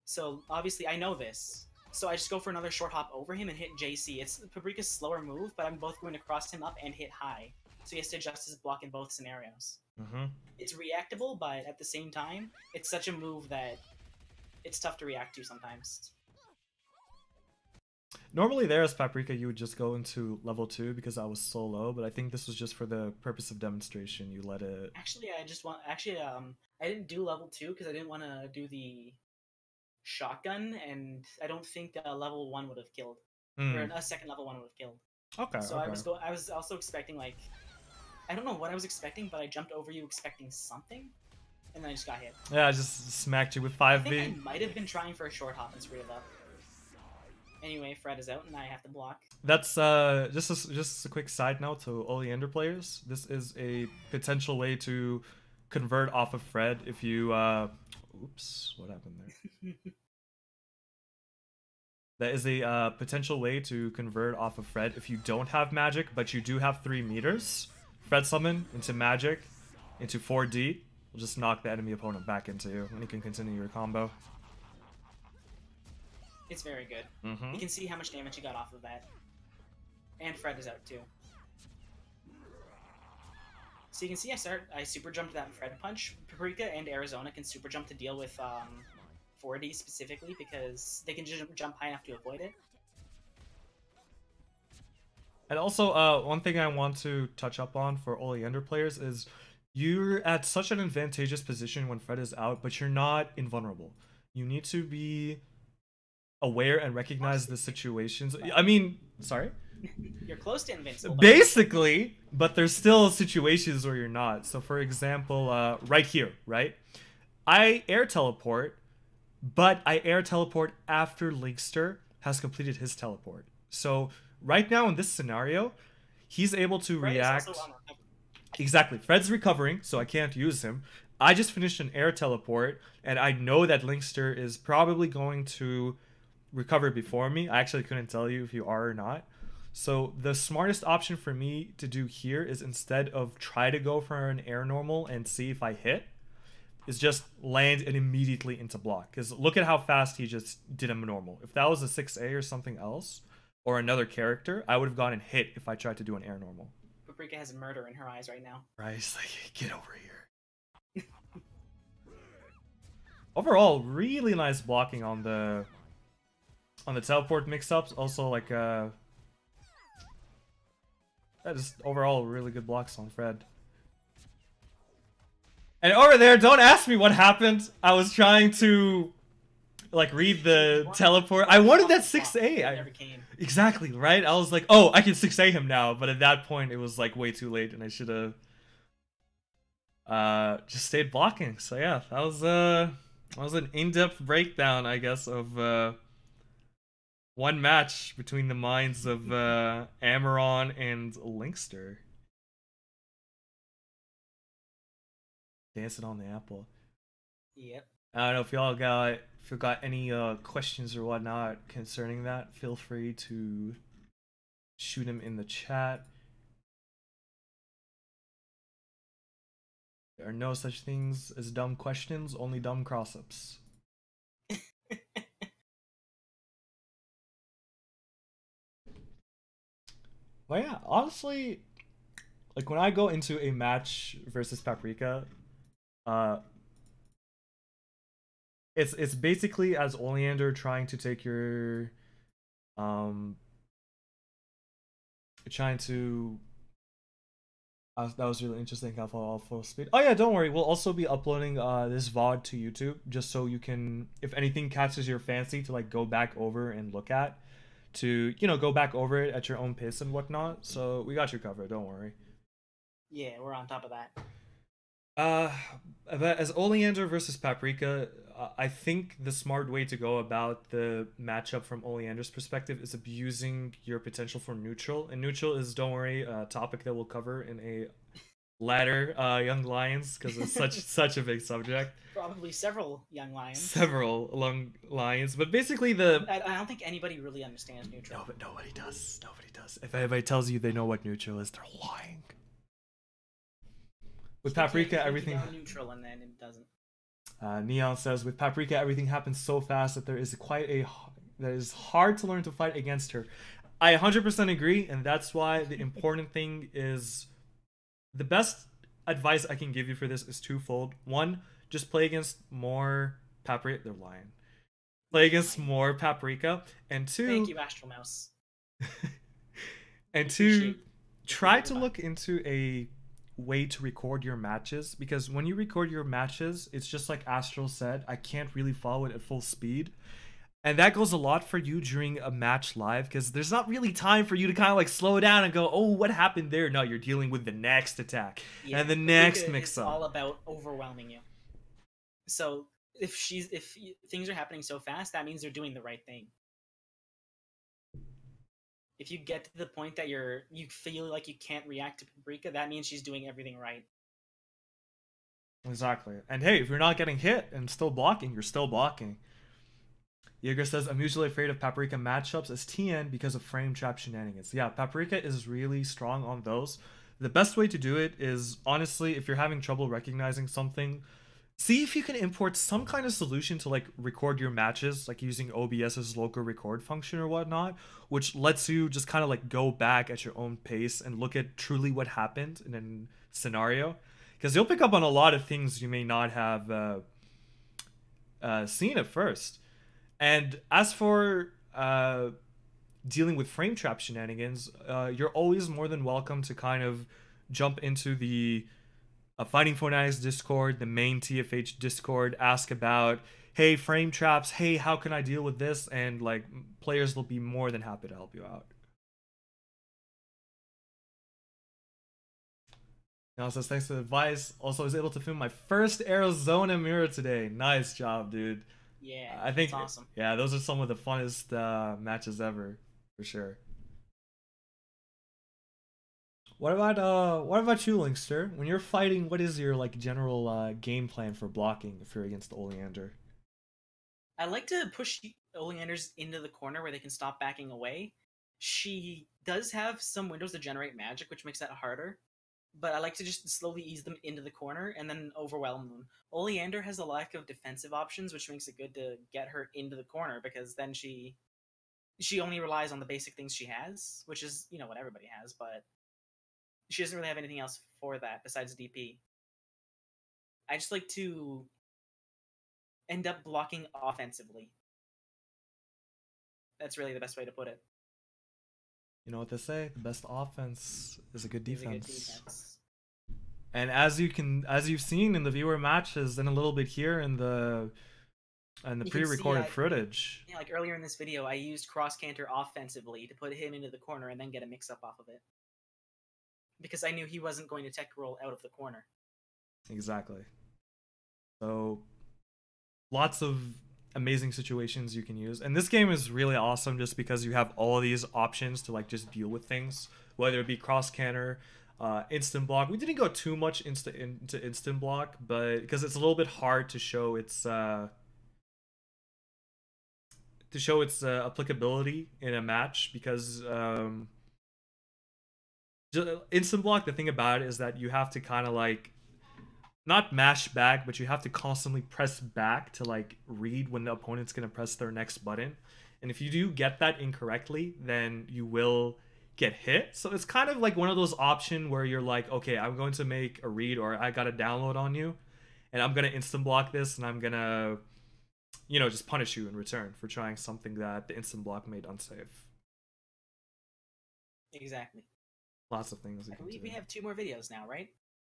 So, obviously, I know this. So I just go for another short hop over him and hit JC. It's Paprika's slower move, but I'm both going to cross him up and hit high. So he has to adjust his block in both scenarios. Mm-hmm. It's reactable, but at the same time, it's such a move that it's tough to react to sometimes. Normally there as Paprika, you would just go into level 2 because I was so low, but I think this was just for the purpose of demonstration. You let it... Actually, I didn't do level 2 because I didn't want to do the shotgun, and I don't think level 1 would have killed. Or a second level 1 would have killed. Okay, so okay. I was also expecting, like... I don't know what I was expecting, but I jumped over you expecting something, and then I just got hit. Yeah, I just smacked you with 5B. I think I might have been trying for a short hop and screwed it up. Anyway, Fred is out, and I have to block. That's just a quick side note to Oleander players. This is a potential way to convert off of Fred if you... Oops, what happened there? That is a potential way to convert off of Fred if you don't have magic, but you do have 3 meters. Fred summon into magic, into 4D. Will just knock the enemy opponent back into you, and you can continue your combo. It's very good. Mm-hmm. You can see how much damage he got off of that. And Fred is out too. So you can see I super jumped that Fred punch. Paprika and Arizona can super jump to deal with 4D specifically because they can just jump high enough to avoid it. And also, one thing I want to touch up on for Oleander players is you're at such an advantageous position when Fred is out, but you're not invulnerable. You need to be aware and recognize the situations. I mean, sorry? You're close to invincible. Basically, but there's still situations where you're not. So for example, right here, right? I air teleport, but I air teleport after Linkster has completed his teleport. So right now in this scenario, he's able to react. Exactly. Fred's recovering, so I can't use him. I just finished an air teleport, and I know that Linkster is probably going to recover before me. I actually couldn't tell you if you are or not. So the smartest option for me to do here is instead of try to go for an air normal and see if I hit, is just land and immediately into block. Because look at how fast he just did a normal. If that was a 6A or something else, or another character, I would have gotten hit if I tried to do an air normal. Paprika has murder in her eyes right now. Right? It's like, get over here. Overall, really nice blocking on the teleport mix-ups. Also, like, that is overall really good blocks on Fred. And over there, don't ask me what happened. I was trying to, like, read the teleport. I wanted that 6A. Never came. Exactly, right? I was like, oh, I can 6A him now. But at that point, it was, like, way too late. And I should have just stayed blocking. So, yeah, that was an in-depth breakdown, I guess, of one match between the minds of Amaron and Linkster. Dancing on the apple. Yep. I don't know if y'all got any questions or whatnot concerning that. Feel free to shoot them in the chat. There are no such things as dumb questions, only dumb cross-ups. Well, yeah, honestly, like when I go into a match versus Paprika, it's basically as Oleander trying to take your trying to that was really interesting how full speed. Oh yeah, don't worry, we'll also be uploading this VOD to YouTube just so you can, if anything catches your fancy, to like go back over and look at, to, you know, go back over it at your own pace and whatnot. So we got you covered, don't worry. Yeah, we're on top of that. But as Oleander versus Paprika, I think the smart way to go about the matchup from Oleander's perspective is abusing your potential for neutral. And neutral is, don't worry, a topic that we'll cover in a latter Young Lions, because it's such a big subject. Probably several Young Lions. Several Young Lions, but basically the... I don't think anybody really understands neutral. No, but nobody does. Nobody does. If anybody tells you they know what neutral is, they're lying. With Paprika, everything neutral, and then it doesn't. Neon says, with Paprika, everything happens so fast that that is hard to learn to fight against her. I 100% agree, and that's why the important thing is, the best advice I can give you for this is twofold. One, just play against more Paprika. They're lying. Play against more Paprika, and two. Thank you, Astral Mouse. And two, try to look into a way to record your matches, because when you record your matches, it's just like Astral said, I can't really follow it at full speed, and that goes a lot for you during a match live, because there's not really time for you to kind of like slow down and go, oh, what happened there? No, you're dealing with the next attack and the next mix up. It's all about overwhelming you. So if things are happening so fast, that means they're doing the right thing. If you get to the point that you feel like you can't react to Paprika, that means she's doing everything right. Exactly. And hey, if you're not getting hit and still blocking, you're still blocking. Jaeger says, I'm usually afraid of Paprika matchups as TN because of frame trap shenanigans. Yeah, Paprika is really strong on those. The best way to do it is, honestly, if you're having trouble recognizing something, see if you can import some kind of solution to like record your matches, like using OBS's local record function or whatnot, which lets you just kind of like go back at your own pace and look at truly what happened in a scenario. Because you'll pick up on a lot of things you may not have seen at first. And as for dealing with frame trap shenanigans, you're always more than welcome to kind of jump into the Fighting Fanatics Discord, the main TFH Discord, ask about, hey, frame traps, hey, how can I deal with this? And like, players will be more than happy to help you out. Now says, thanks for the advice. Also, I was able to film my first Arizona mirror today. Nice job, dude. Yeah, I think that's awesome. Yeah, those are some of the funnest matches ever, for sure. What about you, Linkster? When you're fighting, what is your like general game plan for blocking if you're against Oleander? I like to push Oleanders into the corner where they can stop backing away. She does have some windows to generate magic, which makes that harder. But I like to just slowly ease them into the corner and then overwhelm them. Oleander has a lack of defensive options, which makes it good to get her into the corner, because then she she only relies on the basic things she has, which is, you know, what everybody has, but she doesn't really have anything else for that besides DP. I just like to end up blocking offensively. That's really the best way to put it. You know what they say? The best offense is a good It's a good defense. defense. And as you've seen in the viewer matches and a little bit here in the You can pre-recorded see footage. Yeah, like earlier in this video, I used cross canter offensively to put him into the corner and then get a mix up off of it. Because I knew he wasn't going to tech roll out of the corner. Exactly. So lots of amazing situations you can use. And this game is really awesome just because you have all these options to like just deal with things, whether it be cross canter, instant block. We didn't go too much into instant block, but because it's a little bit hard to show its applicability in a match, because instant block, the thing about it is that you have to kind of like not mash back, but you have to constantly press back to like read when the opponent's going to press their next button. And if you do get that incorrectly, then you will get hit. So it's kind of like one of those options where you're like, okay, I'm going to make a read, or I got a download on you, and I'm going to instant block this, and I'm going to, you know, just punish you in return for trying something that the instant block made unsafe. Exactly. Lots of things. I believe we have 2 more videos now, right?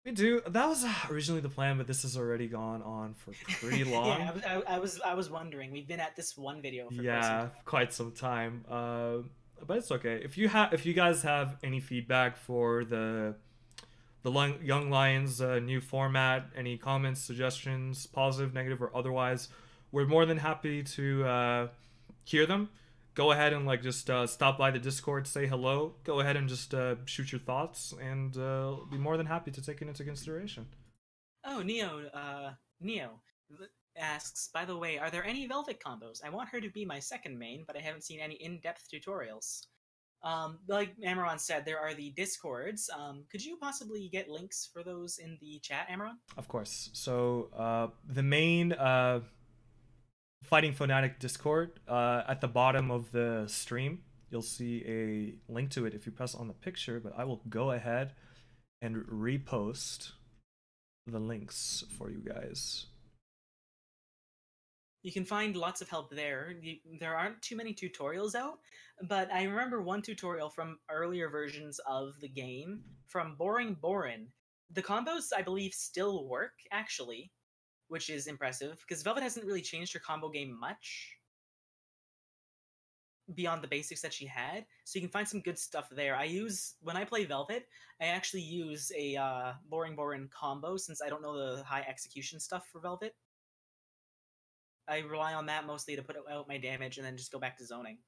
We do. That was originally the plan, but this has already gone on for pretty long. Yeah, I was wondering. We've been at this one video for quite some time. But it's okay. If you guys have any feedback for the Young Lions new format, any comments, suggestions, positive, negative, or otherwise, we're more than happy to hear them. Go ahead and like just stop by the Discord, say hello. Go ahead and just shoot your thoughts, and be more than happy to take it into consideration. Oh, Neo asks, by the way, are there any Velvet combos? I want her to be my second main, but I haven't seen any in-depth tutorials. Like Amaron said, there are the Discords. Could you possibly get links for those in the chat, Amaron? Of course. So the main Fighting Fanatic Discord, at the bottom of the stream, you'll see a link to it if you press on the picture, but I will go ahead and repost the links for you guys. You can find lots of help there. There aren't too many tutorials out, but I remember one tutorial from earlier versions of the game from Boring Borin. The combos, I believe, still work, actually, which is impressive, because Velvet hasn't really changed her combo game much beyond the basics that she had, so you can find some good stuff there. When I play Velvet, I actually use a Boring Borin combo, since I don't know the high execution stuff for Velvet. I rely on that mostly to put out my damage and then just go back to zoning.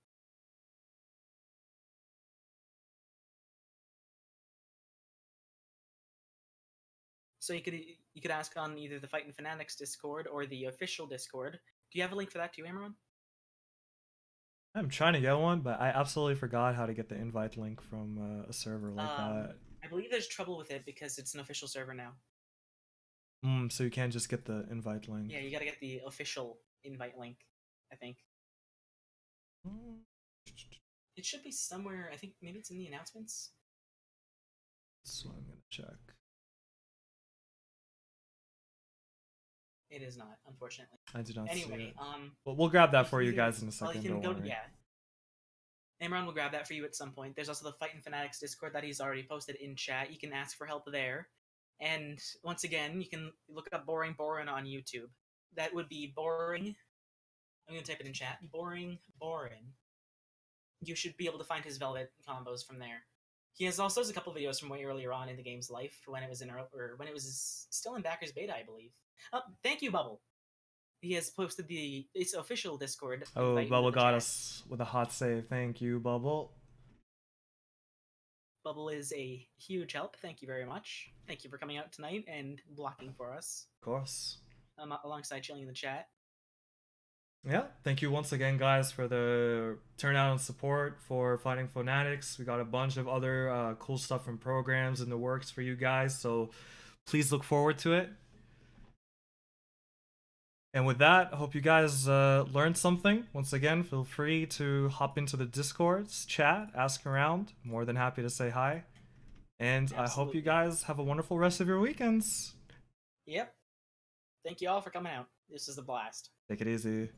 So you could ask on either the Fightin Fanatics Discord or the official Discord. Do you have a link for that too, Amaron? I'm trying to get one, but I absolutely forgot how to get the invite link from a server like that. I believe there's trouble with it because it's an official server now. So you can't just get the invite link. Yeah, you gotta get the official invite link, I think. It should be somewhere, I think maybe it's in the announcements. So I'm gonna check. It is not, unfortunately. I do not see it. Well, we'll grab that for you guys in a second. Well, don't worry. Yeah. Amron will grab that for you at some point. There's also the Fightin Fanatics Discord that he's already posted in chat. You can ask for help there. And once again, you can look up Boring Borin on YouTube. That would be Boring. I'm going to type it in chat. Boring Borin. You should be able to find his Velvet combos from there. He has also a couple videos from way earlier on in the game's life, when it was still in Backers Beta, I believe. Oh, thank you, Bubble. He has posted its official Discord. Oh, Bubble got us with a hot save. Thank you, Bubble. Bubble is a huge help. Thank you very much. Thank you for coming out tonight and blocking for us. Of course. Alongside chilling in the chat. Yeah, thank you once again, guys, for the turnout and support for Fighting Fanatics. We got a bunch of other cool stuff and programs in the works for you guys, so please look forward to it. And with that, I hope you guys learned something. Once again, feel free to hop into the Discords, chat, ask around. More than happy to say hi. And I hope you Absolutely. guys have a wonderful rest of your weekends. Yep. Thank you all for coming out. This is a blast. Take it easy.